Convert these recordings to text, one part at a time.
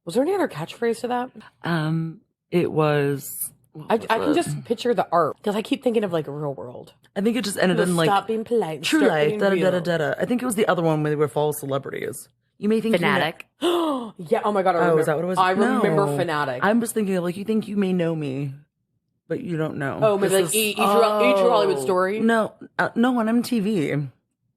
Was there any other catchphrase to that? It was. I can just picture the art because I keep thinking of like a real world. I think it just ended in like stop being polite. True start life. being Da da real. da da da. I think it was the other one where they were false celebrities. You may think Fanatic. Yeah. Oh my god. I remember. is that what it was? I remember No. Fanatic. I'm just thinking of like you think you may know me, but you don't know. Oh, maybe This like is- Eat Your Hollywood Story. No, no on MTV.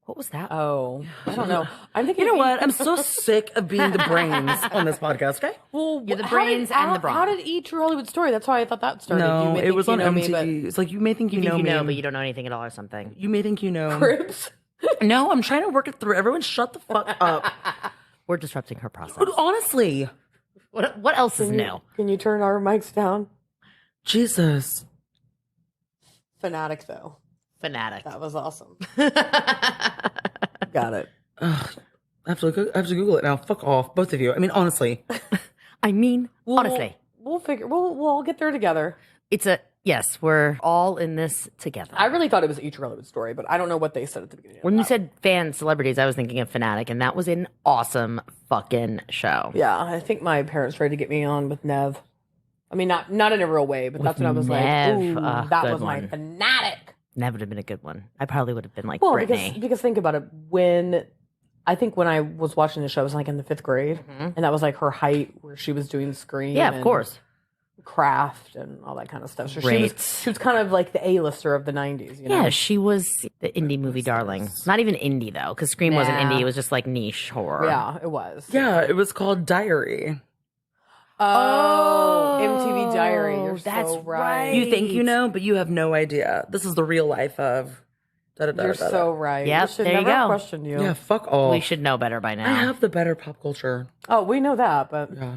What was that? Oh, I don't know. I'm thinking. You know what? I'm so sick of being the brains on this podcast. Okay. Well, You're the how brains and the brawn. How did Eat Your Hollywood Story? That's how I thought that started. No, You may it think was you on know me, MTV. It's like you may think you, You think know you me, know, but you don't know anything at all or something. You may think you know. but Cribs. No, I'm trying to work it through. Everyone, shut the fuck up. We're disrupting her process. Honestly, What else is new? Can you turn our mics down? Jesus. Fanatic though. Fanatic. That was awesome. Got it. Ugh. I have to Google it now. Fuck off, both of you. I mean, honestly. Honestly, We'll figure. We'll all get there together. yes, we're all in this together. I really thought it was Eat Your Hollywood Story, but I don't know what they said at the beginning. When you said fan celebrities, I was thinking of Fanatic, and that was an awesome fucking show. Yeah, I think my parents tried to get me on with Nev. I mean, not in a real way, but that's when I was Nev, like, ooh, that good was my one. Fanatic. That would have been a good one. I probably would have been like Well, Brittany. because think about it. When I was watching the show, I was like in the 5th grade, and that was like her height where she was doing Scream. Yeah, of and course. Craft and all that kind of stuff. So Great. she was kind of like the A-lister of the 90s. You know? Yeah, she was the indie movie darling. Not even indie though, because Scream wasn't Nah. indie. It was just like niche horror. Yeah, it was. Yeah, it was called Diary. Oh, MTV Diary. You're that's so right. You think you know, but you have no idea. This is the real life of. You're so right. Yep, we should there you never go. question you. Yeah, fuck all. We should know better by now. I have the better pop culture. Oh, we know that, but Yeah.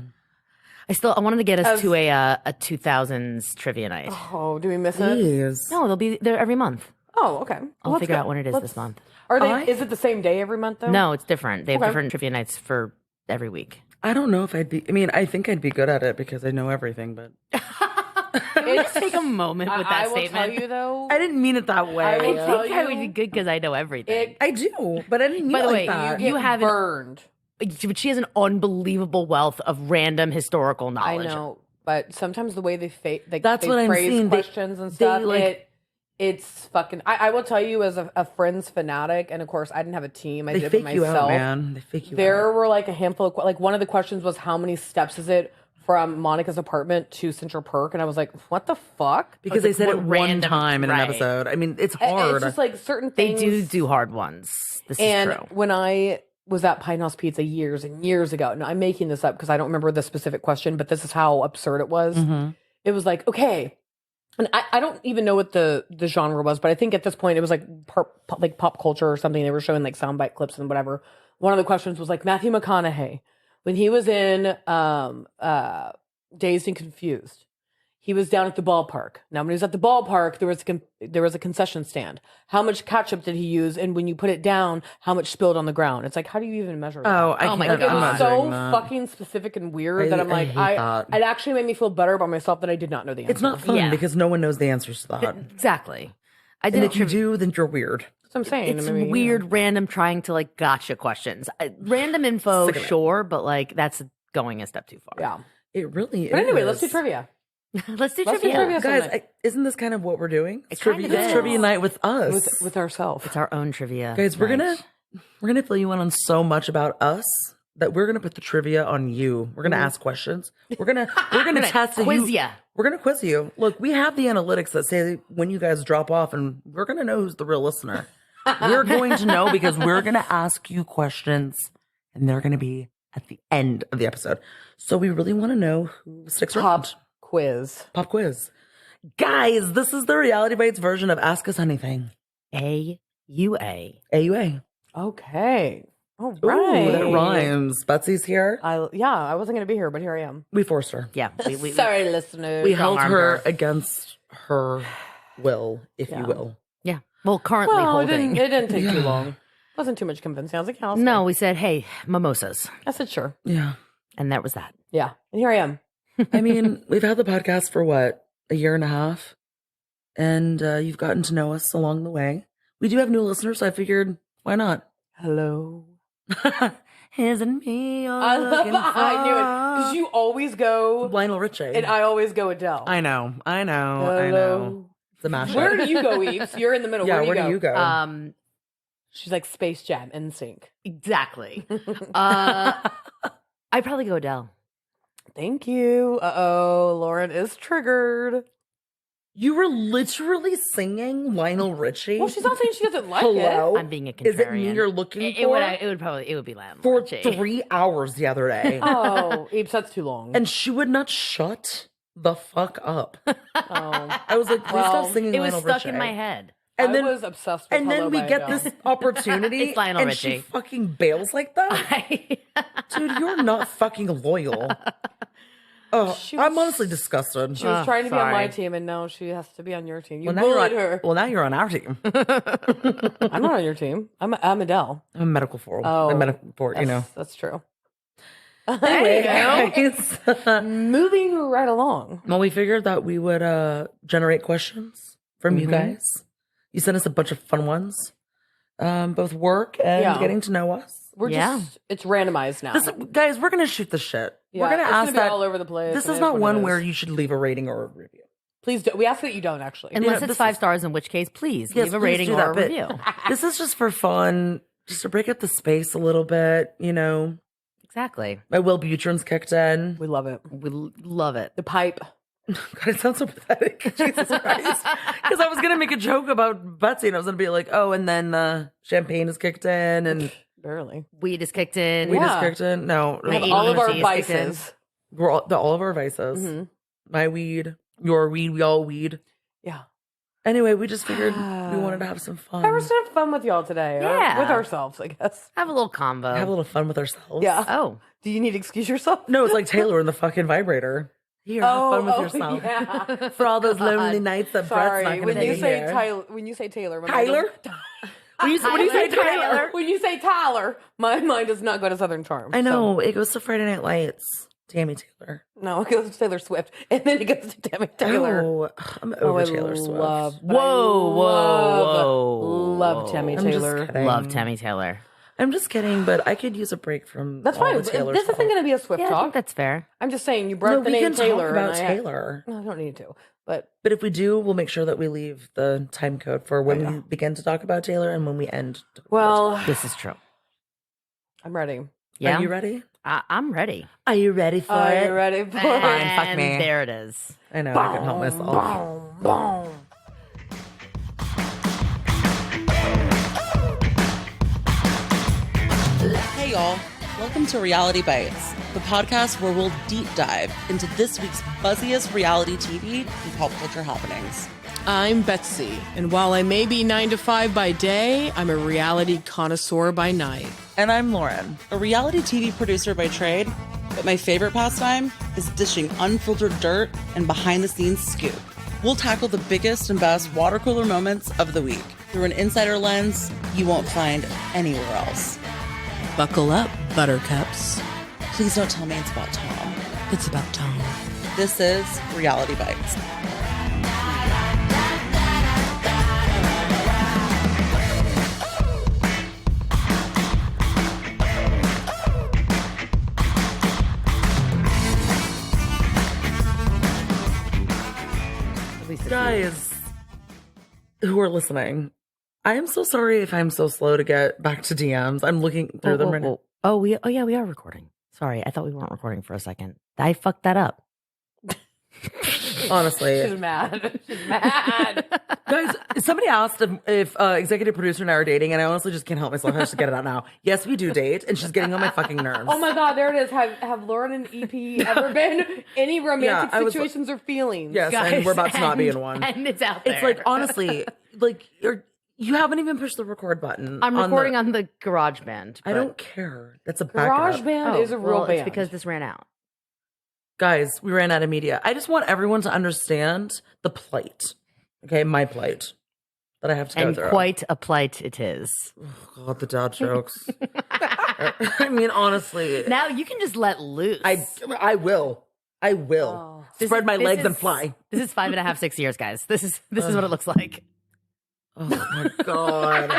I wanted to get us to a 2000s trivia night. oh, do we miss it? Please. No, they'll be there every month. Oh, okay. I'll Let's figure go. out when it is Let's- this month. Are they? Is it the same day every month though? No, it's different. They have Okay. different trivia nights for every week. I don't know if I'd be. I mean, I think I'd be good at it because I know everything, but Let's take a moment with that I will statement. tell you though. I didn't mean it that way. I I will tell think I you- would be good because I know everything. I do, but I didn't mean By it the like way, that. you get haven't- burned. But she has an unbelievable wealth of random historical I knowledge. know, but sometimes the way they That's they what I'm phrase saying. questions and they, stuff, like- it's fucking. I will tell you as a Friends fanatic, and of course I didn't have a team. I They did it fake you myself. out, man. They fake you There out. were like a handful of like one of the questions was how many steps is it from Monica's apartment to Central Perk, and I was like, what the fuck? Because they said what it one random- time in an right. episode. I mean, it's And hard. It's just like certain They things. do hard ones. This And is true. when I was at Pine House Pizza years and years ago, and I'm making this up because I don't remember the specific question, but this is how absurd it was. Mm-hmm. It was like, okay, and I don't even know what the genre was, but I think at this point it was like pop culture or something. They were showing like soundbite clips and whatever. One of the questions was like Matthew McConaughey when he was in Dazed and Confused. He was down at the ballpark. Now, when he was at the ballpark, there was a concession stand. How much ketchup did he use? And when you put it down, how much spilled on the ground? It's like, how do you even measure that? Oh, I Oh can't. my Like, it God. I'm was not so doing that. fucking specific and weird that I'm like, hate that. it actually made me feel better about myself that I did not know the answer. It's not fun Yeah. because no one knows the answers to that. Exactly. I did And a if you do, then you're weird. That's what I'm saying. It's I mean, weird, random, trying to like gotcha questions. Random info, Sick of it. sure, but like that's going a step too far. Yeah. It really is. But anyway, let's do trivia. Let's do Let's do trivia. trivia. Guys, isn't this kind of what we're doing? It's kind trivia. of It's is. trivia night with us. With ourselves. It's our own trivia. Guys, we're night. gonna fill you in on so much about us that we're gonna put the trivia on you. We're gonna ask questions. We're gonna test quiz you. ya. We're gonna quiz you. Look, we have the analytics that say when you guys drop off, and we're gonna know who's the real listener. We're going to know because we're gonna ask you questions, and they're gonna be at the end of the episode. So we really want to know who sticks around. Pop quiz. Pop quiz. Guys, this is the Reality Bites version of Ask Us Anything. AUA. AUA. Okay. All Ooh, right. that rhymes. Betsy's here. I wasn't going to be here, but here I am. We forced her. Yeah. We, Sorry, listeners. We held armed her her. against her will, if Yeah. you will. yeah. Well, currently Well, it holding. didn't take too long. Wasn't too much convincing. I was like, yeah, No, we said, hey, mimosas. I said, sure. Yeah. And that was that. Yeah. And here I am. I mean, we've had the podcast for what, a year and a half? And you've gotten to know us along the way. We do have new listeners, so I figured, why not? Hello. Isn't me you're I love looking it. I knew it. Because for? you always go, Lionel Richie. and I always go Adele. I know. Hello. It's a mashup. Where do you go, Eves? You're in the middle. Yeah, where do you go? She's like Space Jam in sync. Exactly. I'd probably go Adele. Thank you. Uh-oh, Lauren is triggered. You were literally singing Lionel Richie? Well, she's not saying she doesn't like Hello? it. I'm being a contrarian. Is it me you're looking It for? would be Lionel For Richie. 3 hours the other day. Oh, Eves, that's too long. And she would not shut the fuck up. Oh. I was like, please stop singing It was Lionel stuck Richie. in my head. And I then, was obsessed with and Hello then we by get Adele. this opportunity It's Lionel and Richie. she fucking bails like that? Dude, you're not fucking loyal. Oh, She I'm was- honestly disgusted. She was trying to be on my sorry. team, and now she has to be on your team. You Well, now you're bullied on, her. well, now you're on our team. I'm not on your team. I'm Adele. I'm a medical for Oh, a medical for, you know. That's true. Anyway, Guys, moving right along. well, we figured that we would generate questions from you guys. You sent us a bunch of fun ones, both work and Yeah. getting to know us. We're Yeah. just, it's randomized now. Guys, we're gonna shoot the shit. Yeah, we're gonna it's ask be that. all over the place. This and is it not what one it where is. you should leave a rating or a review. Please do. We ask that you don't actually. Unless this it's 5 stars, in which case, please Yes, leave a please rating do or that, a but review. This is just for fun, just to break up the space a little bit. You know, Exactly. my Will Butrin's kicked in. We love it. We love it. The pipe. God, it sounds so pathetic. Jesus Christ. Because I was going to make a joke about Betsy and I was going to be like, oh, and then champagne is kicked in and Barely. Weed is kicked in. weed Yeah. is kicked in. No, We have eating all of our machine is kicked in. vices. we're all of our vices. Mhm. My weed, your weed, we all weed. Yeah. Anyway, we just figured we wanted to have some fun. We're just have fun with y'all today. or Yeah. with ourselves, I guess. Have a little combo. Have a little fun with ourselves. Yeah. Oh. Do you need to excuse yourself? No, it's like Taylor and the fucking vibrator. Here, have fun with yourself. Yeah. For all those lonely nights that Brett's not Sorry. going to When be you say here. Tyler, when you say Taylor, my Tyler? mind does- When you say Tyler, when you say Tyler, my mind does not go to Southern Charm. I know it goes to Friday Night Lights. Tammy Taylor. So, no, it goes to Taylor Swift, and then it goes to Tammy Taylor. Oh, I'm over I Taylor Swift. love, but Whoa, whoa, love Tammy I'm just Taylor. kidding. Love Tammy Taylor. I'm just kidding, but I could use a break from That's all fine. the Taylor This isn't talk. going to be a Swift Yeah, I think talk. that's fair. I'm just saying you brought No, up the we name can Taylor. talk about and Taylor. No, I don't need to. But But if we do, we'll make sure that we leave the time code for when we begin to talk about Taylor and when we end. to talk about well, This is true. I'm ready. Taylor. Yeah. Are you ready? I'm ready. Are you ready for Are it? you ready for Fine, it? fuck And me. there it is. I know, I can help myself. Boom, boom. Hey, y'all. Welcome to Reality Bites, the podcast where we'll deep dive into this week's buzziest reality TV and pop culture happenings. I'm Betsy, and while I may be 9 to 5 by day, I'm a reality connoisseur by night. And I'm Lauren, a reality TV producer by trade, but my favorite pastime is dishing unfiltered dirt and behind the scenes scoop. We'll tackle the biggest and best water cooler moments of the week through an insider lens you won't find anywhere else. Buckle up, buttercups. Please don't tell me it's about Tom. It's about Tom. This is Reality Bites. At least it's Guys who are listening, I am so sorry if I'm so slow to get back to DMs. I'm looking through them right now. Oh, yeah, we are recording. Sorry, I thought we weren't recording for a second. I fucked that up. Honestly. She's mad. She's mad. Guys, somebody asked if executive producer and I are dating, and I honestly just can't help myself. I have to get it out now. Yes, we do date, and she's getting on my fucking nerves. Oh my God, there it is. Have Lauren and EP ever been any romantic Yeah, I was- situations or feelings? Yes, and we're about to not be in and- one. And it's out there. It's like, honestly, like, you haven't even pushed the record button. I'm recording the, on the GarageBand. I but- don't care. That's a Garage backup. Band Oh, is a real well, band. It's because this ran out. Guys, we ran out of media. I just want everyone to understand the plight. Okay, my plight that I have to go And through. quite a plight it is. Oh, God, the dad jokes. I mean, honestly, Now you can just let loose. I will. I will spread my legs and fly. This is 5.5, 6 years, guys. This is what it looks like. Oh my God.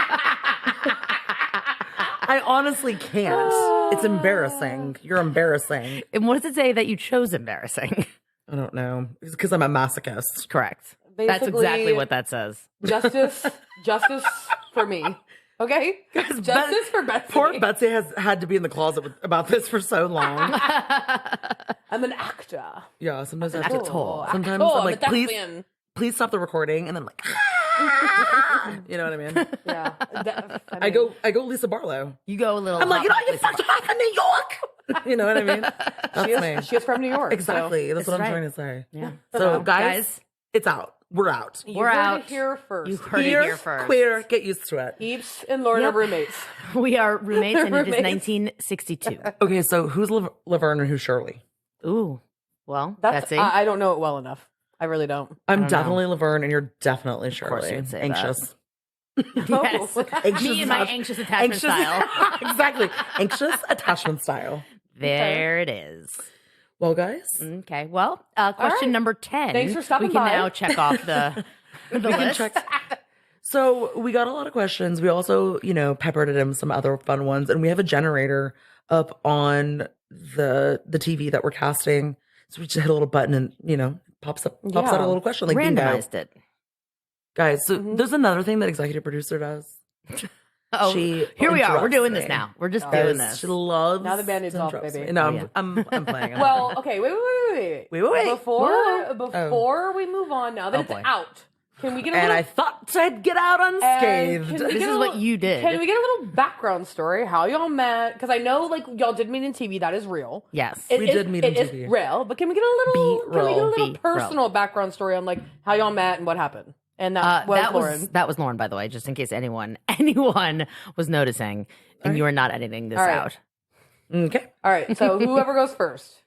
I honestly can't. It's embarrassing. You're embarrassing. And what does it say that you chose embarrassing? I don't know. It's because I'm a masochist. Correct. That's Basically, exactly what that says. Justice for me. Okay? Justice for Betsy. Poor Betsy has had to be in the closet about this for so long. I'm an actor. Yeah, sometimes I have actor. to. Sometimes I'm like, please stop the recording, and then I'm like, you know what I mean? Yeah. I go Lisa Barlow. You go a little. I'm like, you know, hot you with fucked off in New York. You know what I mean? That's me. She is from New York. Exactly. That's what I'm right. trying to say. Yeah. So, guys, it's out. We're out. So. We're You heard out. it here first. You heard it here first. Queer, get used to it. Eeps and Lauren Yep. are roommates. We are roommates, and it is Roommates. 1962. Okay, so who's Laverne and who's Shirley? Ooh. Well, That's Betsy. I don't know it well enough. I really don't. I'm don't definitely Laverne, and you're definitely Shirley. course you would say that. Anxious. Yes. Anxious Me and my attach- anxious attachment style. Exactly. Anxious attachment style. There it is. Well, guys, Okay. Well, question right. number 10. Thanks for stopping We can by. now check off the list. so we got a lot of questions. We also, peppered in some other fun ones, and we have a generator up on the TV that we're casting. So we just hit a little button, and pops out a little question like bingo. Randomized it. Guys, so there's another thing that executive producer does. Oh, She here we are. We're interrupts doing me. this now. We're just Guys, doing this. She loves. Now the Band-Aid's to off, interrupt baby. me. No, Oh, yeah. I'm playing. Well, okay, wait. Wait. Before we move on, now that Oh, it's boy. out, can we get a And little? I thought I'd get out and unscathed. can we This get is a what little- you did. Can we get a little background story? How y'all met? Because I know, like, y'all did meet in TV. That is real. Yes. It We is- did meet in it is TV. real, but can we get a little? Be Can we get a real. little Be personal background story on like how y'all met and what happened? And that was Lauren. that was Lauren, by the way, just in case anyone was noticing, and you are not editing this All right. out. Okay. All right, so whoever goes first.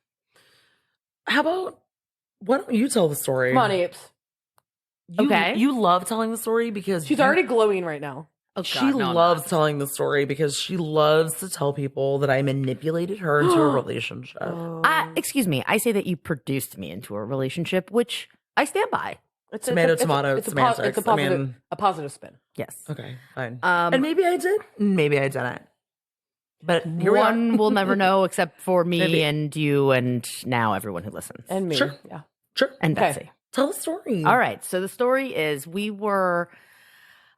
How about why don't you tell the story? Come on, Apes. Okay. You love telling the story because She's already glowing right now. Oh, She God, no, I'm loves not. telling the story because she loves to tell people that I manipulated her into a relationship. Excuse me. I say that you produced me into a relationship, which I stand by. It's Tomato, it's semantics. a positive, a positive spin. Yes. Okay, fine. Um, and maybe I did, maybe I didn't. But here One will never know except for me Maybe. and you and now everyone who listens. And me. Sure. Yeah. Sure. And Okay. Betsy. Tell the story. All right. So the story is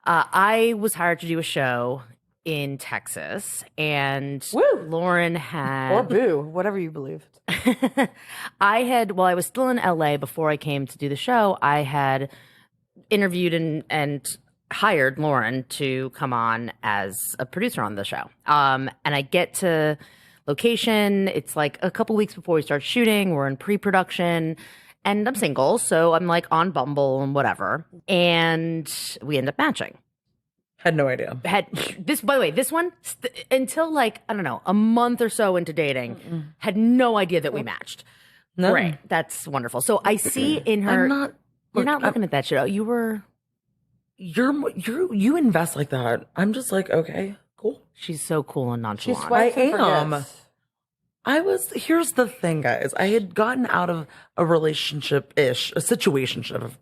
I was hired to do a show in Texas, and Woo! Lauren had. Or boo, whatever you believe. I was still in LA before I came to do the show, I had interviewed and hired Lauren to come on as a producer on the show. And I get to location. It's like a couple weeks before we start shooting. We're in pre-production. And I'm single, so I'm like on Bumble and whatever. And we end up matching. Had no idea. Had this, by the way, this one until like I don't know, a month or so into dating, had no idea that we matched. No. Great, that's wonderful. So I see in her, I'm not. you're look, not looking at that shit. Oh, you were. You invest like that. I'm just like, okay, cool. She's so cool and She nonchalant. swipes and am. forgets. Here's the thing, guys. I had gotten out of a relationship-ish, a situationship.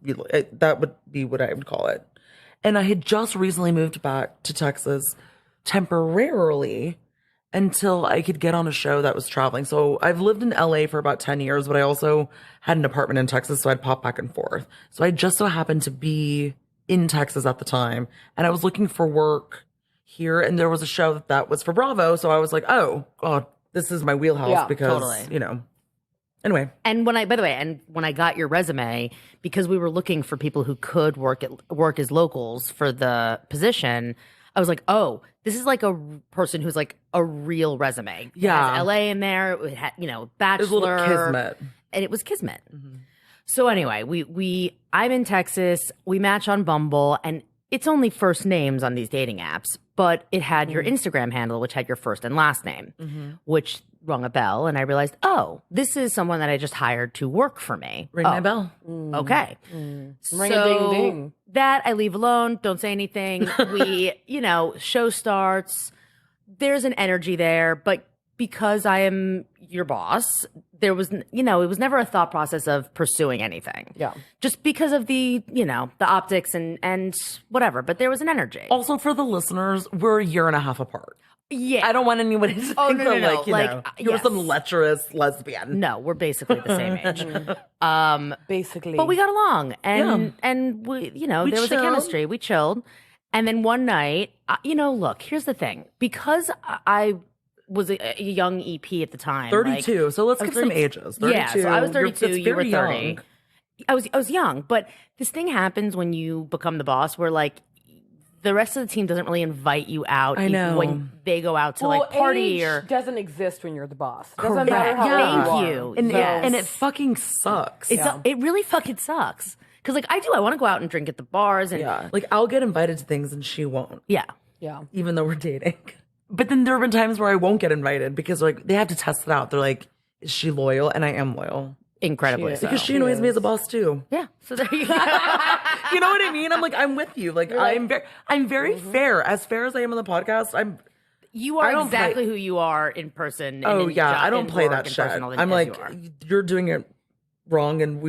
That would be what I would call it. And I had just recently moved back to Texas temporarily until I could get on a show that was traveling. So I've lived in LA for about 10 years, but I also had an apartment in Texas, so I'd pop back and forth. So I just so happened to be in Texas at the time, and I was looking for work here, and there was a show that was for Bravo. So I was like, oh, God, this is my wheelhouse Yeah, because, totally. Anyway. And when I got your resume, because we were looking for people who could work as locals for the position, I was like, oh, this is like a person who's like a real resume. It Yeah. has LA in there. It had, Bachelor. It was a little kismet. And it was kismet. So anyway, I'm in Texas. We match on Bumble, and it's only first names on these dating apps, but it had your Instagram handle, which had your first and last name, which rung a bell. And I realized, oh, this is someone that I just hired to work for me. Ring my bell. Okay. Ring So a ding ding. that I leave alone. Don't say anything. We, show starts. There's an energy there, but because I am your boss, there was, it was never a thought process of pursuing anything. Yeah. Just because of the optics and whatever. But there was an energy. Also, for the listeners, we're a year and a half apart. Yeah. I don't want anybody to think Oh, no, that, no. like, you Like, know, you're yes. some lecherous lesbian. No, we're basically the same age. Basically. But we got along, and we, you know, We there was a chilled. chemistry. We chilled, and then one night, you know, look, here's the thing: because I was a young EP at the time, 32. So let's I give was some 32. ages. 32. Yeah, so I was 32. That's You were very 30. young. I was young, but this thing happens when you become the boss, where like the rest of the team doesn't really invite you out. I know. When they go out to well, like party age or. doesn't exist when you're the boss. It doesn't Correct. matter how Thank old you. you are. And, Yes. and it fucking sucks. It really fucking sucks. Because like I want to go out and drink at the bars and Yeah. Like I'll get invited to things and she won't, yeah. Yeah. even though we're dating. But then there have been times where I won't get invited because like they have to test it out. They're like, is she loyal? And I am loyal. Incredibly She is. so. Because she annoys me as a boss too. Yeah. So there you go. You know what I mean? I'm like, I'm with you. Like I'm very fair. As I am on the podcast, You I are don't exactly who you are in person. and oh in yeah, job- I don't in play work that and shit. personal I'm as like, you are. you're doing it wrong and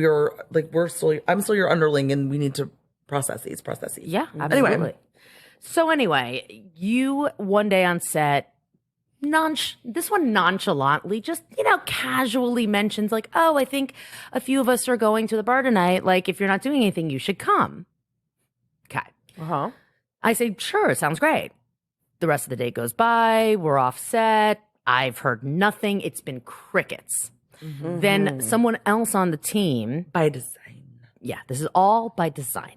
I'm still your underling and we need to process these. Yeah, absolutely. Anyway. So anyway, you one day on set, this one nonchalantly, just, you know, casually mentions like, oh, I think a few of us are going to the bar tonight. Like, if you're not doing anything, you should come. Okay. Uh-huh. I say, sure, sounds great. The rest of the day goes by. We're off set. I've heard nothing. It's been crickets. Then someone else on the team, By design. yeah, this is all by design,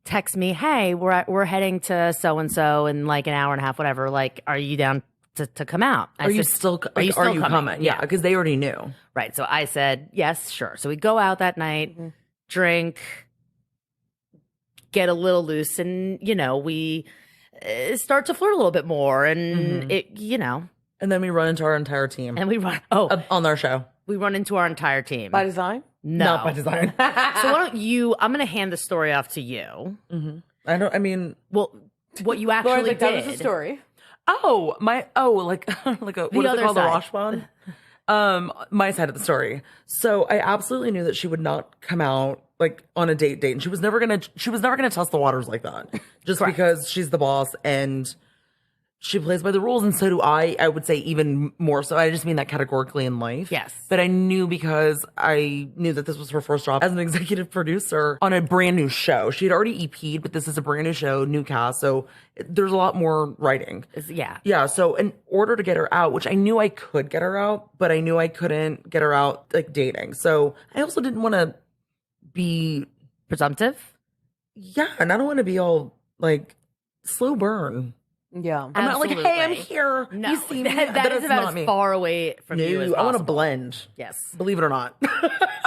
text me, hey, we're heading to so-and-so in like an hour and a half, whatever. Like, are you down to come out? Are you still you still coming? coming? Yeah, because they already knew. Right. So I said, yes, sure. So we go out that night, drink, get a little loose, and, you know, we start to flirt a little bit more. And it, you know, And then we run into our entire team and we run, on our show. we run into our entire team. By design? No. Not by design. So why don't I'm going to hand the story off to you. I mean, Well, what you actually Lauren's like, did. that was the story. like like a what is it other called? side. A Roshbon? My side of the story. So I absolutely knew that she would not come out like on a date, and she was never gonna test the waters like that, just because she's the boss and she plays by the rules, and so do I. I would say even more so. I just mean that categorically in life. Yes. But I knew because I knew that this was her first job as an executive producer on a brand new show. She had already EP'd, but this is a brand new show, new cast, so there's a lot more writing. Yeah. Yeah, so in order to get her out, which I knew I could get her out, but I knew I couldn't get her out like dating. So I also didn't want to be, Presumptive? yeah, and I don't want to be all like slow burn. Yeah. I'm not like, hey, I'm Absolutely. here. No, You see me? that is it's about not as me. far away from you as No, I want to possible. blend. Yes. Believe it or not.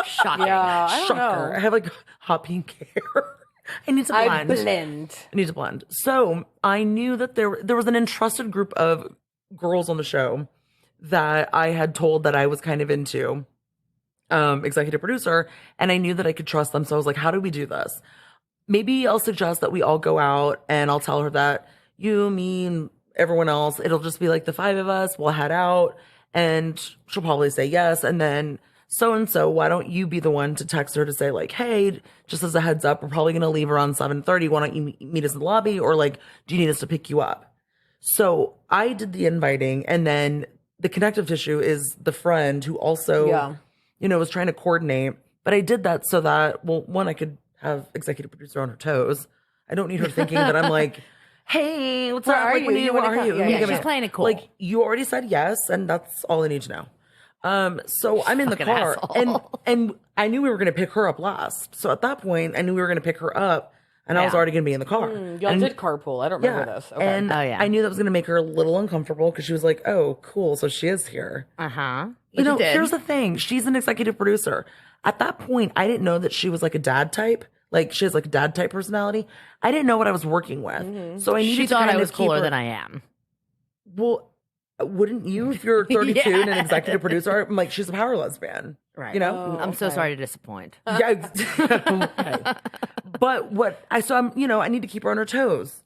Shocking. Yeah, I don't Shocker. know. I have like hot pink hair. I need to I blend. blend. I need to blend. So I knew that there was an entrusted group of girls on the show that I had told that I was kind of into, executive producer, and I knew that I could trust them. So I was like, how do we do this? Maybe I'll suggest that we all go out and I'll tell her that you, me, and everyone else, it'll just be like the five of us, we'll head out, and she'll probably say yes. And then so-and-so, why don't you be the one to text her to say like, hey, just as a heads up, we're probably going to leave around 7:30. Why don't you meet us in the lobby? Or like, do you need us to pick you up? So I did the inviting, and then the connective tissue is the friend who also, was trying to coordinate. But I did that so that, well, one, I could have executive producer on her toes. I don't need her thinking that I'm like, hey, what's Where up? are Like, you? when do You where wanna are you? come- Let me yeah, get she's my- playing it cool. Like, you already said yes, and that's all I need to know. So I'm in the Fucking car, asshole. and I knew we were going to pick her up last. So at that point, I knew we were going to pick her up, and I was Yeah. already going to be in the car. Y'all And- did carpool. I don't remember this. Okay. and Oh, yeah. I knew that was going to make her a little uncomfortable because she was like, "Oh, cool, so she is here." Uh-huh. You know, did. here's the thing: she's an executive producer. At that point, I didn't know that she was like a dad type. Like she has like a dad type personality. I didn't know what I was working with, so I needed She to thought kind I of was keep cooler her- than I am. Well, wouldn't you if you're 32 and an Yeah. executive producer? I'm like, she's a power lesbian, Right. You know? I'm so okay. sorry to disappoint. Yeah. Okay. But I need to keep her on her toes.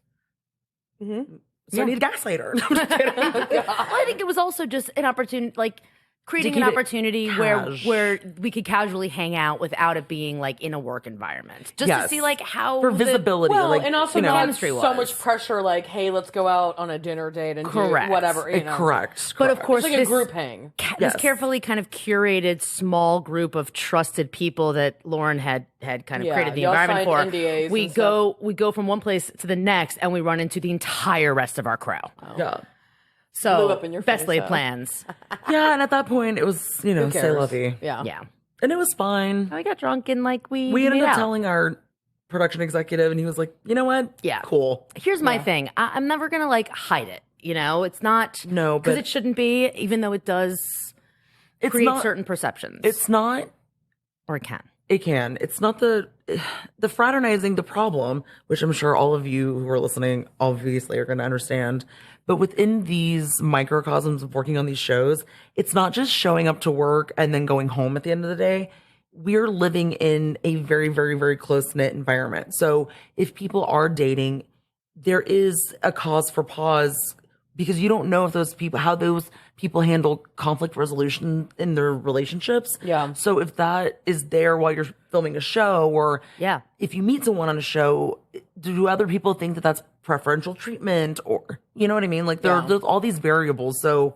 So I need to gaslight her. No, I'm just kidding. Well, I think it was also just an opportunity, like, creating To an keep it opportunity where we could casually hang out without it being like in a work environment, just to see like how for visibility, Well, like, and also you know, not chemistry so was. much pressure. Like, hey, let's go out on a dinner date and do Correct. whatever. You know. correct. But of course, It's like a group hang. This Yes. carefully kind of curated small group of trusted people that Lauren had kind of Yeah, created the y'all environment for. signed NDAs We and go from one place to the next, and we run into the entire rest of our crew. Yeah. So Blew up in your best face, laid huh? plans. Yeah, and at that point, it was, you know, Who say cares? lovey. Yeah. Yeah, And it was fine. we got drunk and like we We ended made up out. telling our production executive, and he was like, you know what? Yeah. Cool. Here's my thing. I'm never gonna like hide it. You know, it's not No, because but it shouldn't be, even though it does it's create not, certain perceptions. it's not, or it can. it can. It's not the fraternizing the problem, which I'm sure all of you who are listening obviously are going to understand. But within these microcosms of working on these shows, it's not just showing up to work and then going home at the end of the day. We're living in a very, very, very close knit environment. So if people are dating, there is a cause for pause because you don't know if how those people handle conflict resolution in their relationships. Yeah. So if that is there while you're filming a show, or Yeah. if you meet someone on a show, do other people think that that's preferential treatment, or you know what I mean? Like there's all these variables. So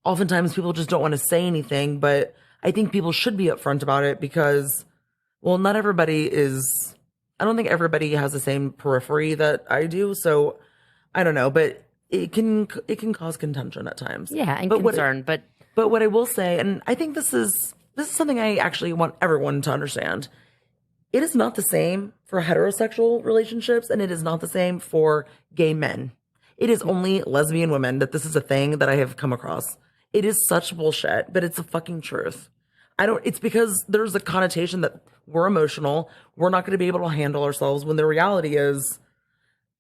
oftentimes people just don't want to say anything, but I think people should be upfront about it because, well, not everybody is. I don't think everybody has the same periphery that I do. So I don't know, but it can cause contention at times. Yeah, and but concern. But But what I will say, and I think this is something I actually want everyone to understand. It is not the same for heterosexual relationships, and it is not the same for gay men. It is only lesbian women that this is a thing that I have come across. It is such bullshit, but it's the fucking truth. It's because there's a connotation that we're emotional. We're not going to be able to handle ourselves when the reality is,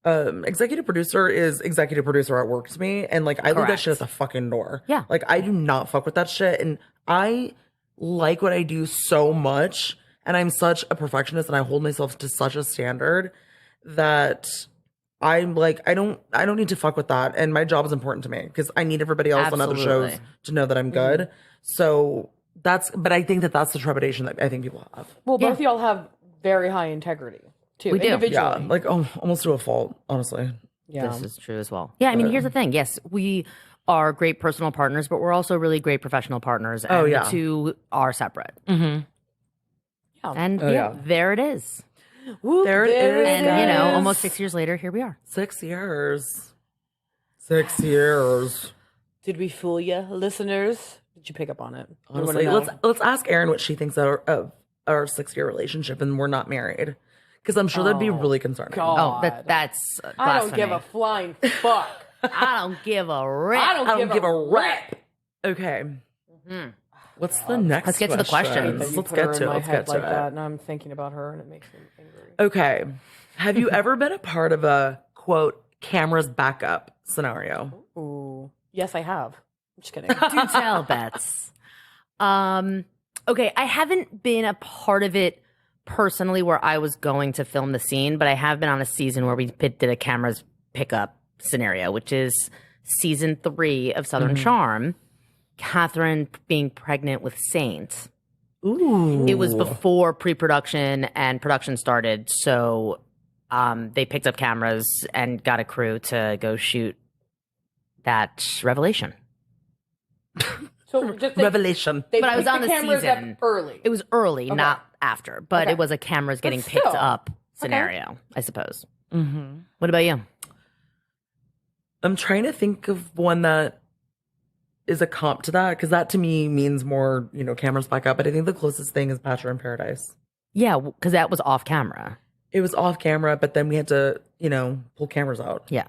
executive producer is executive producer at work to me. And like, I leave that Correct. shit at the fucking door. Yeah. Like, I do not fuck with that shit. And I like what I do so much. And I'm such a perfectionist and I hold myself to such a standard that I'm like, I don't need to fuck with that. And my job is important to me because I need everybody else on other shows Absolutely. to know that I'm good. So but I think that's the trepidation that I think people have. Well, both of y'all have very high integrity too. We do. Yeah. Individually. Like, almost to a fault, honestly. Yeah. this is true as well. Yeah, I mean, here's the thing. Yes, we are great personal partners, but we're also really great professional partners. And yeah. the two are separate. Yeah. And yeah. there it is. Whoop, There it is, And, guys. almost 6 years later, here we are. 6 years. 6 years. Did we fool you, listeners? Did you pick up on it? We wanna Honestly, know. let's ask Erin what she thinks of our 6-year relationship, and we're not married, because I'm sure that'd be really concerning. God. Oh, that's I don't give blasphemy. a flying fuck. I don't give a rip. I don't give a rap. Okay. What's the next? Let's get to the questions. That you Let's put get her to in it. my Let's head get to like it. that, and I'm thinking about her, and it makes me angry. Okay. Have you ever been a part of a quote cameras backup scenario? Ooh, yes, I have. I'm just kidding. Do tell, Bets. Okay, I haven't been a part of it personally where I was going to film the scene, but I have been on a season where we did a cameras pickup scenario, which is season 3 of Southern Charm. Catherine being pregnant with Saint. Ooh. It was before pre-production and production started, so they picked up cameras and got a crew to go shoot that revelation. So just Revelation. They But I was picked on the cameras up season. early. It was early, not after, but Okay. it was a cameras getting But picked still. up scenario, I suppose. Mm-hmm. What about you? I'm trying to think of one that is a comp to that, because that to me means more, cameras back up. But I think the closest thing is Bachelor in Paradise. Yeah, because that was off camera. It was off camera, but then we had to, pull cameras out Yeah,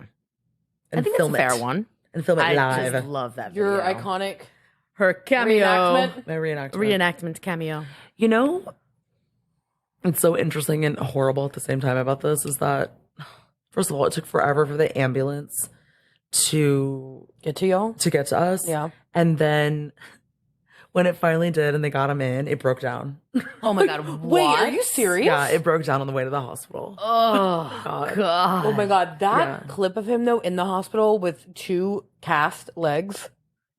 and I think that's a film fair it. one. And film it I live. just love that. Your video. iconic her cameo, reenactment. My reenactment. reenactment cameo. It's so interesting and horrible at the same time about this is that, first of all, it took forever for the ambulance to Get to y'all? get to us. Yeah. And then when it finally did and they got him in, it broke down. Oh my god! Wait, what? are you serious? Yeah, it broke down on the way to the hospital. Oh god! Oh my god, that Yeah. clip of him though in the hospital with 2 cast legs.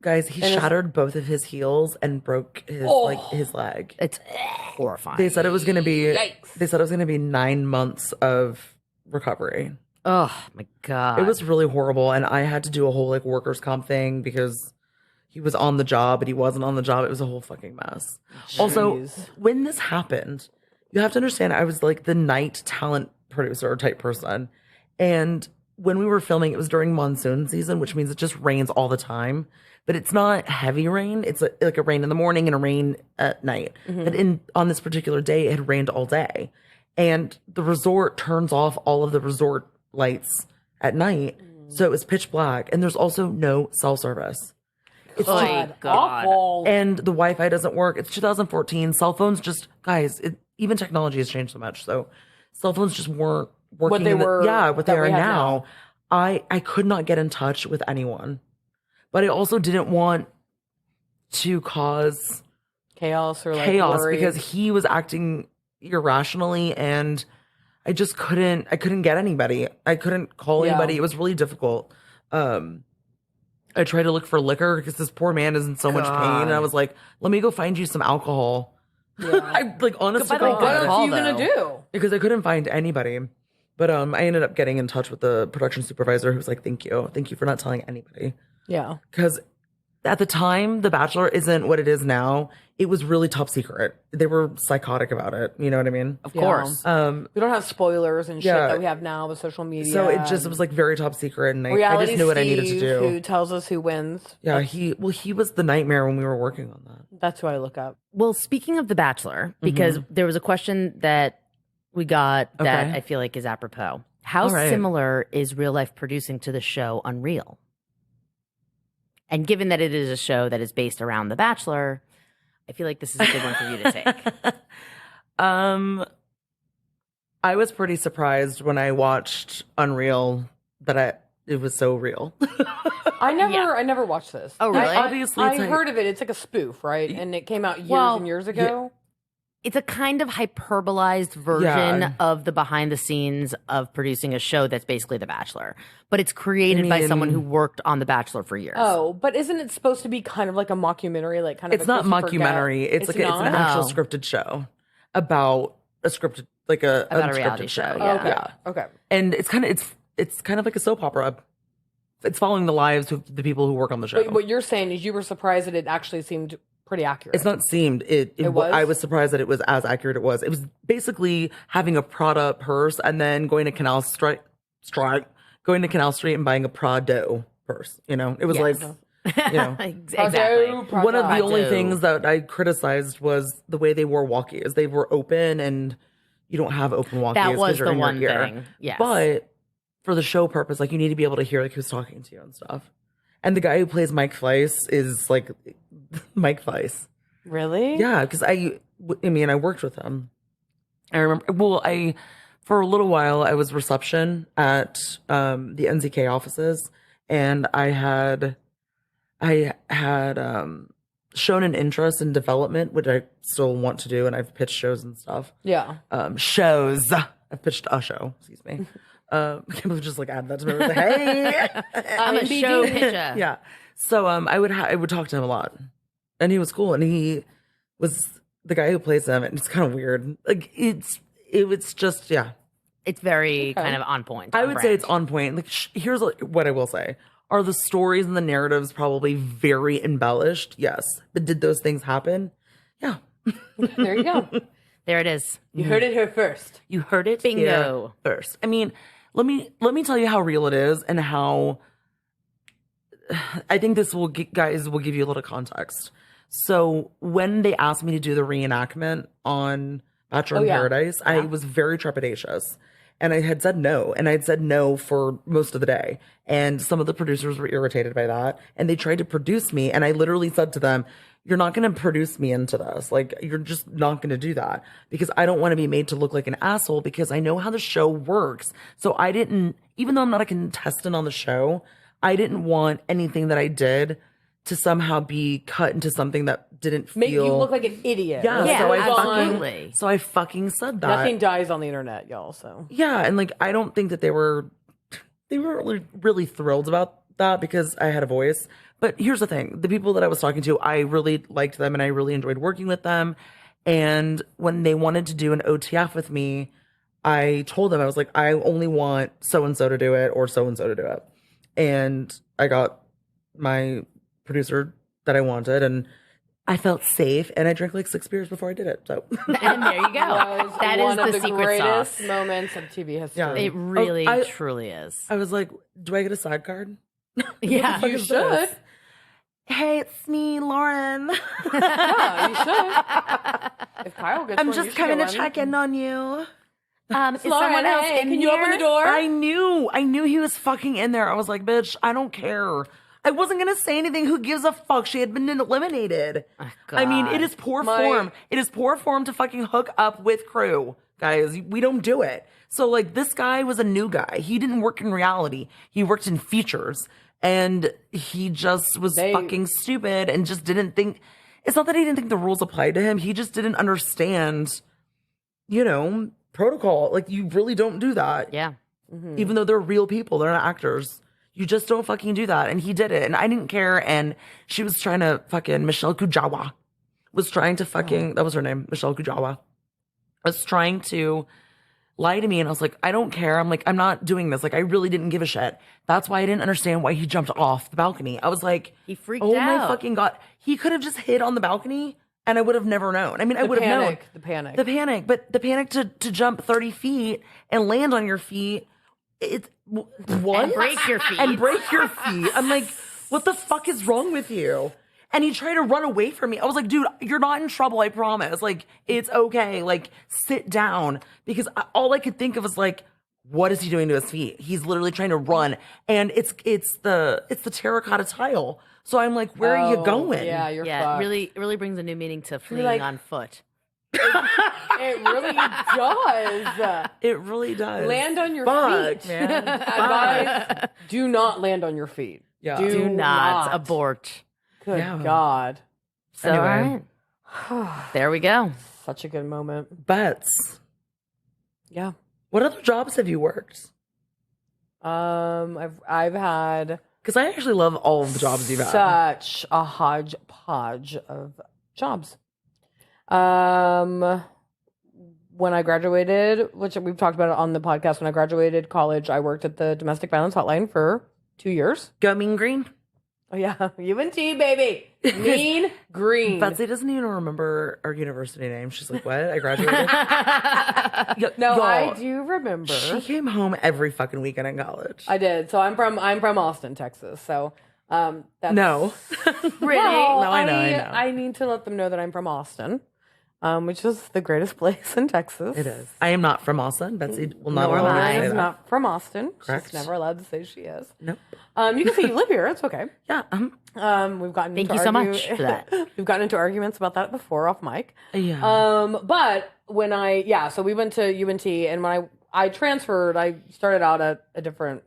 Guys, he shattered both of his heels and broke his his leg. It's horrifying. They said it was going to be. They said it was going to be 9 months of recovery. Oh my God. It was really horrible, and I had to do a whole like workers' comp thing because he was on the job, but he wasn't on the job. It was a whole fucking mess. Also, when this happened, you have to understand, I was like the night talent producer type person, and when we were filming, it was during monsoon season, which means it just rains all the time. But it's not heavy rain. It's like a rain in the morning and a rain at night. But on this particular day, it had rained all day. And the resort turns off all of the resort lights at night. So it was pitch black. And there's also no cell service. It's awful. And the Wi-Fi doesn't work. It's 2014. Cell phones just, guys, even technology has changed so much. So cell phones just weren't working. What they were. What they are now. I could not get in touch with anyone. But I also didn't want to cause chaos worry. Because he was acting irrationally, and I just couldn't get anybody. I couldn't call anybody. It was really difficult. I tried to look for liquor because this poor man is in so much pain, and I was like, let me go find you some alcohol. I like honest to God, what are you gonna do? Because I couldn't find anybody. But I ended up getting in touch with the production supervisor, who was like, thank you for not telling anybody. Yeah. Because at the time, The Bachelor isn't what it is now. It was really top secret. They were psychotic about it. You know what I mean? Of course. We don't have spoilers and shit that we have now with social media. So it was like very top secret, and I just knew what I needed to do. Who tells us who wins? Yeah, he was the nightmare when we were working on that. That's who I look up. Well, speaking of The Bachelor, because there was a question that we got that I feel like is apropos. How similar is real life producing to the show Unreal? And given that it is a show that is based around The Bachelor, I feel like this is a good one for you to take. I was pretty surprised when I watched Unreal that it was so real. I never watched this. Oh, really? I heard of it. It's like a spoof, right? And it came out years and years ago. It's a kind of hyperbolized version of the behind the scenes of producing a show that's basically The Bachelor. But it's created by someone who worked on The Bachelor for years. Oh, but isn't it supposed to be kind of like a mockumentary? Like kind of it's not mockumentary. It's like it's an actual scripted show about a scripted, like about a reality show. Yeah. Okay. And it's kind of like a soap opera. It's following the lives of the people who work on the show. But what you're saying is you were surprised that it actually seemed pretty accurate. It's not seemed. It was? I was surprised that it was as accurate. It was basically having a Prada purse and then going to Canal Street and buying a Prado purse. You know, it was like, you know, exactly. One of the only things that I criticized was the way they wore walkies. They were open, and you don't have open walkies. That was you're the in one your ear. thing. Yes. But for the show purpose, like you need to be able to hear like who's talking to you and stuff. And the guy who plays Mike Fleiss is like Mike Fleiss. Really? Yeah, because I worked with him. I remember. For a little while, I was reception at the NZK offices, and I had shown an interest in development, which I still want to do, and I've pitched shows and stuff. Yeah. Shows. I've pitched a show. Excuse me. I can't believe just like add that to me. Hey, I'm a show pitcher. Yeah. So I would talk to him a lot, and he was cool, and he was the guy who plays him, and it's kind of weird. Like it was just It's very kind of on point. I would say it's on point. Like here's what I will say: are the stories and the narratives probably very embellished? Yes, but did those things happen? Yeah. There you go. There it is. You heard it here first. You heard it Bingo. here first. I mean, let me tell you how real it is and how I think this will guys will give you a little context. So when they asked me to do the reenactment on Bachelor in Paradise, I was very trepidatious. And I had said no. And I had said no for most of the day. And some of the producers were irritated by that. And they tried to produce me. And I literally said to them, you're not going to produce me into this. Like, you're just not going to do that. Because I don't want to be made to look like an asshole because I know how the show works. So I didn't, even though I'm not a contestant on the show, I didn't want anything that I did to somehow be cut into something that didn't feel... Make you look like an idiot. Yeah, absolutely. So I fucking said that. Nothing dies on the internet, y'all, so... Yeah, and like, I don't think that they were really thrilled about that because I had a voice. But here's the thing. The people that I was talking to, I really liked them and I really enjoyed working with them. And when they wanted to do an OTF with me, I told them, I was like, I only want so-and-so to do it or so-and-so to do it. And I got my producer that I wanted and I felt safe and I drank like 6 beers before I did it. So And there you go. Was That one is of the secret greatest sauce. moments of TV history. Yeah. It really, I- truly is. I was like, do I get a side card? Yeah. You should. Hey, it's me, Lauren. Yeah, you should. If Kyle gets I'm one, you just should get coming to one. check in on you. Is Lauren, someone else hey, in can you open the here? door? I knew he was fucking in there. I was like, bitch, I don't care. I wasn't gonna say anything. Who gives a fuck? She had been eliminated. Oh, I mean, God. it is poor My- form. It is poor form to fucking hook up with crew, guys. We don't do it. So like, this guy was a new guy. He didn't work in reality. He worked in features, and he just was fucking stupid and just didn't think. It's not that he didn't think the rules applied to him. He just didn't understand, protocol. Like, you really don't do that. Yeah. Even though they're real people, they're not actors. You just don't fucking do that. And he did it. And I didn't care. And she was trying to fucking, Michelle Kujawa was trying to fucking, that was her name, Michelle Kujawa, was trying to lie to me. And I was like, I don't care. I'm like, I'm not doing this. Like, I really didn't give a shit. That's why I didn't understand why he jumped off the balcony. I was like, He freaked oh out. my fucking God. He could have just hid on the balcony and I would have never known. I mean, I would have known. The panic. The panic, but the panic to jump 30 feet and land on your feet, it's what? And break your feet. And break your feet. I'm like, what the fuck is wrong with you? And he tried to run away from me. I was like, dude, you're not in trouble, I promise. Like, it's okay. Like, sit down. Because all I could think of was like, what is he doing to his feet? He's literally trying to run. And it's the terracotta tile. So I'm like, where are you going? Yeah, you're Yeah, fucked. it really brings a new meaning to fleeing like- on foot. It really does. It really does. Land on your But- feet. Guys, do not land on your feet. Yeah. Do not abort. Good Yeah. God. So, Anyway. all right. There we go. Such a good moment. Bets, Yeah. what other jobs have you worked? I've had Because I actually love all of the jobs you've had. such a hodgepodge of jobs. When I graduated, which we've talked about it on the podcast, when I graduated college, I worked at the domestic violence hotline for 2 years. Go Mean Green. Oh yeah, UNT baby, Mean Green. Betsy doesn't even remember our university name. She's like, what? I graduated? No, Y'all, I do remember. She came home every fucking weekend in college. I did. So I'm from Austin, Texas. So that's No. Really? No, I know. I need to let them know that I'm from Austin, which is the greatest place in Texas. It is. I am not from Austin. Betsy will not Nor allow me am to I. say Is that. not from Austin. Correct. She's never allowed to say she is. Nope. You can say you live here. It's okay. Yeah. We've gotten Thank into you so much for that. We've gotten into arguments about that before off mic. Yeah. But when so we went to UNT, and when I transferred, I started out at a different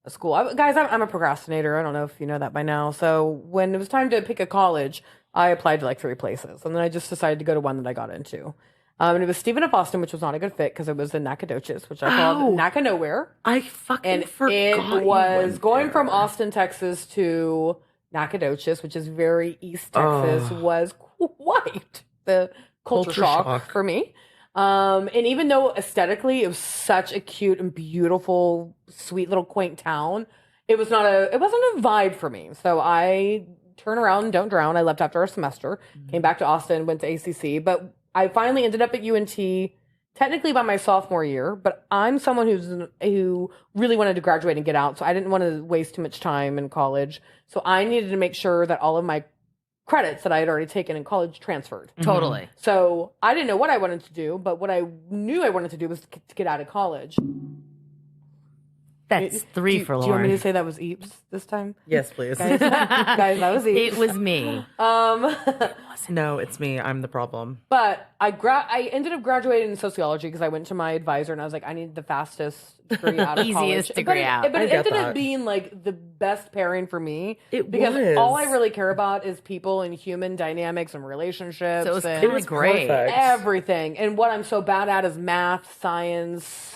school. Guys, I'm a procrastinator. I don't know if you know that by now. So when it was time to pick a college, I applied to like 3 places, and then I just decided to go to one that I got into. And it was Stephen F. Austin, which was not a good fit because it was in Nacogdoches, which I called Naca Nowhere. I fucking And forgot. it you was went going there. from Austin, Texas to Nacogdoches, which is very East Texas, was quite the culture shock for me. And even though aesthetically it was such a cute and beautiful, sweet little quaint town, it wasn't a vibe for me. So I turn around and don't drown. I left after a semester, came back to Austin, went to ACC, but I finally ended up at UNT technically by my sophomore year, but I'm someone who really wanted to graduate and get out, so I didn't want to waste too much time in college. So I needed to make sure that all of my credits that I had already taken in college transferred. Totally. So I didn't know what I wanted to do, but what I knew I wanted to do was to get out of college. That's 3 for Do you want me Lauren. to say that was Eeps this time? Yes, please. Guys, that was Eeps. It was me. No, it's me. I'm the problem. But I ended up graduating in sociology because I went to my advisor and I was like, I need the fastest degree out of college. Easiest degree out. But I it get ended that. up being like the best pairing for me. It because was. all I really care about is people and human dynamics and relationships. So it was and kind of great. perfect. everything. And what I'm so bad at is math, science,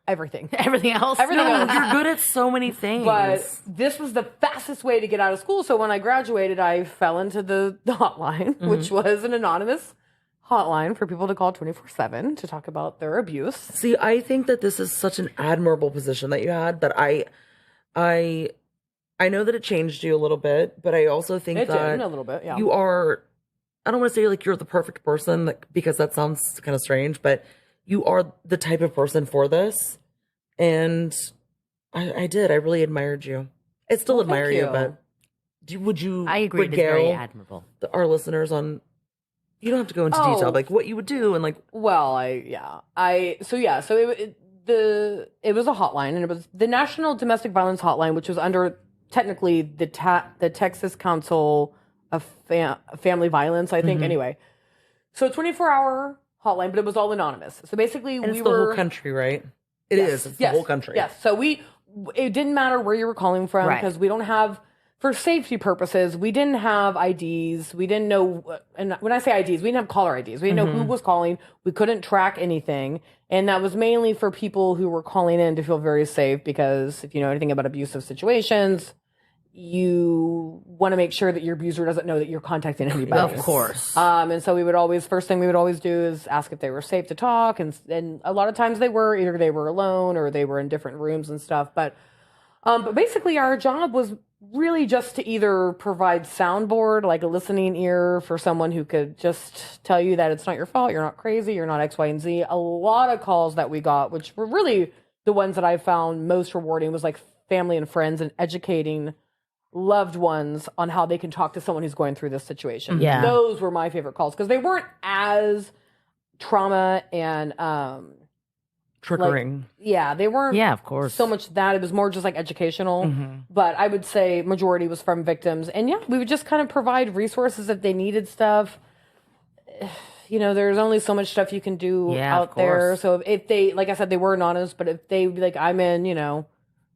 everything. Everything else. Everything else. You're good at so many things. But this was the fastest way to get out of school. So when I graduated, I fell into the hotline, which was an anonymous hotline for people to call 24/7 to talk about their abuse. See, I think that this is such an admirable position that you had that I know that it changed you a little bit, but I also think It that did a little bit, yeah. you are, I don't want to say like you're the perfect person, like, because that sounds kind of strange, but you are the type of person for this. And I really admired you. I still admire you, you. but would you I agree. It is very regale admirable. our listeners on, you don't have to go into detail, like what you would do and like, Well, so it was a hotline, and it was the National Domestic Violence Hotline, which was under technically the Texas Council of Family Violence, I think. Anyway, so a 24-hour hotline, but it was all anonymous. So basically, and it's the whole country, right? It is. It's the whole country. Yes. So it didn't matter where you were calling from Right. because we don't have, for safety purposes, we didn't have IDs. We didn't know, and when I say IDs, we didn't have caller IDs. We didn't know who was calling. We couldn't track anything. And that was mainly for people who were calling in to feel very safe because if you know anything about abusive situations, you want to make sure that your abuser doesn't know that you're contacting anybody. Of course. And so first thing we would always do is ask if they were safe to talk. And a lot of times either they were alone or they were in different rooms and stuff. But basically our job was really just to either provide soundboard, like a listening ear for someone who could just tell you that it's not your fault, you're not crazy, you're not X, Y, and Z. A lot of calls that we got, which were really the ones that I found most rewarding, was like family and friends and educating loved ones on how they can talk to someone who's going through this situation. Yeah. Those were my favorite calls because they weren't as trauma and triggering. they weren't Yeah, of course. so much that. It was more just like educational. But I would say majority was from victims. And yeah, we would just kind of provide resources if they needed stuff. You know, there's only so much stuff you can do Yeah, of out there. course. So if they, like I said, they were anonymous, but if they would be like, I'm in, you know,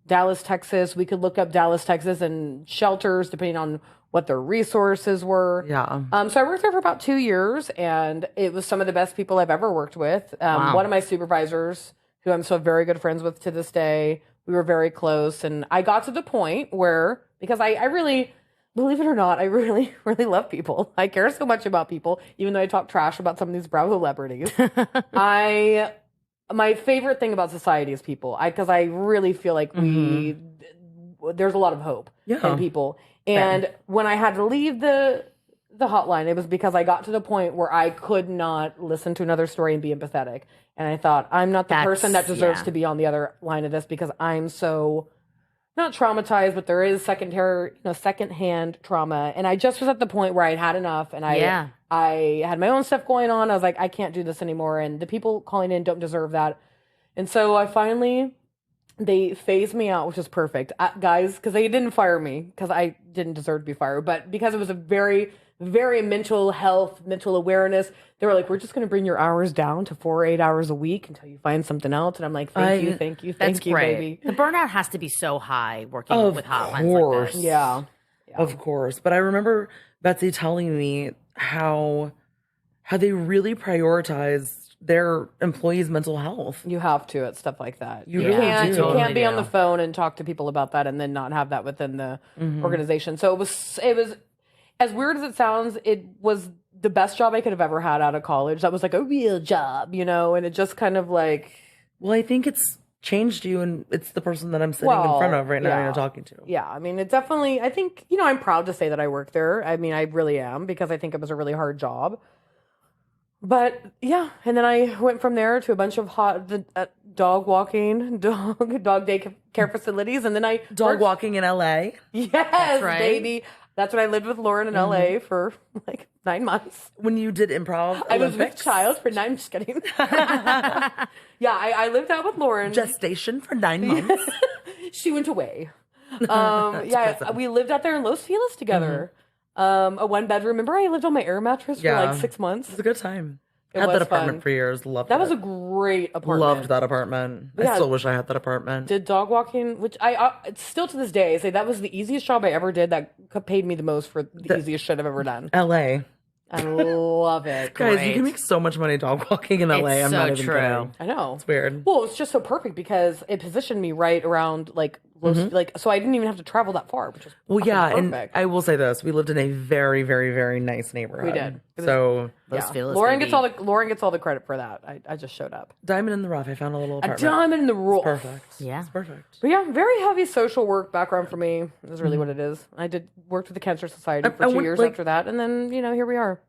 Dallas, Texas, we could look up Dallas, Texas and shelters depending on what their resources were. Yeah. So I worked there for about 2 years and it was some of the best people I've ever worked with. One of my supervisors, who I'm still very good friends with to this day, we were very close. And I got to the point where, because I really, believe it or not, I really, really love people. I care so much about people, even though I talk trash about some of these Bravo celebrities. My favorite thing about society is people. Because I really feel like there's a lot of hope in people. And when I had to leave the hotline, it was because I got to the point where I could not listen to another story and be empathetic. And I thought, I'm not the person that deserves to be on the other line of this because I'm so not traumatized, but there is secondhand trauma. And I just was at the point where I'd had enough and I had my own stuff going on. I was like, I can't do this anymore. And the people calling in don't deserve that. And so they phased me out, which is perfect. Guys, because they didn't fire me because I didn't deserve to be fired, but because it was a very, very mental health, mental awareness, they were like, we're just going to bring your hours down to 4 or 8 hours a week until you find something else. And I'm like, thank you, That's you, great. baby. The burnout has to be so high working with hotlines course. like this. Yeah. Of course. But I remember Betsy telling me how they really prioritize their employees' mental health. You have to at stuff like that. You really do. You can't be on do. the phone and talk to people about that and then not have that within the organization. So it was as weird as it sounds, it was the best job I could have ever had out of college. That was like a real job, you know, and it just kind of like, Well, I think it's changed you, and it's the person that I'm sitting in front of right now, talking to. Yeah, I mean, it definitely, I think, you know, I'm proud to say that I work there. I mean, I really am because I think it was a really hard job. But yeah, and then I went from there to a bunch of dog walking, dog day care facilities, and then I Dog walking in LA. Yes, right. baby. That's when I lived with Lauren in LA for like 9 months. When you did improv I was with Olympics? child for 9. Just kidding. Yeah, I lived out with Lauren. Gestation for 9 months. She went away. We lived out there in Los Feliz together. A 1-bedroom. Remember, I lived on my air mattress for like 6 months. It was a good time. It Had was that apartment fun. for years. Loved That it. was a great apartment. Loved that apartment. I Yeah. still wish I had that apartment. Did dog walking, which it's still to this day, I say that was the easiest job I ever did that paid me the most for the easiest shit I've ever done. LA. I love it. Guys, you Great. can make so much money dog walking in LA. It's I'm so not even true. kidding. I know. It's weird. Well, it's just so perfect because it positioned me right around like so I didn't even have to travel that far, which is Well, yeah, perfect. and I will say this: we lived in a very, very, very nice neighborhood. We did. It was- So, Los Feliz, Lauren baby. gets all the credit for that. I just showed up. diamond in the rough. I found a little A apartment. diamond in the rough. Perfect. Yeah. It's perfect. But yeah, very heavy social work background for me. Is really what it is. I worked with the Cancer Society for I 2 want, years like- after that, and then here we are.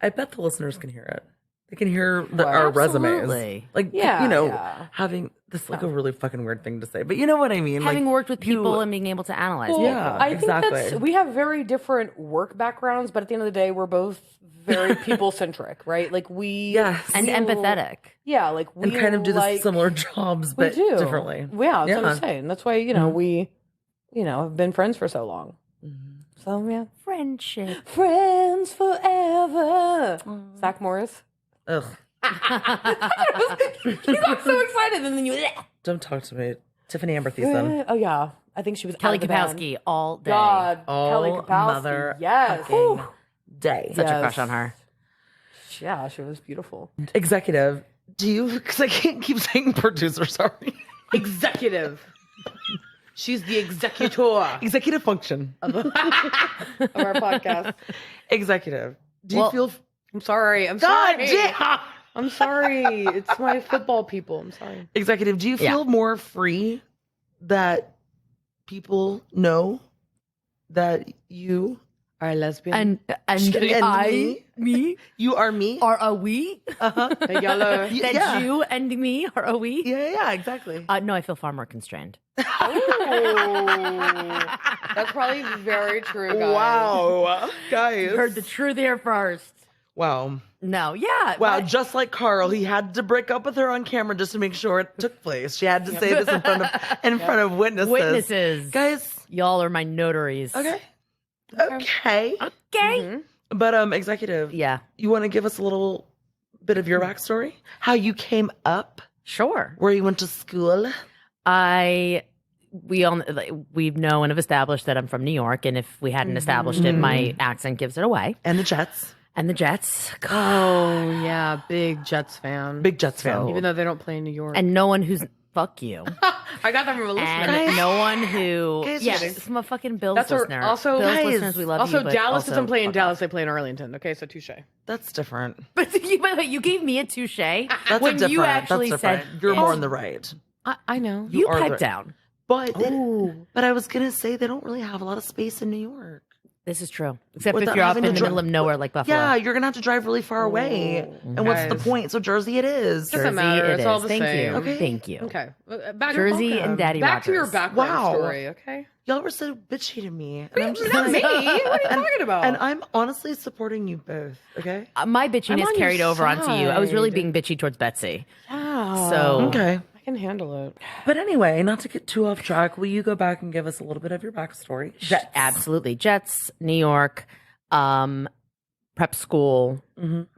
I bet the listeners can hear it. They can hear What? our Absolutely. resumes. Like, Yeah, yeah. having this is like a really fucking weird thing to say, but you know what I mean. Having like, worked with people you- and being able to analyze Well, people. Yeah, I think exactly. we have very different work backgrounds, but at the end of the day, we're both very people centric, right? Like we Yes. And we- empathetic. Yeah, like we and kind of do the like, similar jobs, we but do differently. Yeah, that's what I'm saying. That's why we have been friends for so long. So yeah, Friendship. friends forever. Zach Morris. Ugh. You got so excited, and then you. Don't talk to me. Tiffany Amber Thiessen. Oh yeah, I think she was Kelly out of the band. Kapowski all day. God, All Kelly Kapowski. mother Yes. fucking Whew. day. Such a Yes. crush on her. Yeah, she was beautiful. Executive. Do you, because I can't keep saying producer, sorry. Executive. She's the executor Executive function. of our podcast. Executive. Do you Well, feel, I'm sorry. I'm God sorry. damn! I'm sorry. It's my football people. I'm sorry. Executive, do you feel more free that people know that you Are lesbian? And and me you are me? are a we. The yellow. That Yeah. you and me are a we. Yeah, exactly. No, I feel far more constrained. That's probably very true, guys. Wow. Guys. Heard the truth here first. Wow. No, yeah. Wow, but- just like Carl, he had to break up with her on camera just to make sure it took place. She had to say this in front of witnesses. Witnesses. Guys, Y'all are my notaries. okay. Okay. Okay. But executive, Yeah. you want to give us a little bit of your backstory? How you came up, Sure. where you went to school? We know and have established that I'm from New York, and if we hadn't established it, my accent gives it away. And the Jets. And the Jets, Oh, yeah. Big Jets fan. Big Jets fan. Even though they don't play in New York. and no one who's fuck you, I got that from a listener. and no one who Guys, yeah, guys. from a fucking Bills That's listener. also Bills guys, listeners, we love Also, you. But Dallas also, doesn't play in fuck Dallas. off. They play in Arlington. Okay, so touche. That's different. But by the way, you gave me a touche That's when a different. you actually that's said different. You're more in the right. I know. you are pipe the- down. But I was gonna say they don't really have a lot of space in New York. This is true, except Without if you're up having in to the dri- middle of nowhere like Buffalo. Yeah, you're gonna have to drive really far away. And what's the Guys. point? So Jersey it is. Doesn't Jersey, matter. it It's is. all the Thank same. you. Okay. Thank you. Okay. Back Jersey okay. and Daddy Back to your Rogers. background Wow. story, okay? Y'all were so bitchy to me. And I'm just Not me. What are you talking about? And I'm honestly supporting you both. Okay. My bitchiness on your carried over onto you. I was really side. being bitchy towards Betsy. Wow. So Okay. I can handle it. But anyway, not to get too off track, will you go back and give us a little bit of your backstory? absolutely, Jets, New York, prep school,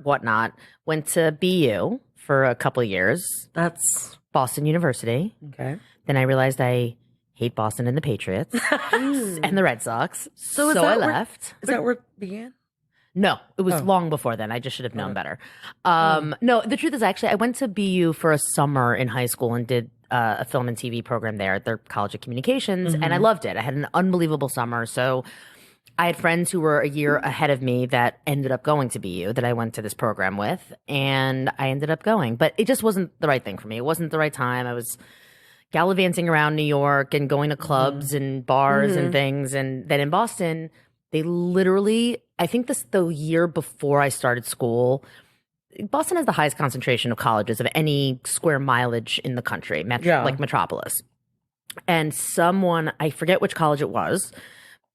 whatnot. Went to BU for a couple of years, That's Boston University. okay. Then I realized I hate Boston and the Patriots and the Red Sox. So, is I that where- left. Is that where it began? No, it was long before then. I just should have known better. No, the truth is actually I went to BU for a summer in high school and did a film and TV program there at their College of Communications, and I loved it. I had an unbelievable summer. So I had friends who were a year ahead of me that ended up going to BU that I went to this program with, and I ended up going. But it just wasn't the right thing for me. It wasn't the right time. I was gallivanting around New York and going to clubs and bars and things. And then in Boston, they literally, I think the year before I started school, Boston has the highest concentration of colleges of any square mileage in the country, Yeah. like metropolis. And someone, I forget which college it was,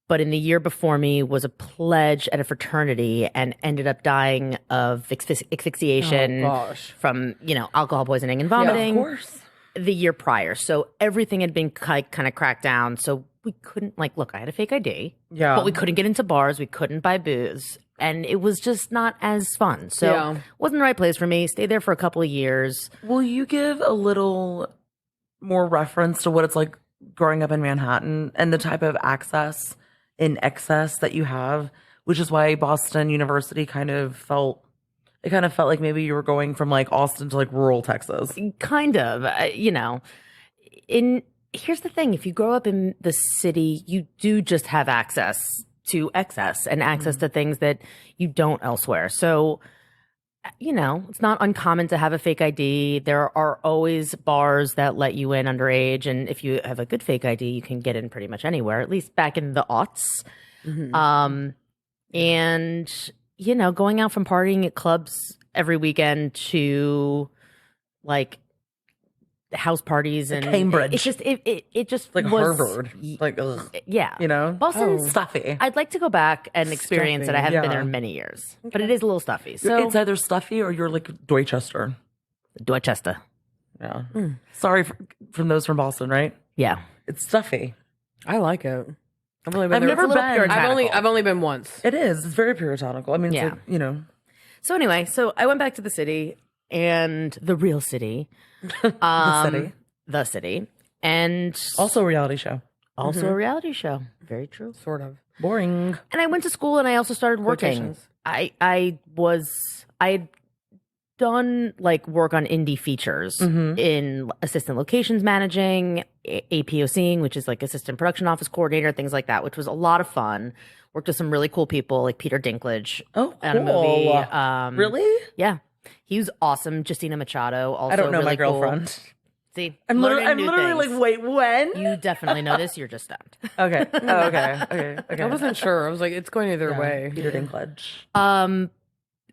but in the year before me was a pledge at a fraternity and ended up dying of asphyxiation Oh, gosh. from, alcohol poisoning and vomiting Of course. the year prior. So everything had been kind of cracked down. So we couldn't, look, I had a fake ID. Yeah. But we couldn't get into bars. We couldn't buy booze. And it was just not as fun. So Yeah. it wasn't the right place for me. Stayed there for a couple of years. Will you give a little more reference to what it's like growing up in Manhattan and the type of access in excess that you have which is why Boston University kind of felt like maybe you were going from like Austin to like rural Texas. Kind of, here's the thing. If you grow up in the city, you do just have access to excess and access to things that you don't elsewhere. So, it's not uncommon to have a fake ID. There are always bars that let you in underage. And if you have a good fake ID, you can get in pretty much anywhere, at least back in the aughts. And, going out from partying at clubs every weekend to like house parties and Cambridge. It just Like was, Harvard. Like, ugh. Yeah. Boston's Oh. stuffy. I'd like to go back and experience it. Stuffy, I haven't been yeah. there in many years, but it is a little stuffy. So It's either stuffy or you're like Dorchester. Dorchester. Yeah. Sorry from those from Boston, right? Yeah. It's stuffy. I like it. I've only been I've there. never It's a little been. puritanical. I've only been once. It is. It's very puritanical. I mean, it's Yeah. like, So anyway, I went back to the city and the real city. city. The city. And also a reality show. also a reality show. Very true. Sort of. Boring. And I went to school and I also started working. Quotations. I had done like work on indie features in assistant locations managing, APOCing, which is like assistant production office coordinator, things like that, which was a lot of fun. Worked with some really cool people like Peter Dinklage Oh, on a movie. cool. Really? Yeah. He was awesome. Justina Machado, also I don't know really my girlfriend. Cool. See, I'm learning literally new things. like, wait, when? You definitely know this. You're just stunned. Okay. Oh, okay. I wasn't sure. I was like, it's going either way. Peter Dinklage.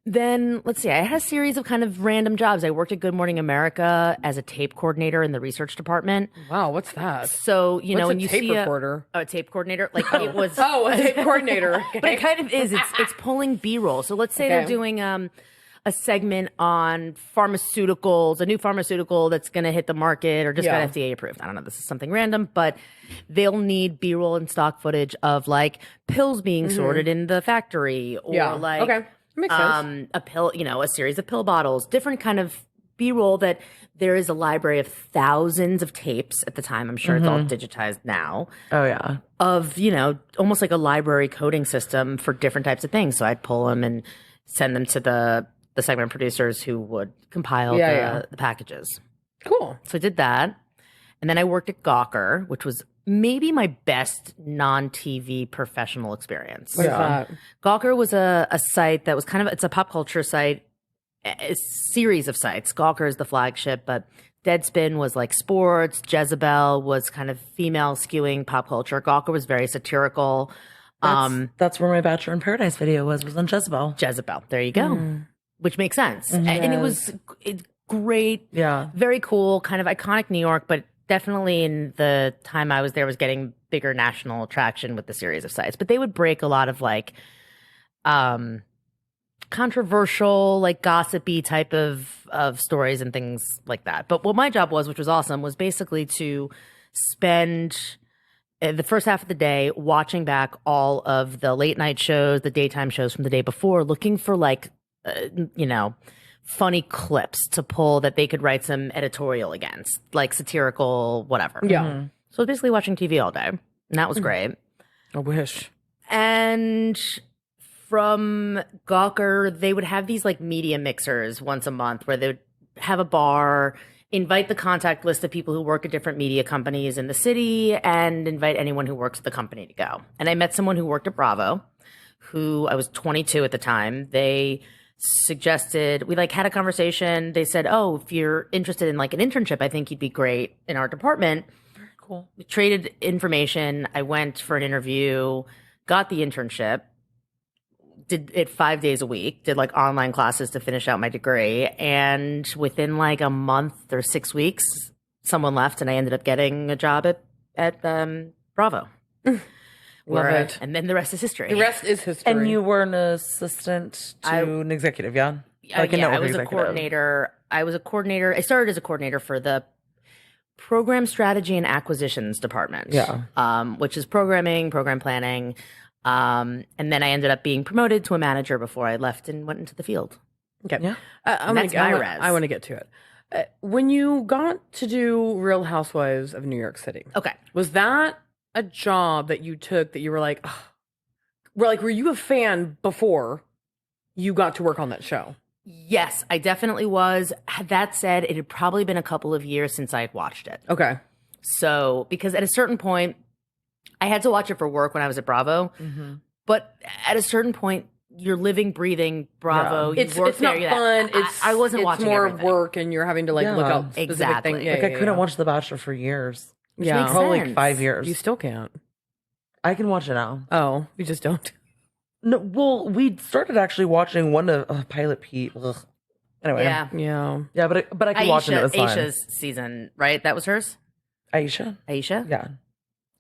Then let's see. I had a series of kind of random jobs. I worked at Good Morning America as a tape coordinator in the research department. Wow, what's that? So What's when a you tape see recorder? a tape coordinator, like it was. Oh, a tape coordinator. But it kind of is. It's pulling B-roll. So let's say they're Okay. doing a segment on pharmaceuticals, a new pharmaceutical that's going to hit the market or just Yeah. got FDA approved. I don't know. This is something random, but they'll need B-roll and stock footage of like pills being sorted in the factory or Yeah. like Okay. Makes sense. a pill, a series of pill bottles, different kind of B-roll that there is a library of thousands of tapes at the time. I'm sure it's all digitized now Oh, yeah. of, almost like a library coding system for different types of things. So I'd pull them and send them to the segment producers who would compile the packages. Cool. So I did that. And then I worked at Gawker, which was maybe my best non-TV professional experience. What's that? Gawker was a site that was it's a pop culture site, a series of sites. Gawker is the flagship, but Deadspin was like sports. Jezebel was kind of female skewing pop culture. Gawker was very satirical. That's where my Bachelor in Paradise video was on Jezebel. Jezebel, there you go. Which makes sense. And it was great. Yeah. Very cool, kind of iconic New York, but definitely in the time I was there was getting bigger national traction with the series of sites. But they would break a lot of like controversial, like gossipy type of stories and things like that. But what my job was, which was awesome, was basically to spend the first half of the day watching back all of the late night shows, the daytime shows from the day before, looking for like, funny clips to pull that they could write some editorial against, like satirical, whatever. Yeah. So basically watching TV all day. And that was great. I wish. And from Gawker, they would have these like media mixers once a month where they would have a bar, invite the contact list of people who work at different media companies in the city, and invite anyone who works at the company to go. And I met someone who worked at Bravo, who I was 22 at the time. They suggested, we like had a conversation. They said, oh, if you're interested in like an internship, I think you'd be great in our department. Cool. We traded information. I went for an interview, got the internship, did it 5 days a week, did like online classes to finish out my degree. And within like a month or 6 weeks, someone left and I ended up getting a job at Bravo. Love it. And then the rest is history. The rest is history. And you were an assistant to an executive, yeah? Like a yeah, I network was a executive. coordinator. I started as a coordinator for the Program Strategy and Acquisitions Department. Yeah. Which is programming, program planning. And then I ended up being promoted to a manager before I left and went into the field. Okay. Yeah. That's my res. I want to get to it. When you got to do Real Housewives of New York City, Okay. was that a job that you took that you were like, "Ugh, were you a fan before you got to work on that show? Yes, I definitely was. That said, it had probably been a couple of years since I had watched it. Okay. So, because at a certain point, I had to watch it for work when I was at Bravo. But at a certain point, you're living, breathing Bravo. It's you work not there, fun. I wasn't it's watching more everything. work, and you're having to like look Yeah. up specific Exactly. things. Yeah, Like I couldn't watch The Bachelor for years. Yeah, makes Probably sense. like 5 years. you still can't. I can watch it now. Oh, you just don't. No, well, we started actually watching one of Pilot Pete. Ugh. Anyway, Yeah. yeah, but I can watch it. It was fine. Aisha's season, right? That was hers? Aisha, Aisha? yeah.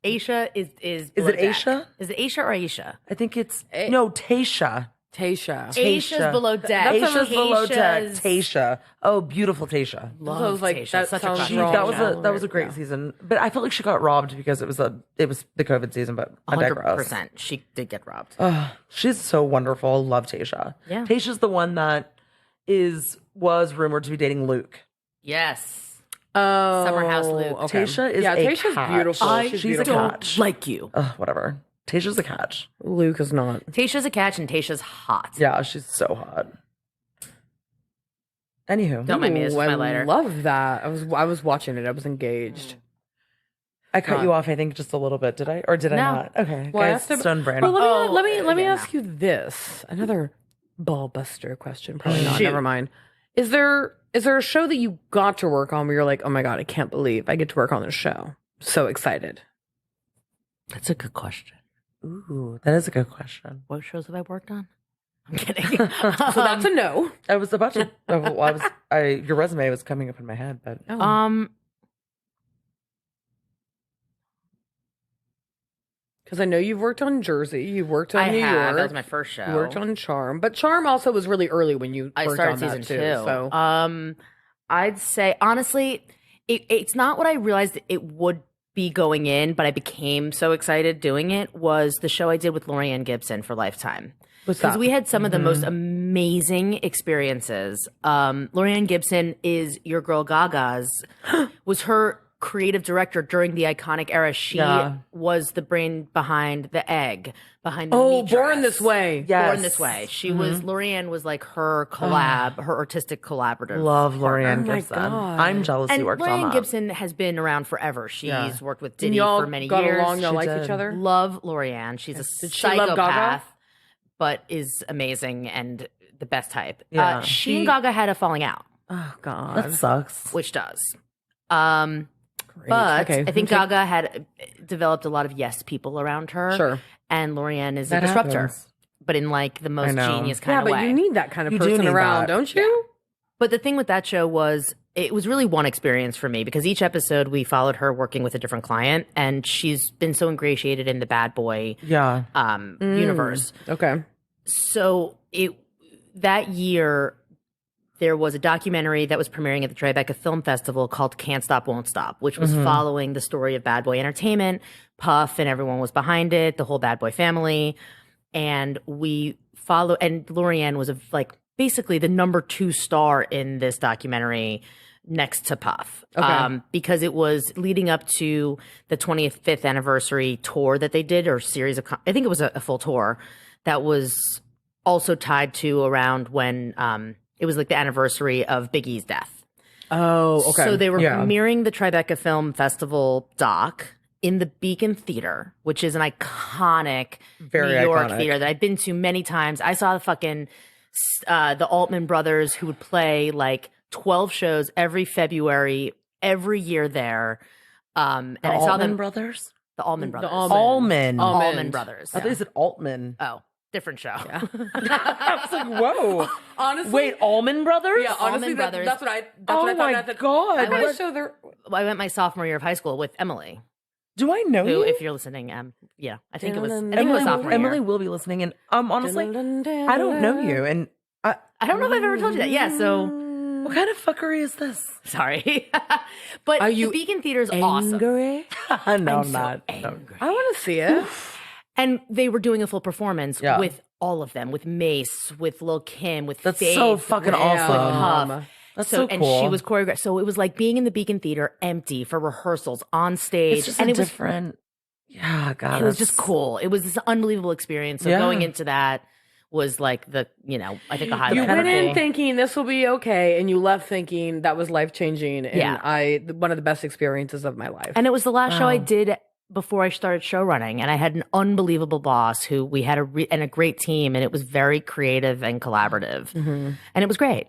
Aisha is Is below it deck. Aisha? Is it Aisha or Aisha? I think it's no Tasha. Tasha. Aisha's below deck. Aisha's below deck. Tasha's- Tasha. Oh, beautiful Tasha. Love So I was like, Tasha. that Such a sounds crush She, on wrong. Tasha. that was a great Yeah. season, but I felt like she got robbed because it was the COVID season. But I digress. 100%. She did get robbed. She's so wonderful. Love Tasha. Yeah. Tasha's the one that was rumored to be dating Luke. Yes. Oh, Summer House Luke. Okay. Tasha is yeah. a Tasha's catch. beautiful. She's She's a beautiful. catch. Like you. Whatever. Tasha's a catch. Luke is not. Tasha's a catch and Tasha's hot. Yeah, she's so hot. Anywho, Don't mind me. This is Ooh, my I lighter. love that. I was watching it. I was engaged. I cut you off. I think just a little bit. Did I or did I No. not? Okay, Well, I guys, asked him- stun brain. Well, let me yeah, ask you this. Another ball buster question. Probably not. Shoot. Never mind. Is there a show that you got to work on where you're like, oh my god, I can't believe I get to work on this show? So excited. That's a good question. Ooh, that is a good question. What shows have I worked on? I'm kidding. So that's a no. I was about to. Your resume was coming up in my head, but Because I know you've worked on Jersey, you've worked on I New have. York, That was my first show. you worked on Charm, but Charm also was really early when you I worked started on that season too. 2. So I'd say honestly, it's not what I realized it would be going in, but I became so excited doing it. Was the show I did with Lorianne Gibson for Lifetime. what's Because that? we had some of the most amazing experiences. Lorianne Gibson is your girl Gaga's, was her creative director during the iconic era. She was the brain behind the egg, behind the meat Born dress. This Way. yes, Born This Way. She was, Lorianne was like her collab, her artistic collaborative. love Lorianne Oh my Gibson. God. I'm jealous And you worked on Lorianne that. Gibson has been around forever. She's worked with And Diddy y'all for many got years. along, y'all She like did. each other. Love Lorianne. She's a Did she love Gaga? psychopath, but is amazing and the best type. Yeah. She and Gaga had a falling out, Oh God, That sucks. which does. Great. But Okay, I think Gaga had developed a lot of yes people around her. Sure. And Lorianne is That a disruptor, happens. but in like the most know. genius kind Yeah, of but way. you need that kind of You do person need around, that. don't you? But the thing with that show was it was really one experience for me because each episode we followed her working with a different client, and she's been so ingratiated in the bad boy Yeah. universe. Okay. So that year there was a documentary that was premiering at the Tribeca Film Festival called Can't Stop Won't Stop, which was following the story of Bad Boy Entertainment. Puff and everyone was behind it, the whole Bad Boy family. And and Lorianne was basically the number 2 star in this documentary next to Puff. Okay. Because it was leading up to the 25th anniversary tour that they did, or series of, I think it was a full tour that was also tied to around when it was like the anniversary of Biggie's death. Oh, okay. So they were Yeah. premiering the Tribeca Film Festival doc in the Beacon Theater, which is an iconic Very New York iconic. theater that I've been to many times. I saw the Altman brothers who would play like 12 shows every February, every year there. And I saw them, brothers. the Allman brothers. Allman. Allman brothers. I thought you said Altman. Oh, different show. I was like, whoa. honestly, Wait, Allman Brothers? yeah, honestly, Allman Brothers. that's what I. That's Oh what I found my out. That God. I What- so they're I went my sophomore year of high school with Emily, Do I know who, you? if you're listening, yeah, I think it was Emily, sophomore Emily year. will be listening, and honestly, I don't know you. And I don't know if I've ever told you that. Yeah, so what kind of fuckery is this? sorry, but Are you the Beacon Theater is awesome, angry? No, I'm so not. angry. I want to see it. And they were doing a full performance Yeah. with all of them, with Mace, with Lil Kim, with That's Faith, so fucking with awesome. Puff. That's so And cool. she was choreographed. So it was like being in the Beacon Theater, empty for rehearsals, on stage, It's just and a it was different. Yeah, God. It was just cool. It was this unbelievable experience. So Yeah. going into that was like I think a highlight. You went for in me. thinking this will be okay, and you left thinking that was life changing. And Yeah. one of the best experiences of my life. And it was the last show I Wow. did before I started show running, and I had an unbelievable boss who we had and a great team, and it was very creative and collaborative, and it was great.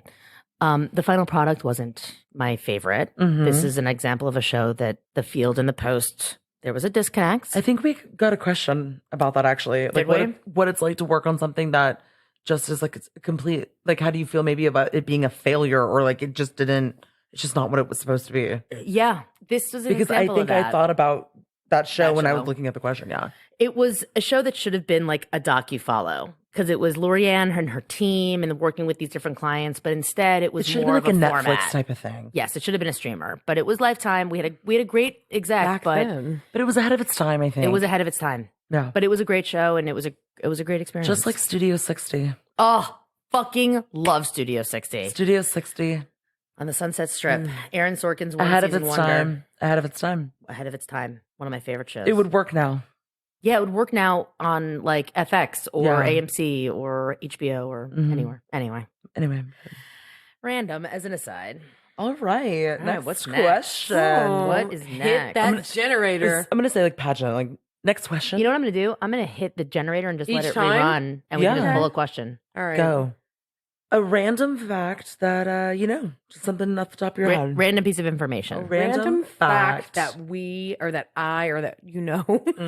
The final product wasn't my favorite. This is an example of a show that the field and the post there was a disconnect. I think we got a question about that actually. Like we? what it's like to work on something that just is like it's complete. Like, how do you feel maybe about it being a failure, or like it's just not what it was supposed to be? Yeah, this was an Because I example think of that. I thought about that show when I was show. looking at the question. Yeah. It was a show that should have been like a docu-follow because it was Lorianne and her team and working with these different clients, but instead it was It should more have been of like a a Netflix format. type of thing. Yes, it should have been a streamer, but it was Lifetime. We had a great exec, Back but then. But it was ahead of its time, I think. it was ahead of its time. Yeah. But it was a great show, and it was a great experience. Just like Studio 60. oh, fucking love Studio 60 Studio 60. on the Sunset Strip. Aaron Sorkin's one Ahead of season its wonder. time. Ahead of its time. Ahead of its time. One of my favorite shows. It would work now. Yeah, it would work now on like FX or Yeah. AMC or HBO or anywhere. Anyway, Anyway. random as an aside. All right. right, Next what's question. Oh, What is hit next? that generator. I'm going to say like pageant. Like, next question. You know what I'm going to do? I'm going to hit the generator and just let Each it time? rerun, and we can Yeah. just pull a question. All right. Go. A random fact that, just something off the top of your head. Random piece of information. A Random fact fact. that we or that I or that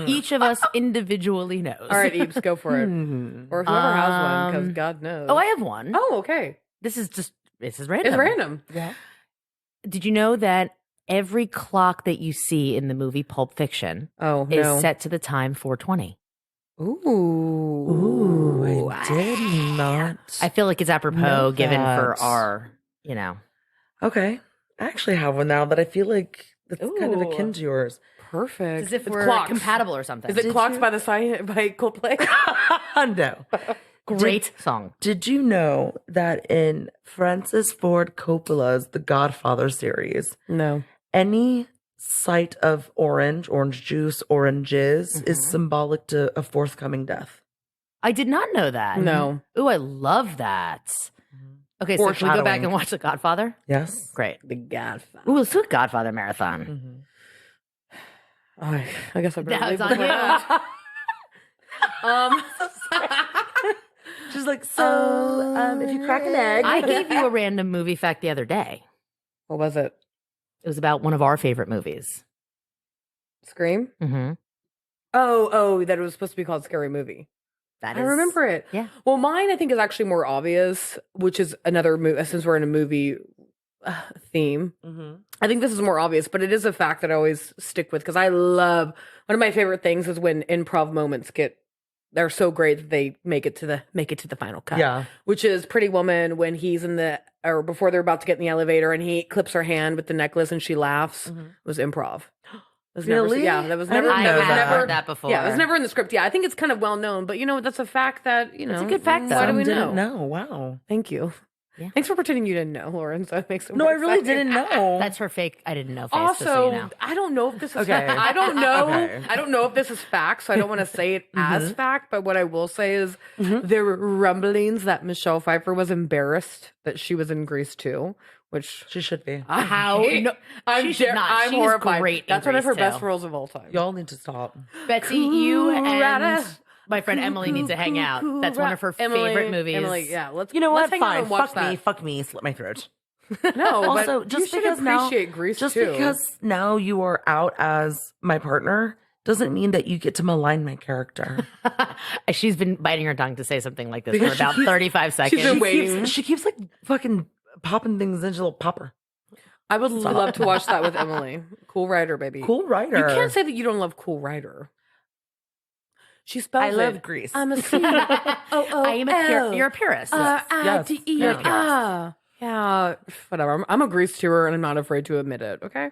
Each of us individually knows. All right, Eebs, go for it. Or whoever has one, because God knows. Oh, I have one. Oh, okay. This is random. It's random. Yeah. Did you know that every clock that you see in the movie Pulp Fiction Oh, is no. set to the time 4:20? Ooh. I did not. I feel like it's apropos know given for that. our, Okay. I actually have one now that I feel like that's kind of Ooh. akin to yours. Perfect. as if It's we're clocks. compatible or something. Is it Clocks by the by Coldplay? No. Great song. Did you know that in Francis Ford Coppola's The Godfather series, No. any sight of orange juice, oranges is symbolic to a forthcoming death? I did not know that. No. Ooh, I love that. Okay, so should we go back Foreshadowing. and watch The Godfather? Yes. Great. The Godfather. Ooh, let's do a Godfather marathon. Oh, I guess I better Now leave it's it on with you. that. She's like, so if you crack an egg. I gave you a random movie fact the other day. What was it? It was about one of our favorite movies. Scream? Mm-hmm. Oh, that it was supposed to be called Scary Movie. That I is, remember it. Yeah. Well, mine I think is actually more obvious, which is another movie. Since we're in a movie theme, I think this is more obvious, but it is a fact that I always stick with because I love. One of my favorite things is when improv moments they're so great that they make it to the final cut. Yeah. Which is Pretty Woman when he's or before they're about to get in the elevator and he clips her hand with the necklace and she laughs. It was improv. It was Really? yeah, that was I never. didn't I know have that. heard that before. Yeah, it was never in the script. Yeah, I think it's kind of well known, but that's a fact that It's a good fact, though. Why do we didn't know? know. Wow. Thank you. Yeah. Thanks for pretending you didn't know, Lauren. So it makes it No, more I really exciting. didn't know. That's her fake. I didn't know. Face, just Also, so you know. I don't know if this is. Okay. I don't know. Okay. I don't know if this is fact, so I don't want to say it as fact. But what I will say is there were rumblings that Michelle Pfeiffer was embarrassed that she was in Grease too, which She should be. How? No, she should not. I'm She's horrified. great in That's one of her Grease, best too. roles of all time. Y'all need to stop. Betsy, you and Rada. my friend Emily need to hang out. That's one of her Emily- favorite movies. Emily, yeah, let's. You know let's what? hang out Fine. and watch Fuck me. Slit my throat. No, Also, but just you should because now, appreciate Grease just too. because now you are out as my partner doesn't mean that you get to malign my character. She's been biting her tongue to say something like this Because for she about keeps- 35 seconds. been waiting. She keeps like fucking popping things into a little popper. I would love to watch that with Emily. Cool writer, baby. Cool writer. You can't say that you don't love Cool Writer. She spells I love it. Grease. I'm a C. I am you're a purist. R-I-D-E-R. Yeah, whatever. I'm a Grease tour, and I'm not afraid to admit it. Okay,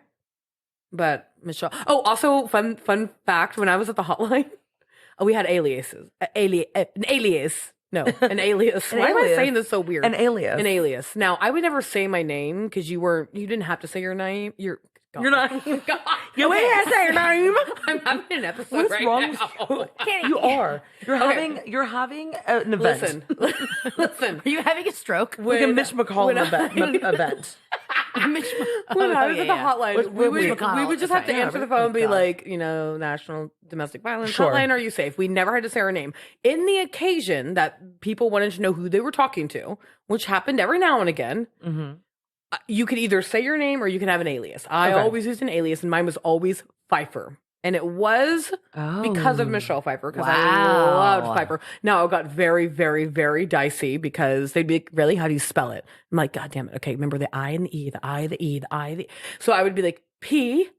but Michelle. Oh, also fun fact: when I was at the hotline, we had aliases. An alias. No, an alias. An Why am I alias. saying this so weird? An alias. An alias. Now, I would never say my name because you didn't have to say your name. You're not. God. You ain't say your name. I'm having an episode What's right wrong now. with you? You are. You're having an event. Listen. Are you having a stroke? Like a Mitch McCall event. When I was at the hotline, we would McConnell. just have to Yeah, answer the phone and be like, National Domestic Violence Sure. Hotline, are you safe? We never had to say our name. In the occasion that people wanted to know who they were talking to, which happened every now and again, you could either say your name or you can have an alias. I always used an alias, and mine was always Pfeiffer. And it was because of Michelle Pfeiffer, because I Wow. loved Pfeiffer. Now, it got very, very, very dicey because they'd be like, really? How do you spell it? I'm like, God damn it. Okay, remember the I and the E, the I, the E, the I, the E. So I would be like, EIFFER.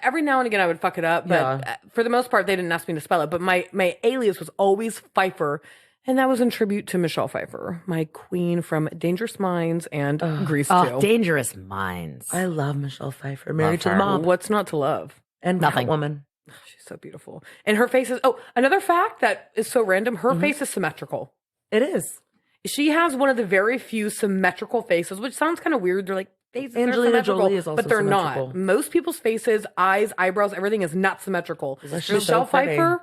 Every now and again, I would fuck it up. But for the most part, they didn't ask me to spell it. But my alias was always Pfeiffer. And that was in tribute to Michelle Pfeiffer, my queen from Dangerous Minds and Grease 2. Oh, Dangerous Minds. I love Michelle Pfeiffer. Married to the her. mob. What's not to love? And Nothing. Catwoman. She's so beautiful. And her face is, another fact that is so random, her face is symmetrical. It is. She has one of the very few symmetrical faces, which sounds kind of weird. They're like, faces are Angelina symmetrical, Jolie is also but they're symmetrical. not. Most people's faces, eyes, eyebrows, everything is not symmetrical. She's Michelle so pretty. Pfeiffer,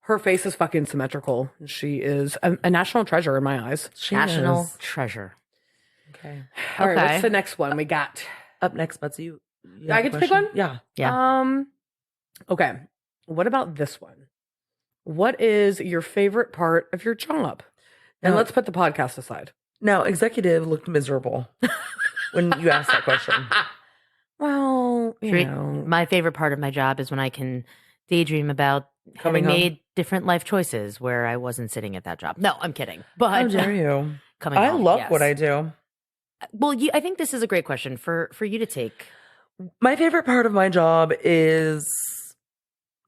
her face is fucking symmetrical. She is a national treasure in my eyes. She National is. treasure. Okay. All right, Okay. what's the next one we got? Up next, Betsy. You I have get a to pick question? one? Yeah. Yeah. Okay. What about this one? What is your favorite part of your job? And Now- let's put the podcast aside. Now, executive looked miserable when you asked that question. Well, you know, My favorite part of my job is when I can daydream about Coming having home. made different life choices where I wasn't sitting at that job. No, I'm kidding. But How dare you? coming I home, love yes. what I do. Well, I think this is a great question for you to take. My favorite part of my job is,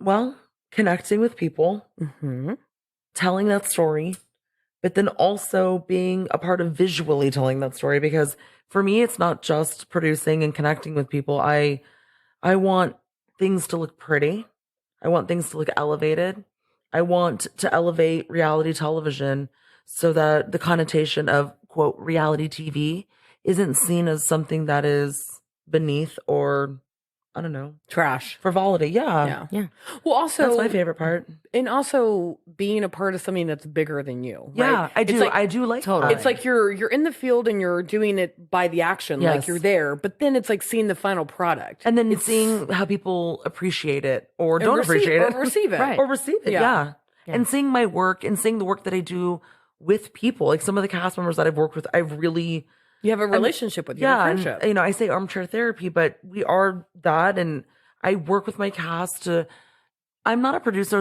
well, connecting with people, telling that story, but then also being a part of visually telling that story. Because for me, it's not just producing and connecting with people. I want things to look pretty. I want things to look elevated. I want to elevate reality television so that the connotation of, quote, reality TV isn't seen as something that is beneath or, I don't know, trash. frivolity. Yeah. Yeah. Well, also, That's my favorite part. and also being a part of something that's bigger than you. Yeah, right? I do. It's like, I do like Totally. that. it's like you're in the field and you're doing it by the action, like Yes. you're there. But then it's like seeing the final product, and then It's- seeing how people appreciate it or and don't appreciate it or receive it. Right. or receive it. Yeah. Yeah. Yeah. And seeing my work and seeing the work that I do with people, like some of the cast members that I've worked with, I've really, You have a relationship with your yeah, friendship. and, I say armchair therapy, but we are that, and I work with my cast to. I'm not a producer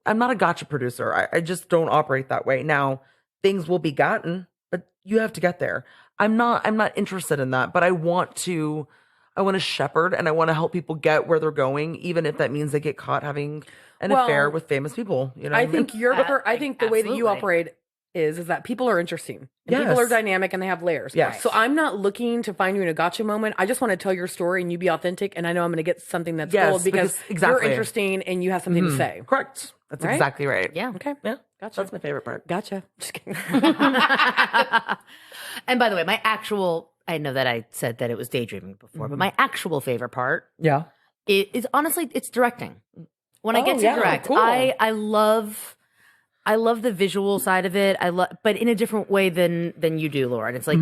I'm not a gotcha producer. I just don't operate that way. Now, things will be gotten, but you have to get there. I'm not interested in that, but I want to shepherd and I want to help people get where they're going, even if that means they get caught having an Well, affair with famous people. You know, I what mean? think I think the way that you Absolutely. operate is that people are interesting. And people are Yes. dynamic and they have layers. Yes. So I'm not looking to find you in a gotcha moment. I just want to tell your story and you be authentic, and I know I'm going to get something that's Yes, gold because because- exactly. you're interesting and you have something to Mhm. say. Correct. That's Right? exactly right. Yeah. Okay. Yeah. Gotcha. That's my favorite part. Gotcha. Just kidding. And by the way, I know that I said that it was daydreaming before, but my actual favorite part Yeah. is honestly, it's directing. When I get to yeah, direct, cool. I love the visual side of it. But in a different way than you do, Lauren. It's like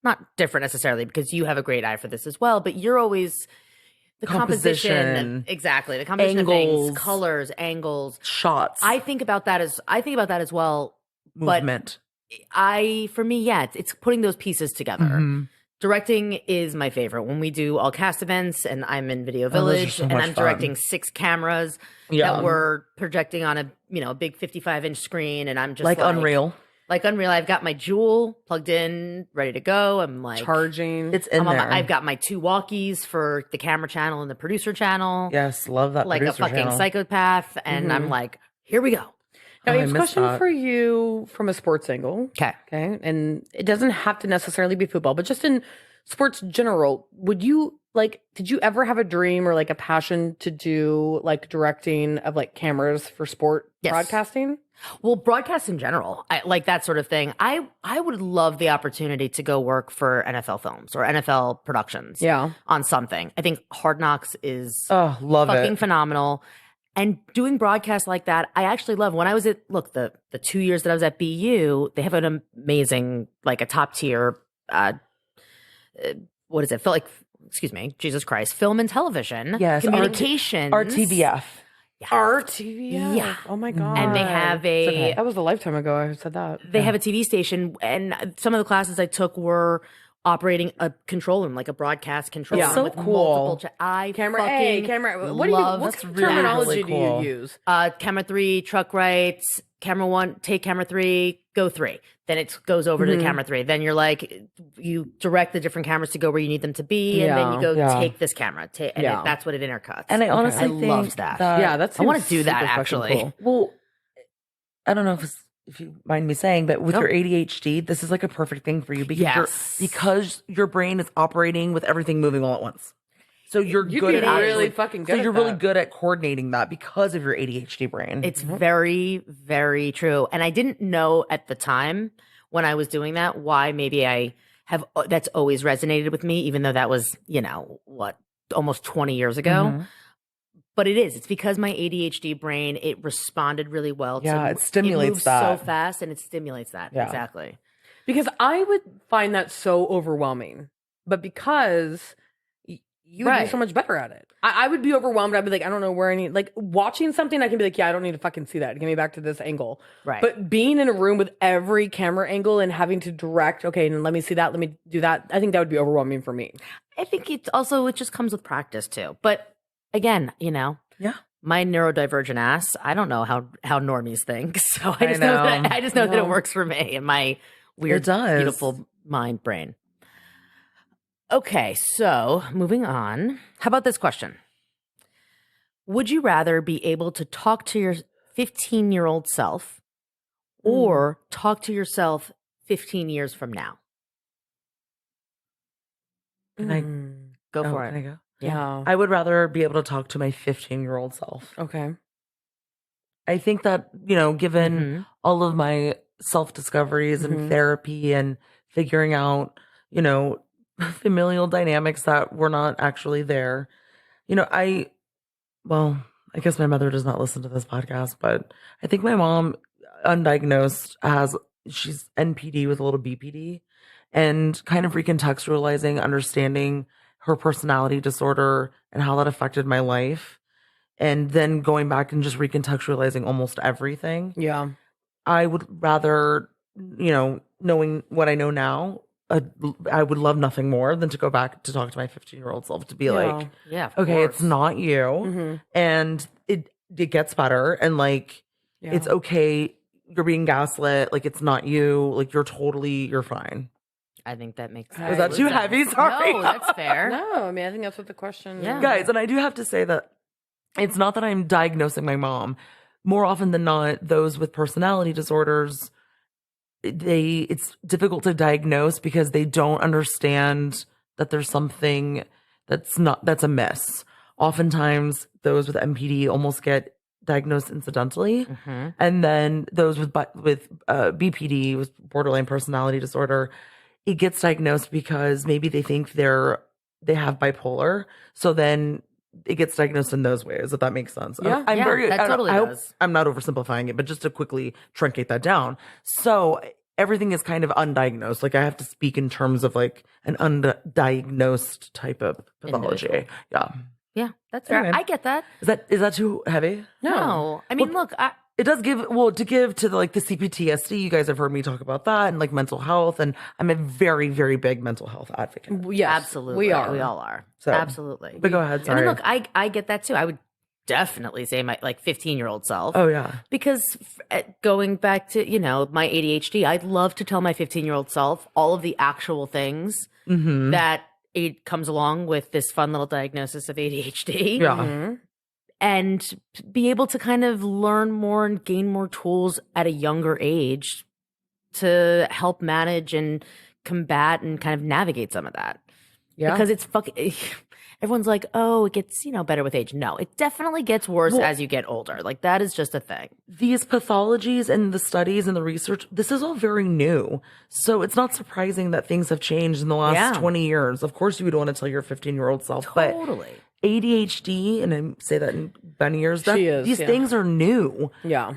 not different necessarily because you have a great eye for this as well, but you're always the composition. Composition. Exactly. The composition of Angles. things, colors, angles. Shots. I think about that as well. movement. For me, it's putting those pieces together. Mhm. Directing is my favorite. When we do all cast events and I'm in Video Oh, those are Village so and much I'm fun. directing 6 cameras Yeah. that we're projecting on a big 55-inch screen, and I'm just like Unreal. Like Unreal. I've got my Jewel plugged in, ready to go. I'm like Charging. It's in I'm on there. I've got my 2 walkies for the camera channel and the producer channel. Yes, love that. Like a producer fucking channel. psychopath. And I'm like, here we go. Now, Oh, I I have a missed question that. for you from a sports angle. Okay. Okay. And it doesn't have to necessarily be football, but just in sports general, did you ever have a dream or like a passion to do like directing of like cameras for sport Yes. broadcasting? Well, broadcast in general, like that sort of thing. I would love the opportunity to go work for NFL Films or NFL Productions. Yeah. On something. I think Hard Knocks is Oh, love fucking it. phenomenal. And doing broadcasts like that, I actually love. When I was at the 2 years that I was at BU, they have an amazing, like a top tier, what is it? Feel like, excuse me, Jesus Christ, film and television, Yes, communications, RTVF. RTVF. Yeah. Oh my god. and they have a That was a lifetime ago. I said that. they have a TV station, and some of the classes I took were operating a control room, like a broadcast control Yeah. room So with cool. multiple. I Camera fucking A, camera. What do you? love What That's really, terminology really cool. do you use? camera 3, truck rights, camera 1, take camera 3, go 3. Then it goes over to camera 3. Then you're like, you direct the different cameras to go where you need them to be, and then you go Yeah. take this camera, and that's what it intercuts. And I honestly I think loved that. Yeah, that's. I want to do that actually. Well, I don't know if you mind me saying, but with your ADHD, this is like a perfect thing for you because Yes. because your brain is operating with everything moving all at once. So you're You good could at be really actually- fucking good So at you're really that. good at coordinating that because of your ADHD brain. It's very, very true. And I didn't know at the time when I was doing that why maybe I have that's always resonated with me, even though that was, almost 20 years ago. But it is. It's because my ADHD brain, it responded really well. Yeah, it stimulates moves that. so fast and it stimulates that. Yeah. Exactly. Because I would find that so overwhelming, but because you would be Right. so much better at it, I would be overwhelmed. I'd be like, I don't know where I need. Like watching something, I can be like, yeah, I don't need to fucking see that. Get me back to this angle. Right. But being in a room with every camera angle and having to direct, okay, and let me see that, let me do that. I think that would be overwhelming for me. I think it just comes with practice too. But again, Yeah. my neurodivergent ass, I don't know how normies think. So I I just know that know. I just know that it works for me and my weird, It does. beautiful mind brain. Okay, so moving on. How about this question? Would you rather be able to talk to your 15-year-old self or talk to yourself 15 years from now? Can I Go oh, for can it. I go? Yeah. I would rather be able to talk to my 15-year-old self. Okay. I think that, given Mhm. all of my self discoveries and therapy and figuring out, familial dynamics that were not actually there, I guess my mother does not listen to this podcast, but I think my mom, undiagnosed, she's NPD with a little BPD, and kind of recontextualizing, understanding her personality disorder and how that affected my life. And then going back and just recontextualizing almost everything. Yeah. I would rather, knowing what I know now, I would love nothing more than to go back to talk to my 15-year-old self to be like, Yeah. Of okay, course. it's not you, Mhm. and it gets better, and like Yeah. it's okay. You're being gaslit. Like it's not you. Like you're fine. I think that makes sense. Was that too heavy? Sorry. No, that's fair. No, I mean, I think that's what the question. Yeah. Guys, and I do have to say that it's not that I'm diagnosing my mom. More often than not, those with personality disorders, it's difficult to diagnose because they don't understand that there's something that's amiss. Oftentimes, those with MPD almost get diagnosed incidentally, and then those with BPD, with borderline personality disorder, it gets diagnosed because maybe they think they have bipolar, so then it gets diagnosed in those ways, if that makes sense. Yeah. I'm Yeah, very, that I don't- totally I hope does. I'm not oversimplifying it, but just to quickly truncate that down. So everything is kind of undiagnosed. Like I have to speak in terms of like an undiagnosed type of pathology. Individual. Yeah. Yeah, that's fair. Anyway. I get that. Is that too heavy? No. I mean, look, It does give to the CPTSD. You guys have heard me talk about that and like mental health, and I'm a very, very big mental health advocate. Yes, absolutely. we are. We all are. So, Absolutely. But go ahead. I Sorry. mean, look, I get that too. I would definitely say my 15-year-old self. Oh yeah. Because going back to, my ADHD, I'd love to tell my 15-year-old self all of the actual things that it comes along with this fun little diagnosis of ADHD. Yeah. And be able to kind of learn more and gain more tools at a younger age to help manage and combat and kind of navigate some of that. Yeah. Because it's fucking, everyone's like, oh, it gets, better with age. No, it definitely gets worse as you get older. Like, that is just a thing. These pathologies and the studies and the research, this is all very new. So it's not surprising that things have changed in the last 20 years. Of course, you would want to tell your 15-year-old self, Totally. but ADHD, and I say that in many years, these things are new. Yeah.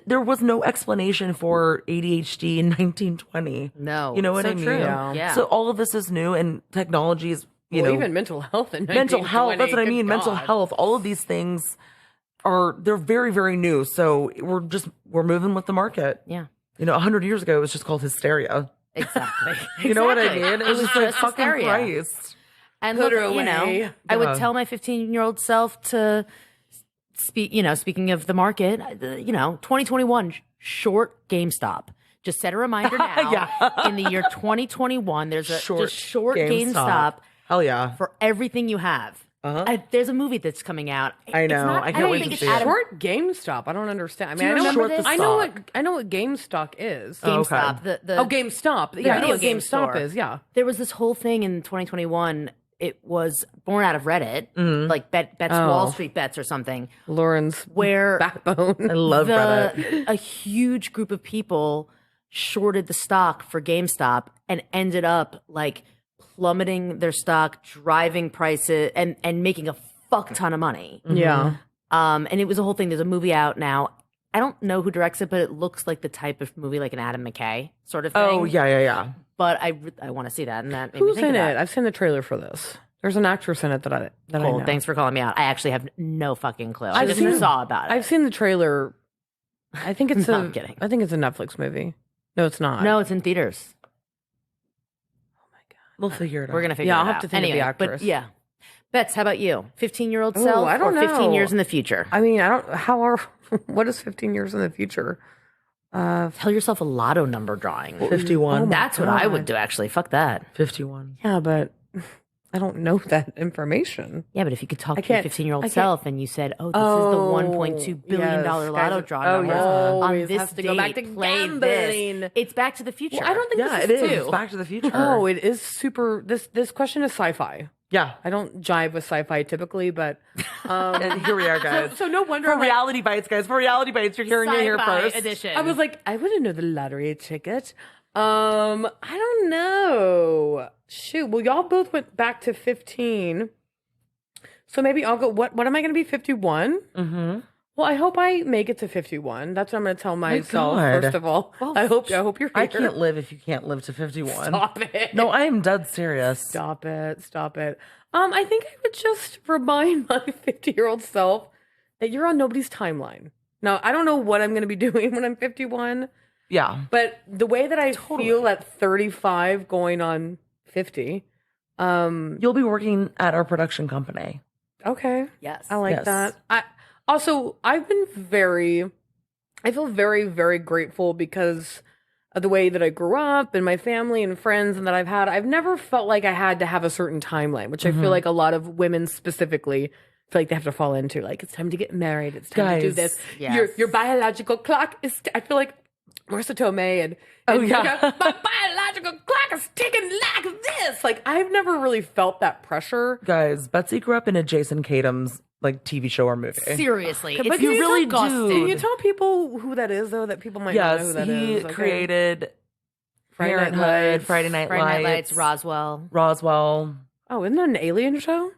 There was no explanation for ADHD in 1920. No. You know what so I mean? True. Yeah. So all of this is new, and technology is, even mental health and mental health. That's what I mean. Mental health. All of these things they're very, very new. So we're moving with the market. Yeah. 100 years ago, it was just called hysteria. Exactly. You know what I mean? It was just like, fucking hysteria. Christ. And Put look, her away. I would tell my 15-year-old self to speak, speaking of the market, 2021, short GameStop. Just set a reminder now. In the year 2021, there's a short GameStop. Hell yeah. For everything you have. There's a movie that's coming out. I know. I can't wait to see it. Short GameStop. I don't understand. I mean, you remember this? I know what GameStop is. GameStop. GameStop. Yeah, I know what GameStop is. Yeah. There was this whole thing in 2021. It was born out of Reddit, like Bets Wall Street Bets or something. Lauren's where backbone. I love Reddit. A huge group of people shorted the stock for GameStop and ended up like plummeting their stock, driving prices, and making a fuck ton of money. Yeah. And it was a whole thing. There's a movie out now. I don't know who directs it, but it looks like the type of movie like an Adam McKay sort of thing. Oh, yeah. But I want to see that, and that made Who's me think in of it? that. I've seen the trailer for this. There's an actress in it that I Cool. know. Thanks for calling me out. I actually have no fucking clue. I just saw about it. I've seen the trailer. I think it's No, I'm kidding. I think it's a Netflix movie. No, it's not. No, it's in theaters. We'll figure it out. We're gonna figure it Yeah, out. I'll have to think of the actress. But yeah. Bets, how about you? 15-year-old Ooh, self I don't or 15 know. years in the future? I mean, what is 15 years in the future? Tell yourself a lotto number drawing. 51. That's what I would do, actually. Fuck that. 51. Yeah, but I don't know that information. Yeah, but if you could talk to your can't- 15-year-old I can't- self and you said, oh, this is the $1.2 billion yes, lotto guys, draw number. yes. On Always this has to date, go back to play gambling. this. It's Back to the Future. Well, I don't think Yeah, this it is. too. It's Back to the Future. Oh, it is super. This question is sci-fi. Yeah. I don't jive with sci-fi typically, but And here we are, guys. so no wonder. For I'm like- reality bites, guys. For reality bites, you're hearing it here Sci-fi first. edition. I was like, I wouldn't know the lottery ticket. I don't know. Shoot. Well, y'all both went back to 15. So maybe I'll go. What am I going to be? 51. Mm-hmm. Well, I hope I make it to 51. That's what I'm going to tell myself. God. First of all, I hope you're here. I can't live if you can't live to 51. Stop it. No, I am dead serious. Stop it. Stop it. I think I would just remind my 50-year-old self that you're on nobody's timeline. Now, I don't know what I'm going to be doing when I'm 51, Yeah. but the way that I feel at 35 going on 50, You'll be working at our production company. okay. yes. I like Yes. that. I feel very, very grateful because of the way that I grew up and my family and friends and that I've never felt like I had to have a certain timeline, which I feel like a lot of women specifically feel like they have to fall into. Like, it's time to get married. It's time to do Guys, this. yes. Your biological clock is, I feel like Marissa Tomei and yeah. my biological clock is ticking like this. Like, I've never really felt that pressure. Guys, Betsy grew up in a Jason Katims like TV show or movie. Seriously. But It's you really disgusting. do. Can you tell people who that is, though, that people might not know who Yes, that he is? Okay. created Friday Night Parenthood, Lights. Friday Night Friday Night Lights, Lights, Roswell. Roswell, Oh, isn't that an alien show?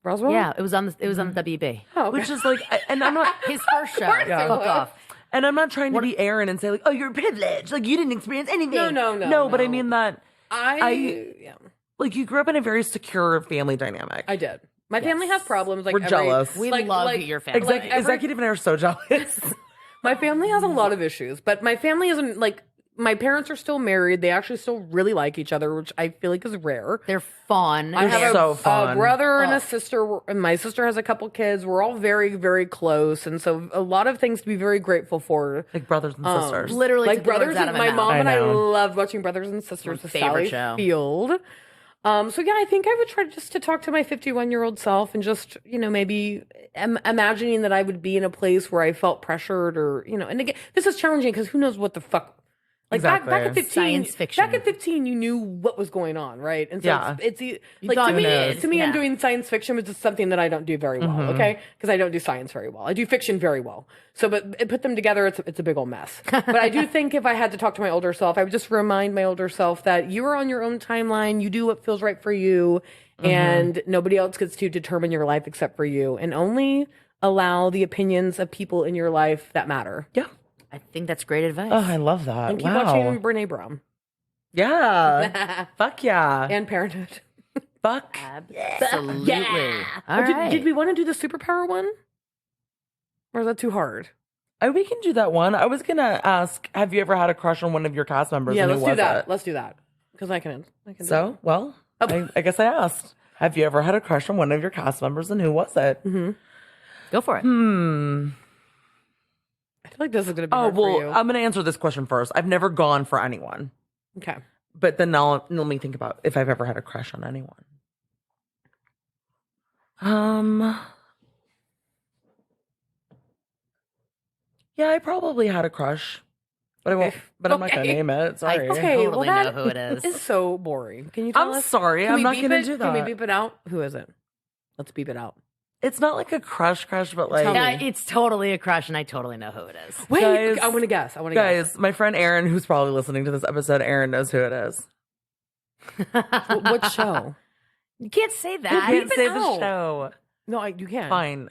Roswell? Yeah, it was on the WB. Oh, okay. which is like, and I'm not, His first show. Yeah. Fuck off. and I'm not trying to be Aaron and say like, oh, you're privileged, like you didn't experience anything. No, but I no. mean that yeah, like you grew up in a very secure family dynamic. I did. My family has problems. Like We're jealous. We like- love like- your family. Like every- Executive and I are so jealous. My family has a lot of issues, but my family isn't like. My parents are still married. They actually still really like each other, which I feel like is rare. They're fun. I have so a fun. brother and a sister, and my sister has a couple kids. We're all very, very close, and so a lot of things to be very grateful for. Like brothers and sisters. Literally Like took the words brothers, out and of my my mom mouth. and I know. loved watching Brothers and Sisters My with favorite Sally show. Field. So yeah, I think I would try just to talk to my 51-year-old self and just, maybe imagining that I would be in a place where I felt pressured or, and again, this is challenging because who knows what the fuck Like back at Exactly. 15, Science fiction. Back at 15, you knew what was going on, right? And so Yeah. it's like thought to me, you did. to me, I'm Yeah. doing science fiction, which is something that I don't do very well. Okay, because I don't do science very well. I do fiction very well. So, but put them together, it's a big old mess. But I do think if I had to talk to my older self, I would just remind my older self that you are on your own timeline. You do what feels right for you, and nobody else gets to determine your life except for you, and only allow the opinions of people in your life that matter. Yeah. I think that's great advice. Oh, I love that. And keep wow. watching Brene Brown Yeah. Fuck yeah. and Parenthood. Fuck. Absolutely. All Oh, right. did we want to do the superpower one? Or is that too hard? We can do that one. I was gonna ask, have you ever had a crush on one of your cast members? Yeah, and let's who do was that. it? Let's do that. Because I can do So, well, I guess I asked. Have you ever had a crush on one of your cast members, and who was it? Go for it. I feel like this is going to be Oh hard for you. well, I'm gonna answer this question first. I've never gone for anyone, Okay. but then now let me think about if I've ever had a crush on anyone. Yeah, I probably had a crush, but I won't. But I'm not gonna Okay. name it. Sorry. Okay, well, totally that know who it is. It's so boring. Can you tell I'm us? sorry. Can I'm we not beep gonna it? do Can we that. beep it out? Who is it? Let's beep it out. It's not like a crush, but like Tell me. Yeah, it's totally a crush, and I totally know who it is. Wait, Guys- I want to guess. I want to guess. guys, my friend Aaron, who's probably listening to this episode, Aaron knows who it is. What show? You can't say that. I can't beep it say the out. show. No, you can. Fine.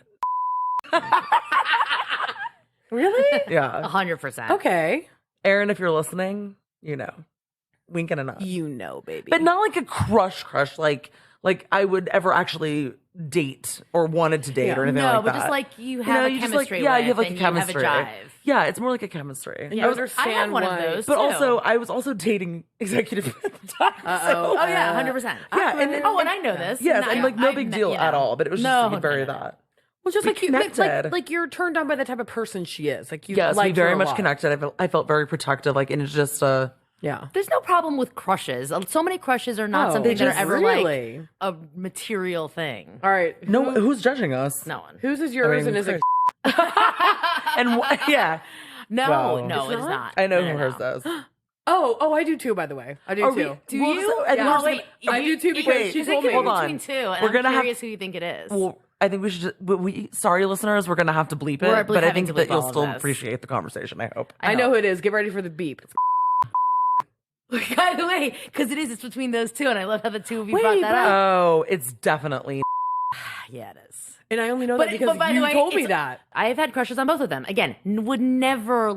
Really? Yeah. 100%. Okay. Aaron, if you're listening, you know. Wink and a nod. You know, baby. But not like a crush, like I would ever actually date or wanted to date Yeah. or anything No, like but that. just like you have a you just chemistry yeah, with, you have like a and chemistry. you have a jive. Yeah, it's more like a chemistry. You I understand had one why. of those, But too. also, I was also dating executive at the time. Uh-oh. Oh yeah, 100%. Yeah, and and I know this. Yes, and like no I big met- deal you at know. all. But it was just No, to be very no. that. Well, just We like you, connected. like you're turned on by the type of person she is. Like you, Yes, we liked her very a much lot. connected. I felt very protective. Like, and it's just Yeah. There's no problem with crushes. So many crushes are not Oh, something that just are ever really? like a material thing. All right. no. Who's judging us? No one. Whose is yours mean, and is it? And yeah, No, Wow. no, It's it's not? not. I know No, who no, hers no. is. Oh, I do too. By the way, I do Are too. we- well, so- I think Yeah. we're Wait, I do too because wait, she I told think me. it's Hold on. between two, and We're I'm gonna have- curious who you think it is. Well, I think we should. Sorry, listeners, we're gonna have to bleep We're it. But I having think to that bleep you'll all of still this. appreciate the conversation. I hope. I know who it is. Get ready for the beep. By the way, because it's between those two, and I love how the two of you brought that up. Oh, it's definitely. Yeah, it is. And I only know But- that because but by the you way, told me it's- that. I have had crushes on both of them. Again, would never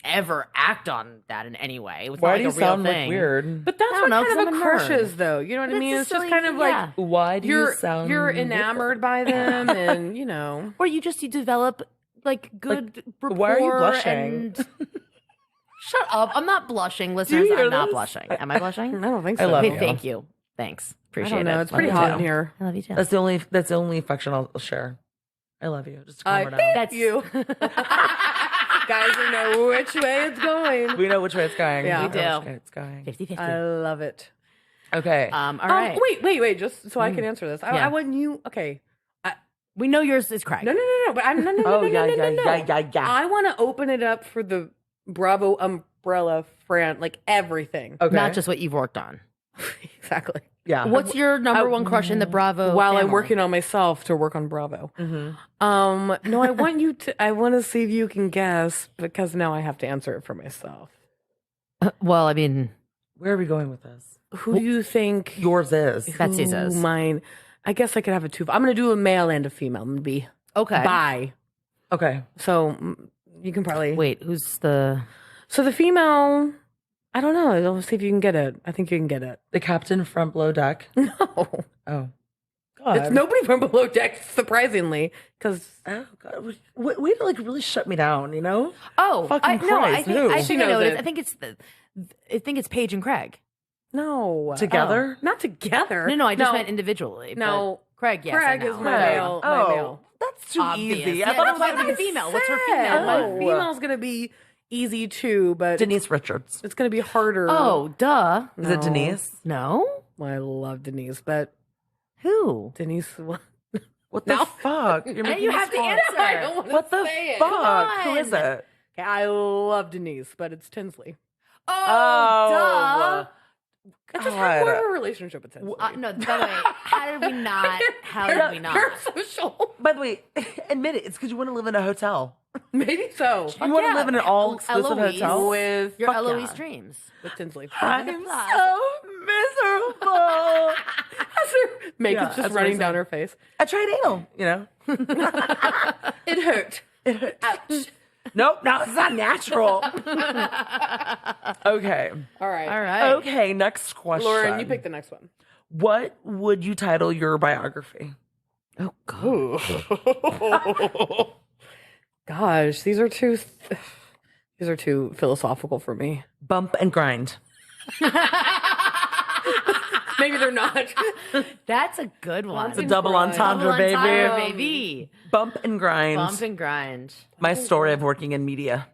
ever act on that in any way. It's Why not do like you a real sound thing. like weird? But that's I what don't know, kind 'cause of I'm a a crush nerd. is, though. You know what I That's mean? a It's just silly- kind of like yeah. Why do you you're sound? you're enamored by them, and you know. Or you develop good rapport. why are you blushing? And... Shut up! I'm not blushing, listeners. hear I'm not this? blushing. Am I blushing? I don't think I so. love Hey, you. thank you. Thanks. I Appreciate don't know. it. It's pretty Love hot you in too. here. I love you too. That's the only affection I'll share. I love you. Just to calm her down. That's You guys know which way it's going. We know which way it's going. Yeah. We We know do. which way it's going. 50-50. I love it. Okay. All right. Wait. Just so I can answer this. Yeah. I want you. Okay. We know yours is Craig. No. But I'm no. Oh, no, yeah, no, no, yeah, no. yeah. I want to open it up for the Bravo umbrella friend, like everything. Okay. Not just what you've worked on. Exactly. Yeah. What's your number one crush in the Bravo? While I'm family? working on myself to work on Bravo. Mm-hmm. No, I want you to. I want to see if you can guess because now I have to answer it for myself. Well, I mean, Where are we going with this? Who do you think? Yours is. Betsy who says. mine. I guess I could have a two. I'm going to do a male and a female. I'm going to be Okay. bi. Okay. So you can probably Wait, who's the? So the female. I don't know. Let's see if you can get it. I think you can get it. The captain from Below Deck. No, Oh. God. it's nobody from Below Deck. Surprisingly, because Oh God. Way to really shut me down. You know. Oh, Fucking I Christ, think who? I She think I know knows what it is. it. I think it's Paige and Craig. no, Together? not together. No, I just meant individually. No. but Craig. Yes, Craig I know. is my male. My male. That's too Obvious. easy. Yeah, I thought it that's was why gonna it's be a female. What's her Yeah, female? my Oh. female's gonna be easy too, but Denise Richards. it's gonna be harder. Oh, duh. Is it Denise? No. I love Denise, but Who? Denise. What the No. fuck? You're making you this have to hard. answer. I don't want What the say it. fuck? Come Who is on. it? Okay, I love Denise, but it's Tinsley. Oh, duh. I just had more of a relationship with Tinsley. No, by the way, how did we not? How did we not? Parasocial. By the way, admit it. It's because you want to live in a hotel. Maybe so. You want to live in an all-exclusive Eloise. hotel? With Your Fuck Eloise yeah. dreams. with Tinsley. I'm so miserable. Makeup's just that's running what I down said. her face. I tried anal, you know. It hurt. Ouch. Nope, no, it's not natural. Okay. All right. All right. Okay, next question. Lauren, you pick the next one. What would you title your biography? Oh, God. Gosh, these are too philosophical for me. Bump and grind. Maybe they're not. That's a good one. It's a double grind. entendre, Double entendre, baby. baby. Bump and grind. Bump and grind. My story of working in media.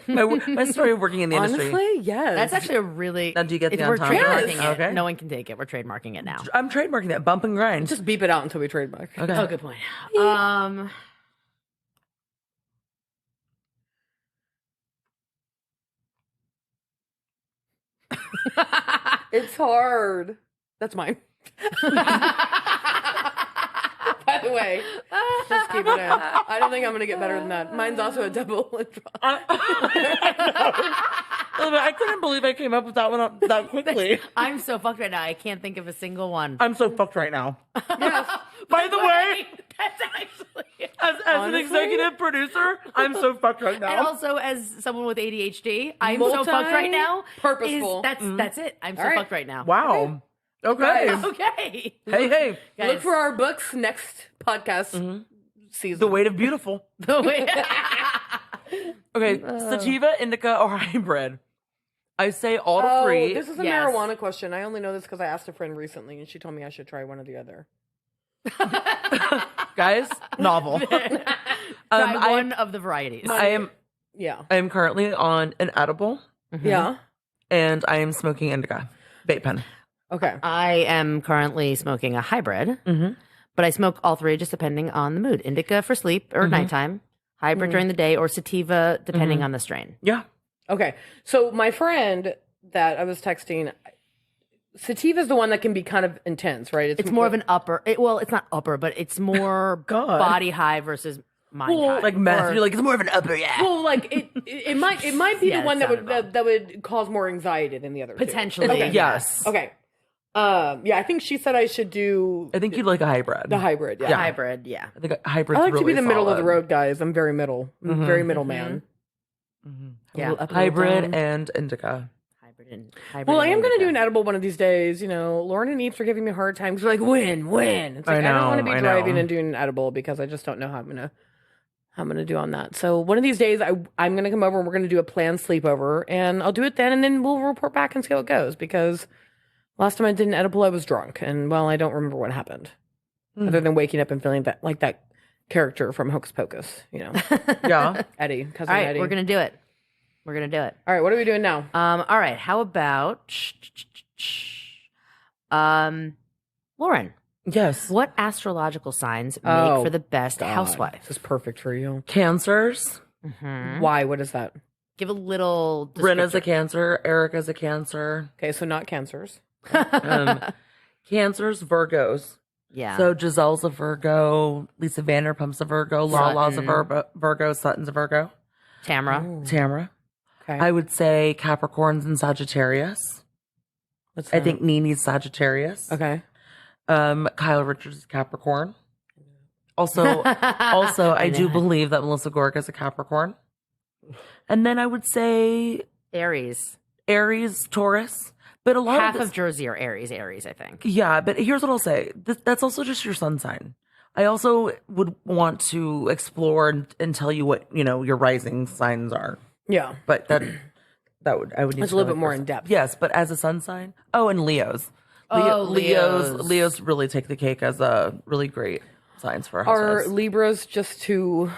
my story of working in the industry. Honestly, yes. That's actually a really. Now, do you get the We're entendre? trademarking Yes. it. Okay. No one can take it. We're trademarking it now. I'm trademarking that. Bump and grind. just beep it out until we trademark. Okay. Oh, good point. It's hard. That's mine. By the way, just keep it in. I don't think I'm gonna get better than that. Mine's also a double. I couldn't believe I came up with that one that quickly. I'm so fucked right now. I can't think of a single one. I'm so fucked right now. Yes. By the way, That's actually. as an Honestly? executive producer, I'm so fucked right And now. also, as someone with ADHD, I'm so fucked right now. Purposeful. That's it. I'm so All right. fucked right now. Wow. Okay. Guys. Okay. Hey. Guys, Look for our books next podcast season. The weight of beautiful. the way. Okay, sativa, indica, or hybrid? I say all to three. This is a Yes. marijuana question. I only know this because I asked a friend recently, and she told me I should try one or the other. Guys, novel. Try one of the varieties. I am Yeah. currently on an edible, Yeah. and I am smoking indica vape pen. Okay. I am currently smoking a hybrid, but I smoke all three just depending on the mood. Indica for sleep or nighttime, hybrid during the day, or sativa depending on the strain. Yeah. Okay. So my friend that I was texting, sativa is the one that can be kind of intense, right? It's more of an upper. It's not upper, but it's more God. body high versus mind high. Like meth. Or- You're like, it's more of an upper, yeah. Well, like it might be Yeah, the one it that would sounded wrong. that would cause more anxiety than the other two. Potentially, Okay. Yes. Okay. Yeah, I think she said I should do I think you'd like a hybrid. the hybrid. Yeah. hybrid. Yeah. I think a hybrid's I like really to be the middle of the solid. road, guys. I'm very middle. I'm very middleman. Yeah. Up and Hybrid down. and indica. Hybrid Well, I and am going to do indica. an edible one of these days. You know, Lauren and Eeps are giving me a hard time. They're like, when? It's like, I don't want to be I driving know. and doing an edible because I just don't know how I'm gonna do on that. So one of these days, I'm gonna come over and we're gonna do a planned sleepover, and I'll do it then, and then we'll report back and see how it goes. Because last time I did an edible, I was drunk, and well, I don't remember what happened, other than waking up and feeling that like that character from Hocus Pocus, you know, Yeah. Eddie, cousin All right, Eddie. we're gonna do it. We're gonna do it. All right, what are we doing now? All right. How about Lauren? Yes. What astrological signs make Oh, for the best God, housewife? This is perfect for you. Cancers. Why? What is that? Give a little. Brenna's a descriptor. Cancer. Erica's a Cancer. Okay, so not cancers. Cancers, Virgos. Yeah. So Giselle's a Virgo. Lisa Vanderpump's a Virgo. Lala's a Virgo. Sutton's a Virgo. Tamara. Tamara. Okay, I would say Capricorns and Sagittarius. What's I that? think Nini's Sagittarius. Okay. Kyle Richards is Capricorn. Also, I do believe that Melissa Gorga is a Capricorn. And then I would say Aries. Aries, Taurus. But a lot Half of of this, Jersey are Aries. Aries, I think. yeah. But here's what I'll say: that's also just your sun sign. I also would want to explore and tell you what your rising signs are. Yeah. But that would I would need It's to a little know bit more first. in depth. Yes, but as a sun sign. Oh, and Leos. Leos. Leos really take the cake as a really great signs for Are housewives. Libras just too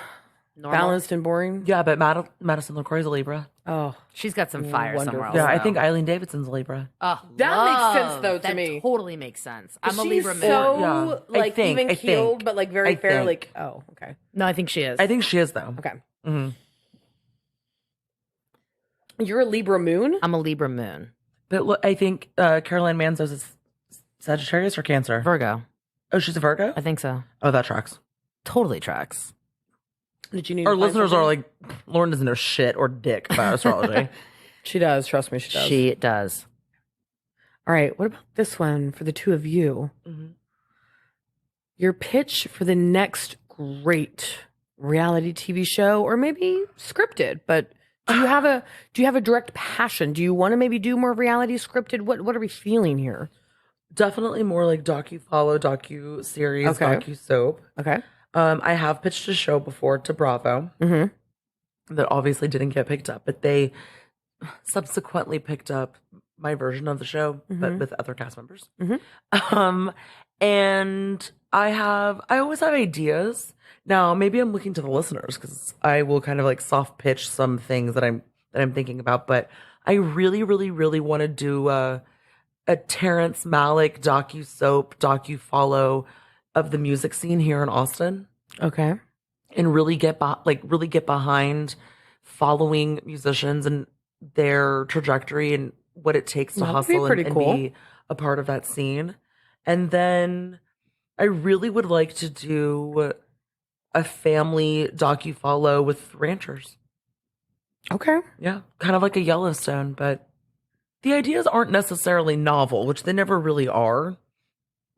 Normal. balanced and boring? Yeah, but Madison LaCroix's a Libra. Oh, She's got some fire somewhere else. Yeah, I though. think Eileen Davidson's a Libra. Oh, That makes sense, love. though, to that me. Totally makes sense. I'm a she's Libra man. so Yeah. like even keeled, but like very I fair. think. Like okay, No, I think she is. I think she is though. okay. hmm You're a Libra moon? I'm a Libra moon. But look, I think Caroline Manzo's is Sagittarius or Cancer? Virgo. Oh, she's a Virgo? I think so. Oh, that tracks. Totally tracks. Did you need Our to find listeners are something? like, Lauren doesn't know shit or dick about astrology. She does. Trust me, she does. She does. All right. What about this one for the two of you? Mhm. Your pitch for the next great reality TV show, or maybe scripted, but do you have a direct passion? Do you want to maybe do more reality scripted? What are we feeling here? Definitely more like docu-follow, docu-series, Okay. docu-soap. Okay. I have pitched a show before to Bravo Mm-hmm. that obviously didn't get picked up, but they subsequently picked up my version of the show, but with other cast members. And I always have ideas. Now, maybe I'm looking to the listeners because I will kind of like soft pitch some things that I'm thinking about. But I really, really, really want to do a Terrence Malick docu-soap, docu-follow of the music scene here in Austin, Okay. and really get behind following musicians and their trajectory and what it takes to That would be hustle pretty and cool. be a part of that scene. And then I really would like to do a family docu-follow with ranchers. Okay. Yeah, kind of like a Yellowstone, but the ideas aren't necessarily novel, which they never really are.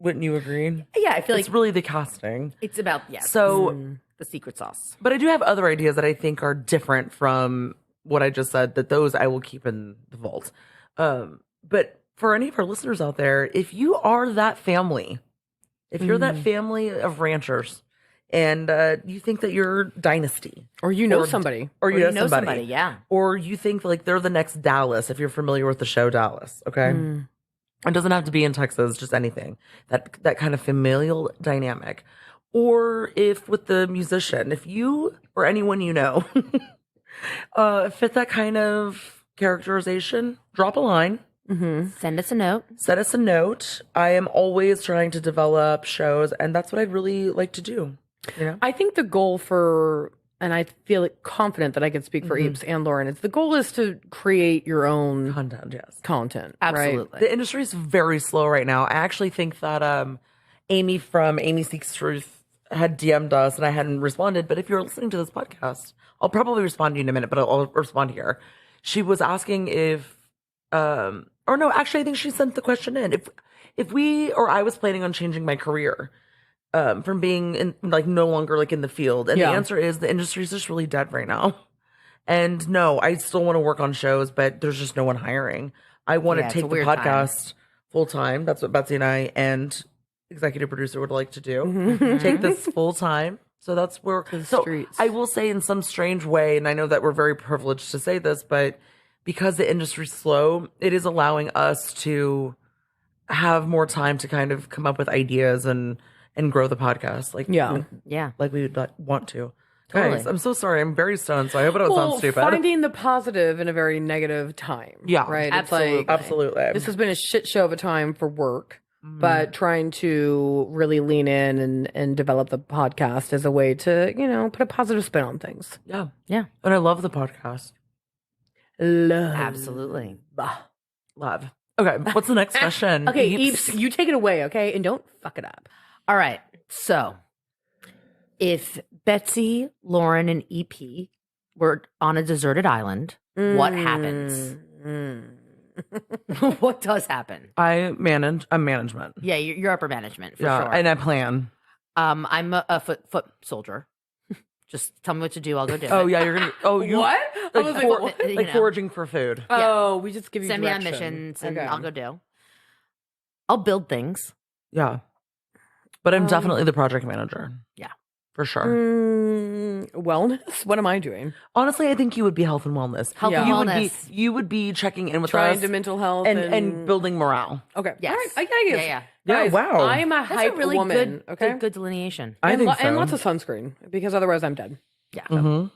Wouldn't you agree? Yeah, I feel It's really the casting. it's about So, the secret sauce. but I do have other ideas that I think are different from what I just said, that those I will keep in the vault. But for any of our listeners out there, if you are that family, if you're that family of ranchers and you think that you're dynasty, Or you know Or- somebody. or you know somebody, yeah. or you think like they're the next Dallas, if you're familiar with the show Dallas, okay? It doesn't have to be in Texas, just anything. That kind of familial dynamic. Or if with the musician, if you or anyone you know fit that kind of characterization, drop a line, Send us a note. send us a note. I am always trying to develop shows, and that's what I'd really like to do. You know? I think the goal for, and I feel confident that I can speak for Eeps and Lauren, is the goal is to create your own Content, yes. content. Right? Absolutely. The industry is very slow right now. I actually think that Amy from Amy Seeks Truth had DM'd us and I hadn't responded. But if you're listening to this podcast, I'll probably respond to you in a minute, but I'll respond here. She was asking if, or no, actually, I think she sent the question in. If we, or I was planning on changing my career from being in, like no longer like in the field. And Yeah. the answer is the industry is just really dead right now. And no, I still want to work on shows, but there's just no one hiring. I want Yeah, to it's a take the weird time. podcast full time. That's what Betsy and I and executive producer would like to do. Take this full time. So that's where. the So streets. I will say in some strange way, and I know that we're very privileged to say this, but because the industry's slow, it is allowing us to have more time to kind of come up with ideas and grow the podcast. Like Yeah. Yeah. like we would want to. Totally. Guys, I'm so sorry. I'm very stoned, so I hope I don't sound stupid. finding the positive in a very negative time. Yeah, Right. absolutely. It's like, Absolutely. this has been a shit show of a time for work, but trying to really lean in and develop the podcast as a way to, put a positive spin on things. Yeah. Yeah. And I love the podcast. Love. Absolutely. Love. Okay, what's the next question? Okay, Eeps. Eeps, you take it away, okay? And don't fuck it up. All right. So if Betsy, Lauren, and EP were on a deserted island, what happens? What does happen? I'm management. Yeah, you're upper management for Yeah, sure. and I plan. I'm a foot soldier. Just tell me what to do. I'll go do Oh it. yeah, you're gonna. Oh, you What? I like, was like, for- what? You like know. foraging for food. Oh, we just give you Send me on direction. missions and Okay. I'll go do. I'll build things. Yeah, but I'm definitely the project manager. Yeah. for sure. Wellness? What am I doing? Honestly, I think you would be health and wellness. Health Yeah. and You wellness. you would be checking in with Trying us to mental health and building morale. Okay. Yes. All right. I guess. Yeah. Yeah, Guys, wow. I'm a That's hype a really woman. Okay. good delineation. I think And so. lots of sunscreen because otherwise I'm dead. Yeah. Mhm.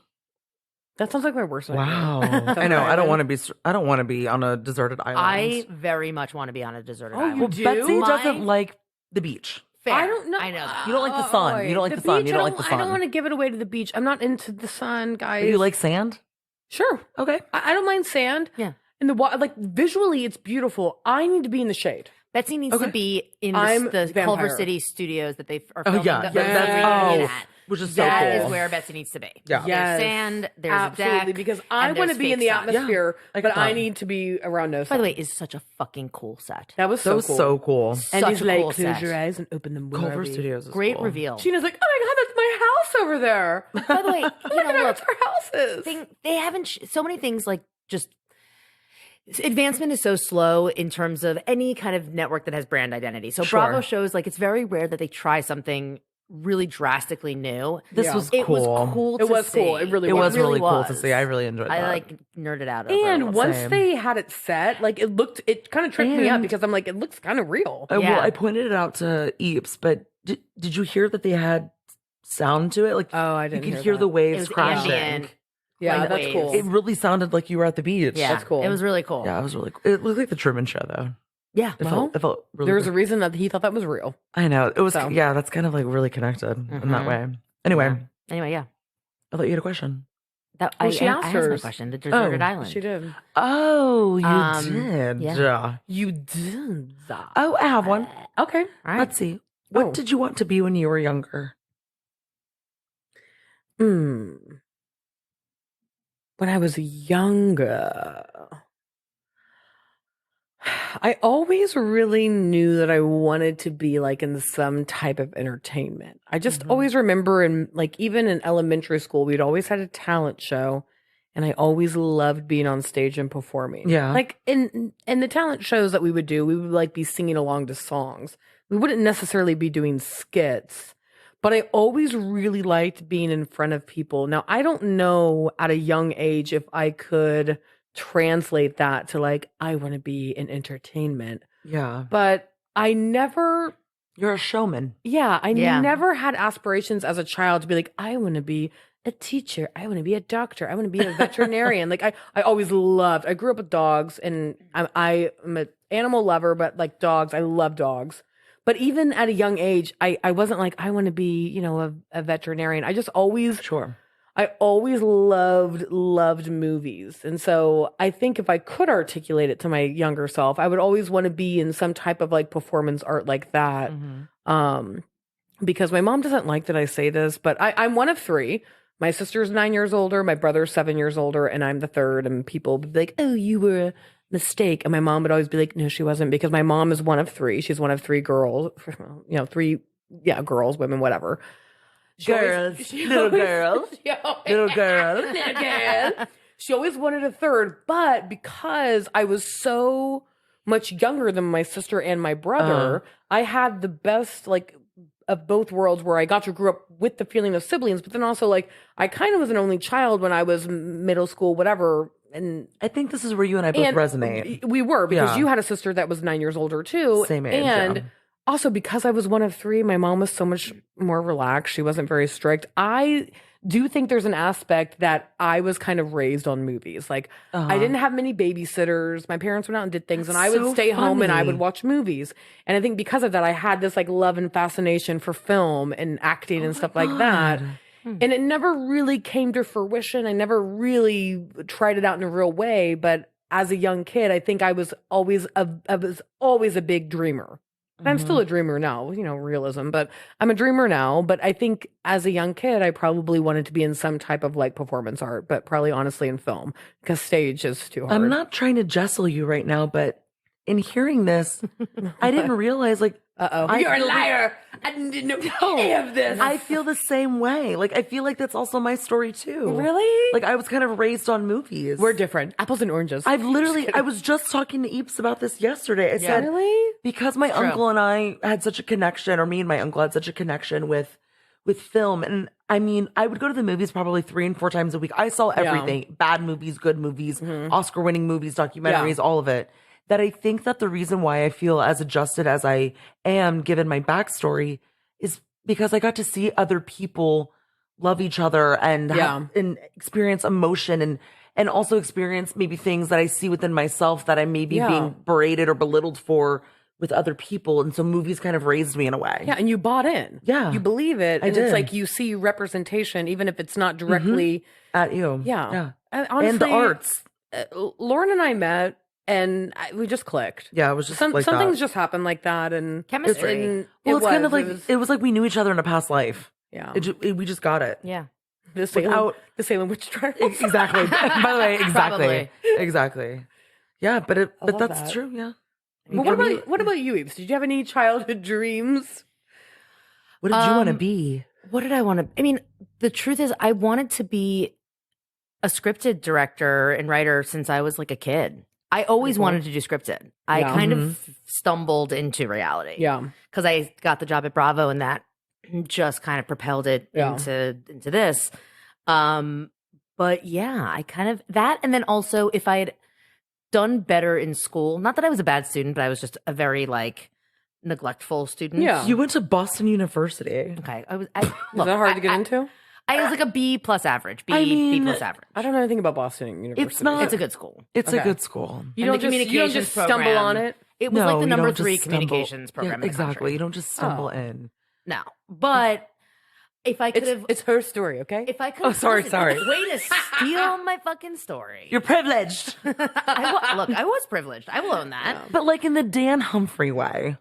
That sounds like my worst nightmare. Wow. Sounds I know. I don't right. want to be. I don't want to be on a deserted island. I very much want to be on a deserted Oh, island. you well, do? Betsy My- doesn't like the beach. Fair. I don't know. I know that. You don't like the sun. You don't like the sun. beach, You don't like the I don't sun. want to give it away to the beach. I'm not into the sun, guys. You like sand? Sure. Okay. I don't mind sand. Yeah. And the like visually, it's beautiful. I need to be in the shade. Betsy needs to be in I'm the vampire. Culver City studios that they are Oh, filming yeah. the That's, reunion at. which is so That cool. is where Betsy needs to be. Yeah. There's sand, there's Absolutely, a deck. because I and want to there's be in fake the sun. atmosphere, I get but I that. need to be around no By sun. the way, it's such a fucking cool set. That was That so was cool. so cool. And Such he's a like, cool close set. your eyes and open them. Culver Barbie. Studios is Great cool. reveal. Gina's like, oh my god, that's my house over there. By the way, you know, look, That's our houses. they haven't so many things like just advancement is so slow in terms of any kind of network that has brand identity. So Sure. Bravo shows like it's very rare that they try something really drastically new. This Yeah. was It cool. was cool. It to was cool. see. It really It was really cool to was. see. I really enjoyed that. I like nerded out over it a And little once Same. they had it set, like it kind of tripped me up And- because I'm like, it looks kind of real. Well, Yeah. I pointed it out to Eeps, but did you hear that they had sound to it? Like Oh, I you didn't could hear that. the It waves was crashing. ambient. Yeah, like that's waves. cool. It really sounded like you were at the beach. Yeah, That's cool. It was really cool. Yeah, it was really cool. It looked like the Truman Show, though. Yeah. It felt really There's good. a reason that he thought that was real. I know. It was, So. yeah, that's kind of like really connected in that Mhm. way. Anyway, Yeah. Anyway, yeah. I thought you had a question. That Well, I, she I asked asked my hers. question. The deserted Oh, island. She did. Oh, you did. yeah. You did that. Oh, I have one. Okay. All right. Let's see. What Oh. did you want to be when you were younger? When I was younger, I always really knew that I wanted to be like in some type of entertainment. I just always remember in like even in elementary school, we'd always had a talent show and I always loved being on stage and performing. Yeah. Like in the talent shows that we would do, we would like be singing along to songs. We wouldn't necessarily be doing skits. But I always really liked being in front of people. Now, I don't know at a young age if I could translate that to like, I want to be in entertainment. Yeah. But I never, You're a showman. I Yeah. never had aspirations as a child to be like, I want to be a teacher. I want to be a doctor. I want to be a veterinarian. Like I always loved, I grew up with dogs and I'm an animal lover, but like dogs, I love dogs. But even at a young age, I wasn't like, I want to be, you know, a veterinarian. I just always, Sure. I always loved movies. And so I think if I could articulate it to my younger self, I would always want to be in some type of like performance art like that. Because my mom doesn't like that I say this, but I'm one of three. My sister's 9 years older, my brother's 7 years older, and I'm the third. And people would be like, oh, you were a mistake. And my mom would always be like, no, she wasn't, because my mom is one of three. She's one of three girls, you know, girls, women, whatever. Little girls. Little girl. She always wanted a third, but because I was so much younger than my sister and my brother, I had the best like of both worlds, where I got to grow up with the feeling of siblings, but then also like I kind of was an only child when I was middle school, whatever. And I think this is where you and I both resonate. We were, because Yeah. you had a sister that was 9 years older too. Same age, And yeah. also because I was one of three, my mom was so much more relaxed. She wasn't very strict. I do think there's an aspect that I was kind of raised on movies. Like I didn't have many babysitters. My parents went out and did things, and I would so stay home and I funny. would watch movies. And I think because of that, I had this like love and fascination for film and acting and stuff like that. And it never really came to fruition. I never really tried it out in a real way. But as a young kid, I think I was always a big dreamer. And I'm still a dreamer now, you know, realism, but I'm a dreamer now. But I think as a young kid, I probably wanted to be in some type of like performance art, but probably honestly in film, because stage is too hard. I'm not trying to jessel you right now, but in hearing this, I didn't realize like You're a liar. I didn't know any of this. I feel the same way. Like I feel like that's also my story too. Really? Like I was kind of raised on movies. We're different. Apples and oranges. I was just talking to Eeps about this yesterday. I said, Really? because my uncle and I had such a connection, or me and my uncle had such a connection with film. And I mean, I would go to the movies probably 3 and 4 times a week. I saw everything, bad movies, good movies, Oscar winning movies, documentaries, all of it. That I think that the reason why I feel as adjusted as I am, given my backstory, is because I got to see other people love each other and and experience emotion and also experience maybe things that I see within myself that I may be being berated or belittled for with other people. And so movies kind of raised me in a way. Yeah, and you bought in. Yeah. You believe it. I And did. it's like you see representation, even if it's not directly. At you. Yeah. Honestly, and the arts. Lauren and I met, and we just clicked. Yeah, it was just Some like things that. just happened like that, and Chemistry. and Well, it it's kind of was- like it was- it was like we knew each other in a past life. yeah. We just got it. Yeah. The Salem, without- the Salem witch trials. Exactly. By the way, exactly, Probably. exactly. Yeah, but love that's that. true. Yeah. Well, what about you, Eves? Did you have any childhood dreams? What did you want to be? What did I want to? I mean, the truth is, I wanted to be a scripted director and writer since I was like a kid. I always wanted to do scripted. I Yeah. kind of stumbled into reality. Yeah. Because I got the job at Bravo and that just kind of propelled it Yeah. into this. But yeah, I kind of that. And then also, if I had done better in school, not that I was a bad student, but I was just a very like neglectful student. Yeah. You went to Boston University. Okay. I was. Is that hard to get into? I was like a B plus average. B, I B mean, plus average. I don't know anything about Boston University. It's not. It's a good school. It's Okay. a good school. You And don't the just, you don't just stumble program- on it. It was No, like the you number don't just 3 stumble- communications program. Yeah, in the exactly. country. You don't just stumble Oh. in. No, but if I could have, It's her story, okay? if I could, Oh, sorry. Way to steal my fucking story. You're privileged, Look, I was privileged. I will own that. but like in the Dan Humphrey way.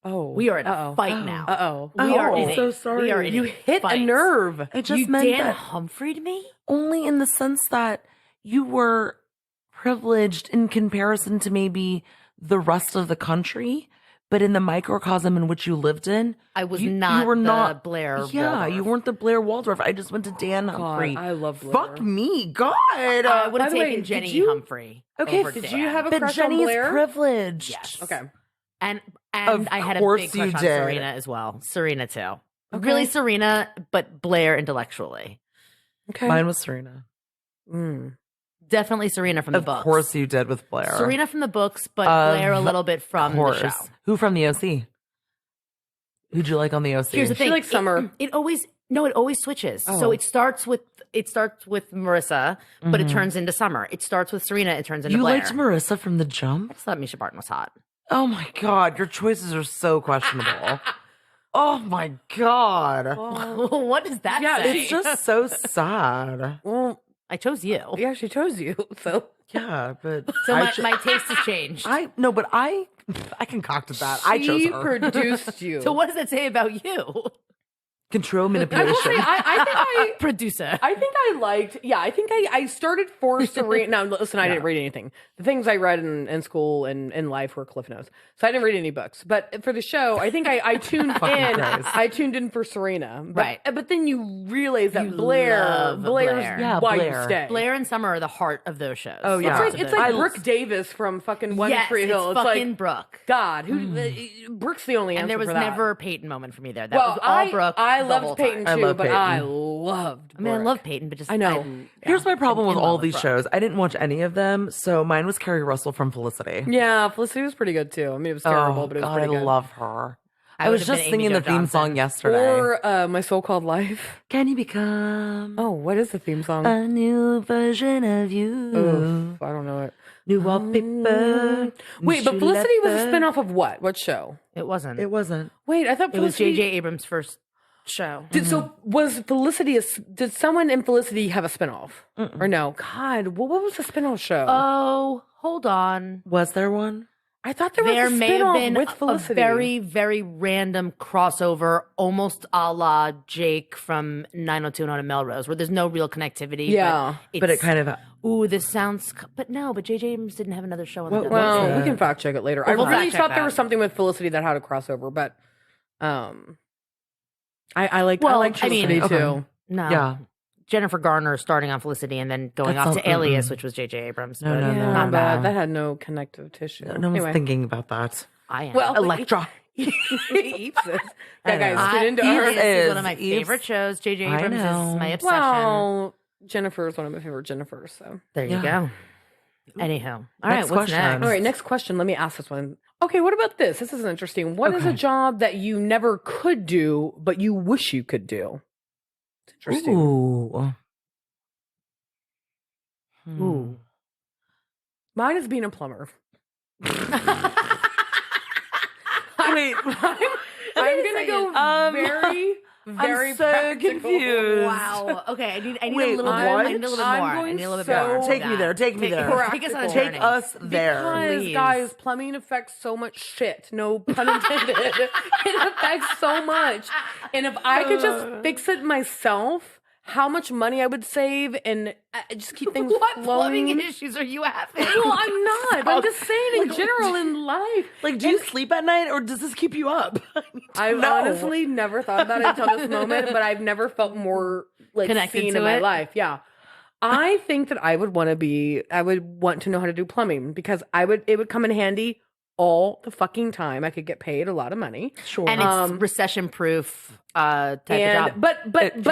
Oh, We are in a uh-oh. fight now. Uh-oh. We are Oh, in so a, sorry. We are in You a hit fight. a nerve. It just You meant Dan that Humphrey'd me. only in the sense that you were privileged in comparison to maybe the rest of the country, but in the microcosm in which you lived in, I was you not were the not Blair. Yeah, Waldorf. you weren't the Blair Waldorf. I just went to Dan Humphrey. I love Blair. Fuck me, God. I would by have the way, taken did Jenny you- Humphrey. Okay, over Did Dan. you have a but crush Jenny on is Blair? privileged. Yes. Okay. And Of I had a course big crush you on did. Serena as well. Serena too. Okay. Really Serena, but Blair intellectually. Okay. Mine was Serena. Definitely Serena from the Of books. course you did with Blair. Serena from the books, but Of Blair a little bit from the course. show. Who from the OC? Who'd you like on the OC? Here's the thing. likes Summer. It always switches. So Oh. it starts with Marissa, but it turns into Summer. It starts with Serena, it turns into You Blair. liked Marissa from the jump? I just thought Misha Barton was hot. Oh my God, your choices are so questionable. Oh my God. What does that Yeah, say? It's just so sad. Well, I chose you. yeah, she chose you. So Yeah, but So I my taste has changed. I concocted that. I chose she her. produced you. So what does that say about you? Control I manipulation. will say, Producer. I think I liked. Yeah, I think I started for Serena. Now, listen, I didn't read anything. The things I read in school and in life were Cliff Notes, so I didn't read any books. But for the show, I think I tuned in. Christ. I tuned in for Serena, but, Right. But then you realize that You Blair's love Blair. Yeah, why Blair. you stay. Blair and Summer are the heart of those shows. Oh, yeah. It's like Brooke Davis from fucking One yes, Tree Hill. it's It's fucking like Brooke. God, Brooke's the only answer. And there was for that. never a Peyton moment for me there. That Well, was all Brooke. I the loved whole Peyton time. too, love but Peyton. I loved. I mean, I Brooke. love Peyton, but just I know. Here's my problem I'm with in all love with these Brooke. shows. I didn't watch any of them, so mine was Carrie Russell from Felicity. Yeah, Felicity was pretty good too. I mean, it was terrible, Oh, but it was God, pretty I good. love her. I I would was have just been Amy singing the Jo theme Johnson. song yesterday. Or My So Called Life. Can you become Oh, what is the theme song? a new version of you? Oof, I don't know it. New wallpaper. Wait, but new Felicity was a leather. spinoff of what? What show? It wasn't. It wasn't. Wait, I thought It was Felicity. J.J. Abrams' first show. So was Felicity? Did someone in Felicity have a spinoff or no? God, what was the spinoff show? Oh, hold on. Was there one? I thought there There was a may have spinoff been with a Felicity. very, very random crossover, almost a la Jake from 90210 Melrose, where there's no real connectivity. Yeah, But it kind of. Ooh, this sounds. But no, but J.J. Abrams didn't have another show on the. Well, was we it? can fact check it later. We'll I really fact check thought there that. was something with Felicity that had a crossover, but I like Well, I like I mean- Felicity too. Okay. No. Yeah. Jennifer Garner starting on Felicity and then going That's off not- to Alias, which was J.J. Abrams. No, but no, no. Yeah, not but bad. that had no connective tissue. No one's thinking about that. I am. Well, Electra. Eeps is. I That guy's know. get into Eeps her. Alias is one of is- my Eve's- favorite shows. J.J. I Abrams know. is my obsession. Well, Jennifer is one of my favorite Jennifers. So, There you Yeah. go. Anyhow. All right, Next what's question. next? all right, next question. Let me ask this one. Okay, what about this? This is interesting. What is a Okay. job that you never could do, but you wish you could do? It's interesting. Ooh. Ooh. Mine is being a plumber. Wait. I'm gonna go very, very I'm so practical. confused. Wow. Okay. I need Wait, a little what? more. I need a little I'm more. I going need a little bit so- more. Take me there. Take me there. Take us on a Take journey. us there. Because, Please. guys, plumbing affects so much shit. No pun intended. It affects so much. And if I could just fix it myself, how much money I would save and just keep things What flowing. plumbing issues are you having? Well, I'm not. I'm just saying in general in life. Like, do you sleep at night or does this keep you up? I've No. honestly never thought about it until this moment, but I've never felt more like Connected seen to in my it? life. Yeah. I think that I would want to know how to do plumbing because it would come in handy all the fucking time. I could get paid a lot of money. Sure. And it's recession proof type of job. But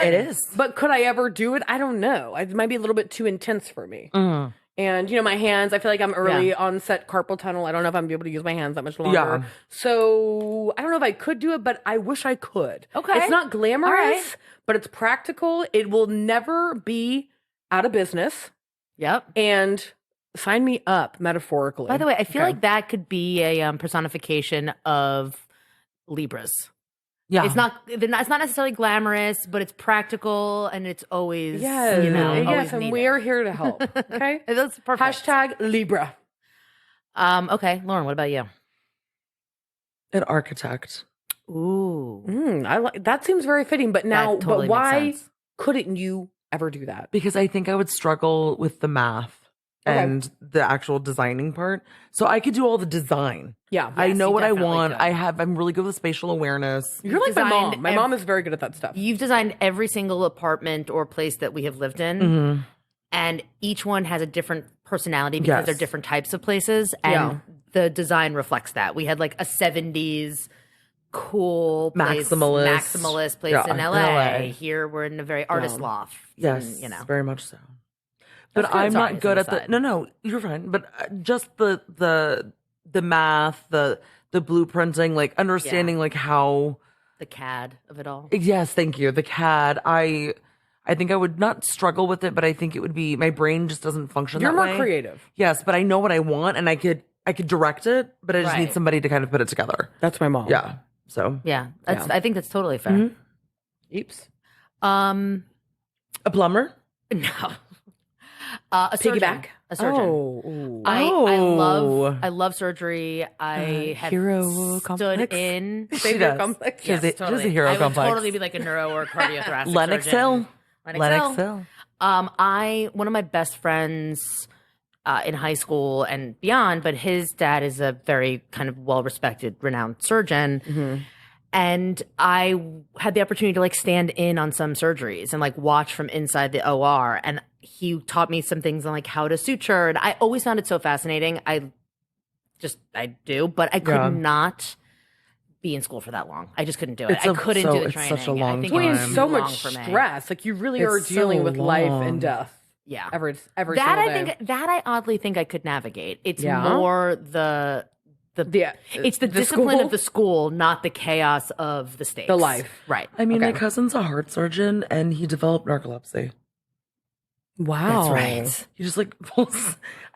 It is. But could I ever do it? I don't know. It might be a little bit too intense for me. And my hands. I feel like I'm early onset carpal tunnel. I don't know if I'm gonna be able to use my hands that much longer. Yeah. So I don't know if I could do it, but I wish I could. Okay. It's not glamorous, All right. but it's practical. It will never be out of business. Yep. And sign me up metaphorically. By the way, I feel Okay. like that could be a personification of Libras. yeah. It's not necessarily glamorous, but it's practical and it's always Yes, always yes, and needed. we're here to help. Okay. That's perfect. Hashtag Libra. Okay, Lauren, what about you? an architect. Ooh. I like that. Seems very fitting. But now, That totally but makes why sense. couldn't you ever do that? Because I think I would struggle with the math Okay. and the actual designing part. So I could do all the design. Yeah, I know you what I definitely want. could. I'm really good with spatial awareness. you're like my designed mom. My mom is very good at that stuff. You've designed every single apartment or place that we have lived in, Mm-hmm. and each one has a different personality because Yes. they're different types of places, and Yeah. the design reflects that. We had like a 70s cool place, Maximalist. maximalist place Yeah, in in LA. LA. Here we're in a very artist loft. Yes, and, very much so. But That's good. I'm Sorry, not good it's at an the. No, you're fine. But just the math, the blueprinting, like understanding like how. the CAD of it all. Yes, thank you. The CAD. I think I would not struggle with it, but I think it would be my brain just doesn't function. You're that more way. creative. Yes, but I know what I want, and I could direct it, but I just need Right. somebody to kind of put it together. That's my mom. Yeah. So Yeah, I think that's totally fair. Mm-hmm. Eeps. a plumber. No. A surgeon. Piggyback. A surgeon. Oh. Ooh. I love surgery. I have hero stood complex? in. She Savior does. complex. She has Yes, a, she has a hero I would complex. totally be like a neuro or cardiothoracic Lennox surgeon. Hill. Lennox Hill. One of my best friends in high school and beyond, but his dad is a very kind of well-respected, renowned surgeon. Mm-hmm. And I had the opportunity to like stand in on some surgeries and like watch from inside the OR. And he taught me some things on like how to suture. And I always found it so fascinating. I do, but I could Yeah. not be in school for that long. I just couldn't do it. It's I couldn't do the it's training. such a long I think time. it Well, was and too so long much for me. stress. Like you really It's are dealing so with life long. and death. Yeah. Every that single I day. think that I oddly think I could navigate. It's Yeah? more the it's the discipline school? of the school, not the chaos of the stakes. The life. Right. I mean, Okay. my cousin's a heart surgeon, and he developed narcolepsy. Wow. That's right. He just like pulls.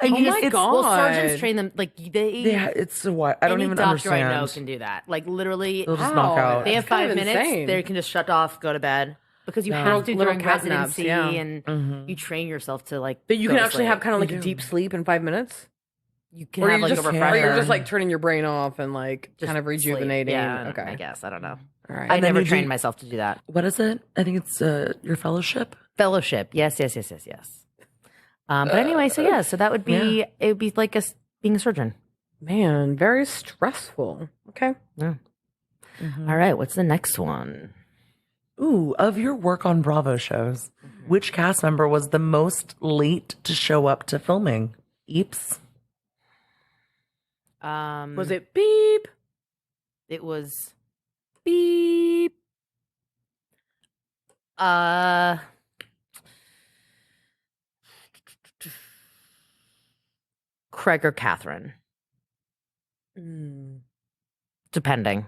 I Oh mean, my it's, God. Well, surgeons train them like they. Yeah, it's a what I don't any even doctor understand. I know can do that. Like literally, They'll just Wow. knock out. they have That's kind 5 of minutes. insane. They can just shut off, go to bed because you Yeah. have to Little during cat naps, residency, yeah. and you train yourself to like. But you go can to actually sleep. have kind of like You a do. deep sleep in 5 minutes. You can Or have you're like just, a or refresher. you're just like turning your brain off and like Just kind of sleep. rejuvenating. Yeah, Okay. I guess I don't know. All right. I And then never you trained do- myself to do that. What is it? I think it's your fellowship. Fellowship. Yes. But anyway, so yeah, so that would be it. Would be like being a surgeon. Man, very stressful. Okay. All right, what's the next one? Ooh, of your work on Bravo shows, which cast member was the most late to show up to filming? Eeps. Was it beep? It was beep. Craig or Catherine, depending.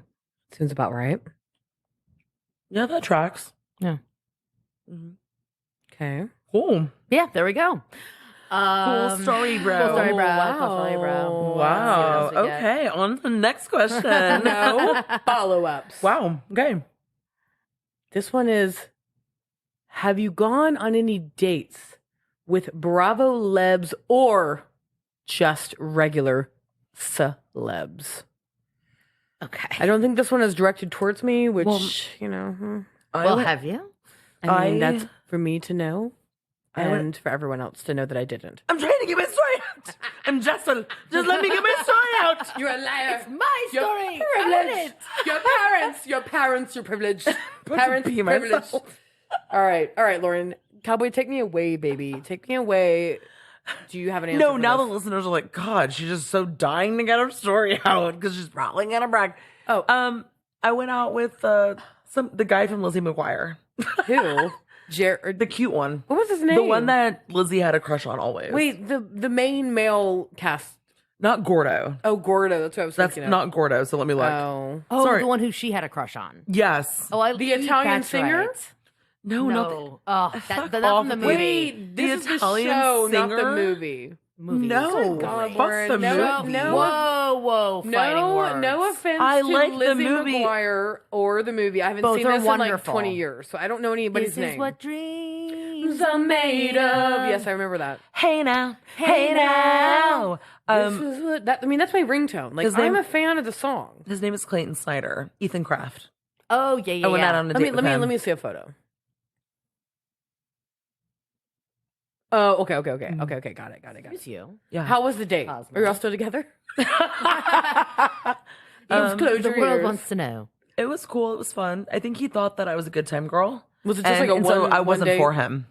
Seems about right. Yeah, that tracks. Yeah. Okay. Cool. Yeah, there we go. Cool story, bro. Cool story, bro. Wow. Cool story, bro. Wow. Let's see what else we get. Okay, on to the next question. No follow-ups. Wow. Okay. This one is, have you gone on any dates with Bravo Lebs or just regular celebs? Okay. I don't think this one is directed towards me, which, Well, Well, have you? I mean, I- that's for me to know and for everyone else to know that I didn't. I'm trying to get my story out. I'm just let me get my story out. You're a liar. My Your story. privilege. Your parents, your privilege. Parents, pee privilege. myself. All right, Lauren. Cowboy, take me away, baby. Take me away. Do you have an answer? No, for now the this? listeners are like, God, she's just so dying to get her story out because she's probably gonna brag. Oh. I went out with the guy from Lizzie McGuire, Who? Jared. the cute one, What was his name? the one that Lizzie had a crush on always. Wait, the main male cast. not Gordo. Oh, Gordo. That's what I was That's thinking of. not Gordo. So let me look. Oh. Oh, Sorry. the one who she had a crush on. Yes. Oh, The Italian that's singer? right. No, No. no. Oh, Fuck that, not off from the with movie. Wait, The this is the Italian show, not the singer? movie. Movie. No. God, Fuck Lauren, the no, movie. no. Whoa, fighting words. No offense I to like the Lizzie movie. McGuire or the movie. I haven't Both seen are this in like wonderful. 20 years, so I don't know anybody's This name. is what dreams are made of. Yes, I remember that. Hey now. Hey now. This is what that. I mean, that's my ringtone. Like, His name- I'm a fan of the song. His name is Clayton Snyder. Ethan Kraft. Oh, yeah. I went out on a Let date me with him. let me see a photo. Oh, okay. Got it. It's you. Yeah. How was the date? Cosmo. Are you all still together? The Close your world ears. wants to know. It was cool. It was fun. I think he thought that I was a good time girl. Was it just like a and so one? I wasn't one date? for him.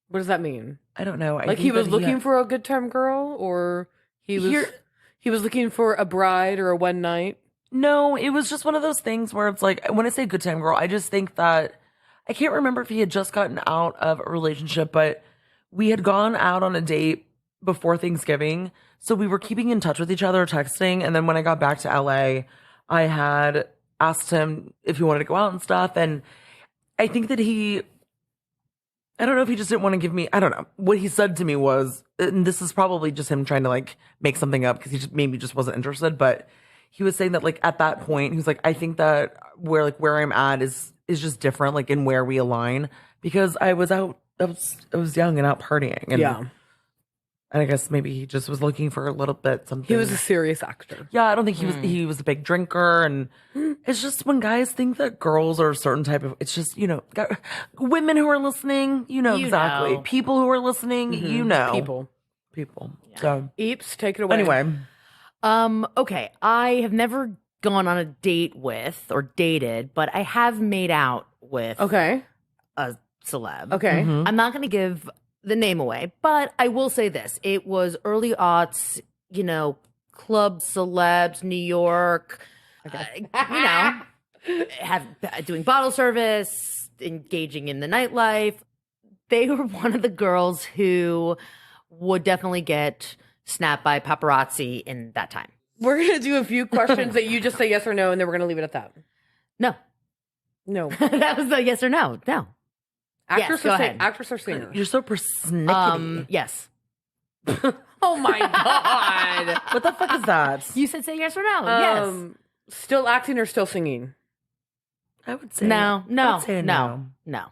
What does that mean? I don't know. Like he was looking for a good time girl, or he was looking for a bride or a one night. No, it was just one of those things where it's like, when I say good time girl, I just think that I can't remember if he had just gotten out of a relationship, but we had gone out on a date before Thanksgiving. So we were keeping in touch with each other, texting. And then when I got back to LA, I had asked him if he wanted to go out and stuff. And I think that I don't know if he just didn't want to give me, I don't know. What he said to me was, and this is probably just him trying to like make something up because he just maybe just wasn't interested, but he was saying that like at that point, he was like, I think that where I'm at is just different, like in where we align, because I was young and out partying. And Yeah, I guess maybe he just was looking for a little bit something. he was a serious actor. Yeah, I don't think he was a big drinker, and it's just when guys think that girls are a certain type of, it's just, women who are listening, You exactly. know. People who are listening, People. So Eeps, take it away. anyway, Okay. I have never gone on a date with or dated, but I have made out with Okay. a celeb. Okay. I'm not going to give the name away, but I will say this. It was early aughts, club celebs, New York, doing bottle service, engaging in the nightlife. They were one of the girls who would definitely get snapped by paparazzi in that time. We're gonna do a few questions that you just say yes or no, and then we're gonna leave it at that. No, No. that was a yes or no. No. Actress go or ahead. actress or singer? you're so persnickety. Yes. Oh my god. What the fuck is that? You said say yes or no. Yes. Still acting or still singing? I would say No. I No. would say No. No.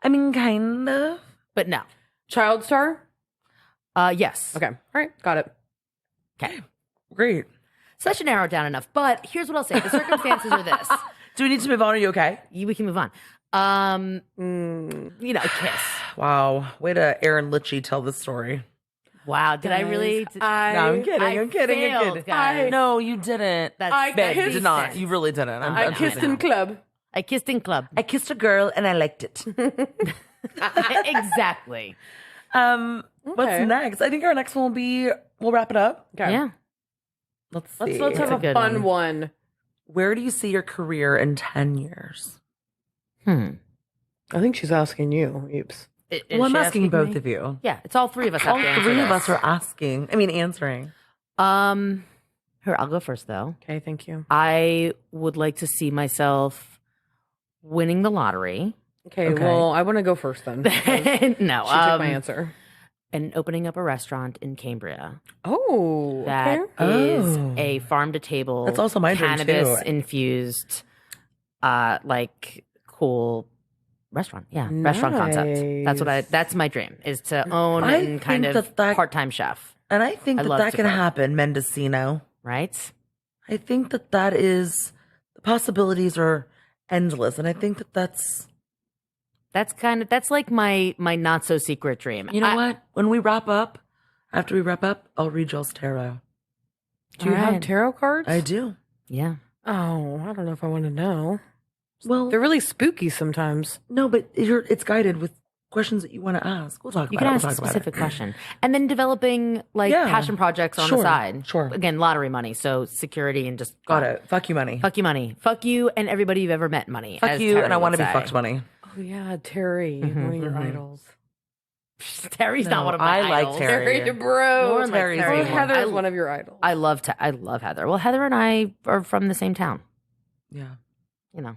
I mean, kind of. But no. Child star? Yes. Okay. All right. Got it. Okay. Great. So that should narrow it down enough. But here's what I'll say: the circumstances are this. Do we need to move on? Are you okay? We can move on. A kiss. Wow. Way to Aaron Litchie tell this story. Wow. Did I really? No, I'm kidding. I'm kidding. I'm failed, kidding. guys. No, you didn't. That's I Babe, you kissed- did not. You really didn't. I I'm kissed teasing. in club. I kissed in club. I kissed a girl and I liked it. Exactly. What's Okay. next? I think our next one will be, we'll wrap it up. Okay. Yeah. Let's see. Let's have a a good fun one. one. Where do you see your career in 10 years? I think she's asking you, Oops. Well, I'm asking both of you. Yeah, it's all three of us. All have to answer three of this. us are asking. I mean, answering. Here, I'll go first though. Okay, thank you. I would like to see myself winning the lottery. Okay, Okay. well, I want to go first then. She took No, my answer. and opening up a restaurant in Cambria Oh, that okay. is Oh. a farm to table. That's also my dream, cannabis too. infused, like cool restaurant. Yeah, restaurant concept. That's my dream, is to own I and kind think of that- part-time chef, And I think I that love that to can cook. happen, Mendocino. right? I think that that is, the possibilities are endless. And I think that that's, That's like my not so secret dream. you know what? When we wrap up, after we wrap up, I'll read y'all's tarot. Do you have tarot cards? I do. Yeah. Oh, I don't know if I want to know. Well, They're really spooky sometimes. no, but it's guided with questions that you want to ask. We'll talk You about can it. ask We'll a talk about specific it. question. And then developing like Yeah. passion projects on Sure, the side. sure. Again, lottery money. So security and just Got it. Fuck you, money. Fuck you money. Fuck you and everybody you've ever met money. Fuck as you, Terry and I want to would be say. fucked, money. Oh yeah, Terry, one of your idols. Terry's not No, one of my I like idols. Terry. DeBro. Lauren likes Terry's Terry. Oh, one. Heather is I- one of your idols. I love Heather. Well, Heather and I are from the same town. Yeah. You know.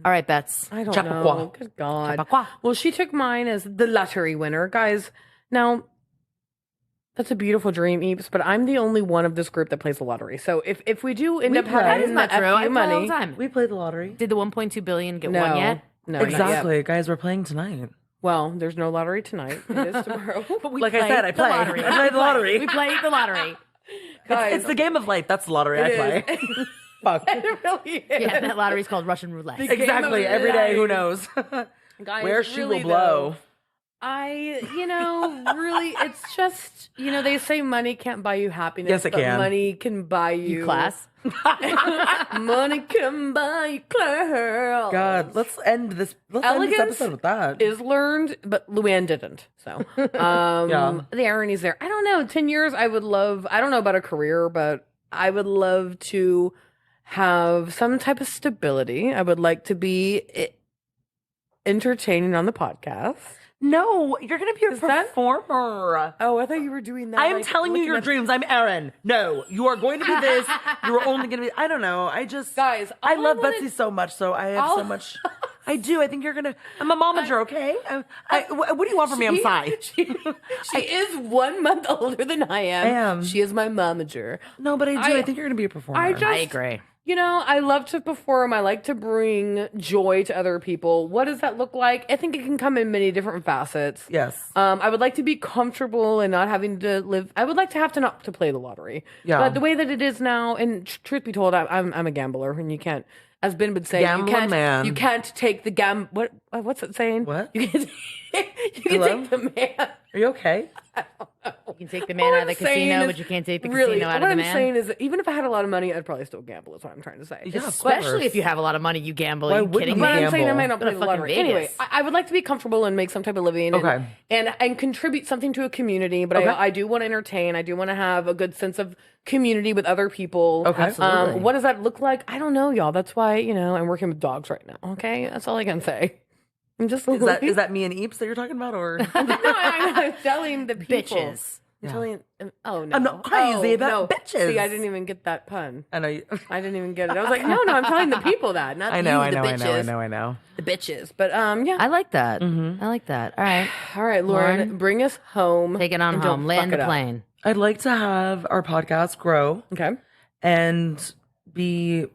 All right, Bets. I don't Chappaqua. know. Good God. Chappaqua. Well, she took mine as the lottery winner. Guys, now, that's a beautiful dream, Eeps, but I'm the only one of this group that plays the lottery. So if we do end We up play. having That is the not true. FU I play money, all the time. We played the lottery. Did the 1.2 billion get no, won yet? no, not yet. Exactly. Guys, we're playing tonight. Well, there's no lottery tonight. It is tomorrow. Like I said, I play. I play the lottery. We play the lottery. Guys, It's the game of life. That's the lottery I it play. is. Fuck. It really is. Yeah, that lottery's called Russian roulette. The game Exactly. of Every day, who life. knows? Guys, Where she really, will blow. though, really, it's just, they say money can't buy you happiness. Yes, it but can. Money can buy you Class. Money can buy you class. God, let's end this. Let's end this Elegance episode with that. is learned, but Luann didn't. So, Yeah. the irony's there. I don't know. 10 years, I would love, I don't know about a career, but I would love to have some type of stability. I would like to be entertaining on the podcast. No, you're gonna be a that- performer. Oh, I thought you were doing that. I am like, telling you looking your at- dreams. I'm Erin. No, you are going to be this. You are only going to be. I don't know. I just Guys, I all love I wanna- Betsy so much. So I have so all- much. I do. I think you're gonna. I'm a momager. Okay. What do you want from me? I'm sorry. She is 1 month older than I am. I am. She is my momager. No, but I do. I think you're gonna be a performer. I just, I agree. I love to perform. I like to bring joy to other people. What does that look like? I think it can come in many different facets. Yes. I would like to be comfortable and not having to live. I would like to have to not to play the lottery. Yeah. But the way that it is now, and truth be told, I'm a gambler, and you can't, as Ben would say, Gambling man. you can't take the what's it saying? What? You can, you can Hello? take the man. Are you okay? You can take the man out of the casino, but you can't take the casino out of the What I'm man. saying is that even if I had a lot of money, I'd probably still gamble. Is what I'm trying to say. Yeah, of Especially course. if you have a lot of money, you gamble. Why Are you wouldn't kidding you me? But I'm saying I gamble. might not Go play to the fucking lottery. Vegas. Anyway, I would like to be comfortable and make some type of living. And, Okay. and contribute something to a community. But Okay. I do want to entertain. I do want to have a good sense of community with other people. Okay. Absolutely. What does that look like? I don't know, y'all. That's why I'm working with dogs right now. Okay, that's all I can say. I'm just Is that me and Eeps that you're talking about, or no, I'm telling the people. Bitches. I'm telling. Oh no, I'm not crazy about bitches. See, I didn't even get that pun. I know. You, I didn't even get it. I was like, no, I'm telling the people that, not I know. you, I know. the I bitches. know. I know. The bitches. But yeah. I like that. I like that. All right. All right, Lauren, Lauren, bring us home. Take it on and don't home. Land fuck it the up. plane. I'd like to have our podcast grow Okay. and be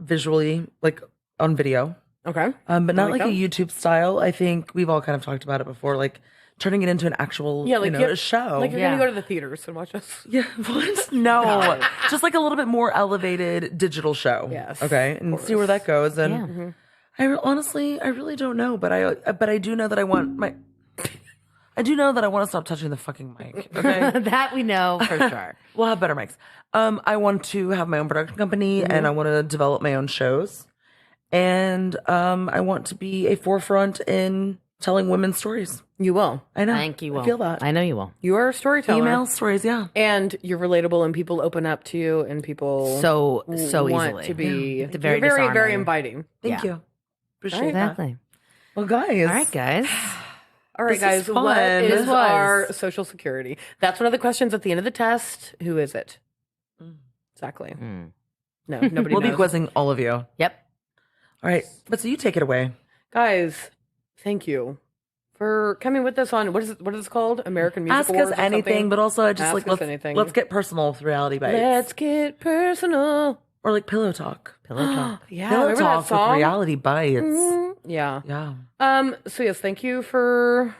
visually like on video. Okay. But not like that. a YouTube style. I think we've all kind of talked about it before, like turning it into an actual, Yeah, like a show. Like you're Yeah. gonna go to the theaters and watch us. yeah, what? No, just like a little bit more elevated digital show. Yes, Okay, and see where that goes. And Yeah. honestly, I really don't know, but I do know that I want my. I do know that I want to stop touching the fucking mic. Okay, That we know for sure. we'll have better mics. I want to have my own production company, and I want to develop my own shows, and I want to be a forefront in telling women's stories. You will. I know. I think you will. I feel that. I know you will. You are a storyteller. Female stories, yeah. And you're relatable, and people open up to you, and people So want easily. to be It's very you're very, very disarming. inviting. Thank Yeah. you. Appreciate that. Exactly. Well, guys. All right, guys. All right, This guys. is What fun. is This was. our social security? That's one of the questions at the end of the test. Who is it? Exactly. No, nobody We'll knows. be quizzing all of you. All Yep. right. But so you take it away. Guys, thank you for coming with us on what is it called? American Music Ask Awards us or anything, something? but also just Ask like us anything. let's get personal with reality bites. Let's get personal. Or like Pillow Talk. Pillow talk. Yeah, Pillow remember that Talk with song? Reality Bites. Yeah. Yeah. So yes, thank you for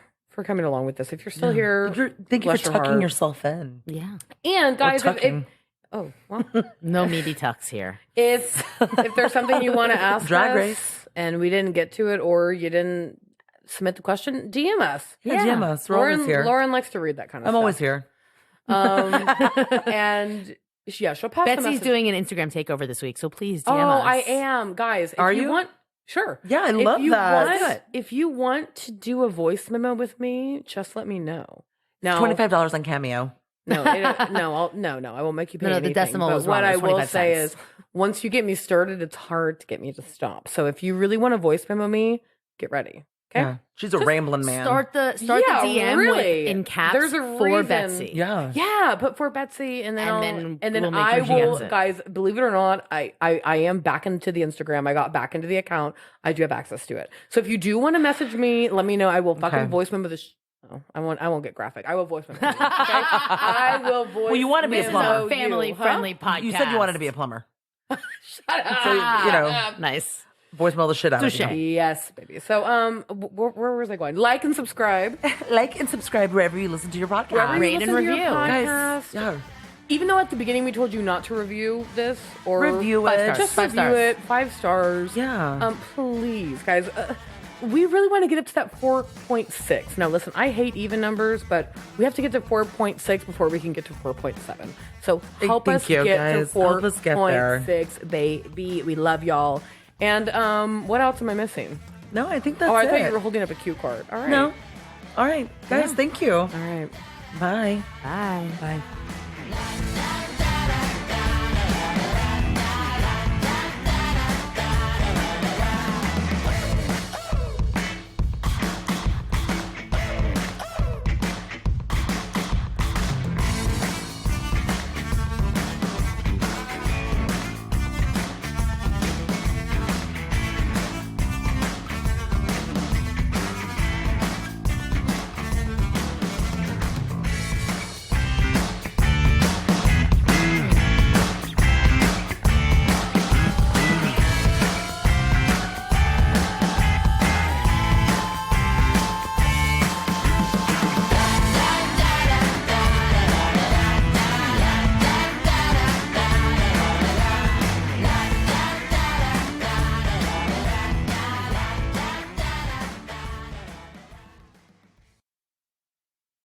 coming along with this. If you're still here, Thank you for bless your tucking heart. yourself in. Yeah. And guys, tucking. oh well, No meaty tucks here. if there's something you want to ask Drag us race. and we didn't get to it, or you didn't submit the question, DM us. Yeah, DM us. We're always here. Lauren likes to read that kind of I'm stuff. always here. And yeah, she'll pass. the Betsy's message. doing an Instagram takeover this week, so please DM Oh, us. I am, guys. If Are you you? want? Sure. Yeah, I If love you that. want- Do it. If you want to do a voice memo with me, just let me know. Now, $25 on Cameo. No, I won't make you pay No, the anything. decimal but was what wrong. It I was will 25 say cents. is, once you get me started, it's hard to get me to stop. So if you really want to voice memo me, get ready. Okay. Yeah. She's a rambling man. Start the Yeah, DM really. with, in caps There's a for reason. Betsy. Yeah. Yeah, put for Betsy, and then we'll make I sure she will, gets it. guys. Believe it or not, I am back into the Instagram. I got back into the account. I do have access to it. So if you do want to message me, let me know. I will fucking Okay. voice memo the. Oh, I won't get graphic. I will voice memo. You, okay? I will voice. Well, you want to be a memo plumber. you, Family huh? friendly podcast. You said you wanted to be a plumber. Shut up. So, you know, Nice. voicemail the shit out of Touche. you. Yes, baby. So, where was I going? Like and subscribe. Like and subscribe wherever you listen to your podcast. Wherever you Rate and listen to your review. podcast. Yeah. Even though at the beginning we told you not to review this or Review Five it. stars. just Five review stars. it 5 stars. Yeah. Please, guys. We really want to get up to that 4.6. Now, listen, I hate even numbers, but we have to get to 4.6 before we can get to 4.7. So help Thank us you, get guys. to Help us get there. 4.6, baby. We love y'all. And what else am I missing? No, I think that's Oh, I it. thought you were holding up a cue card. All right. No. All right. Guys, thank you. All right. Bye. Bye. Bye.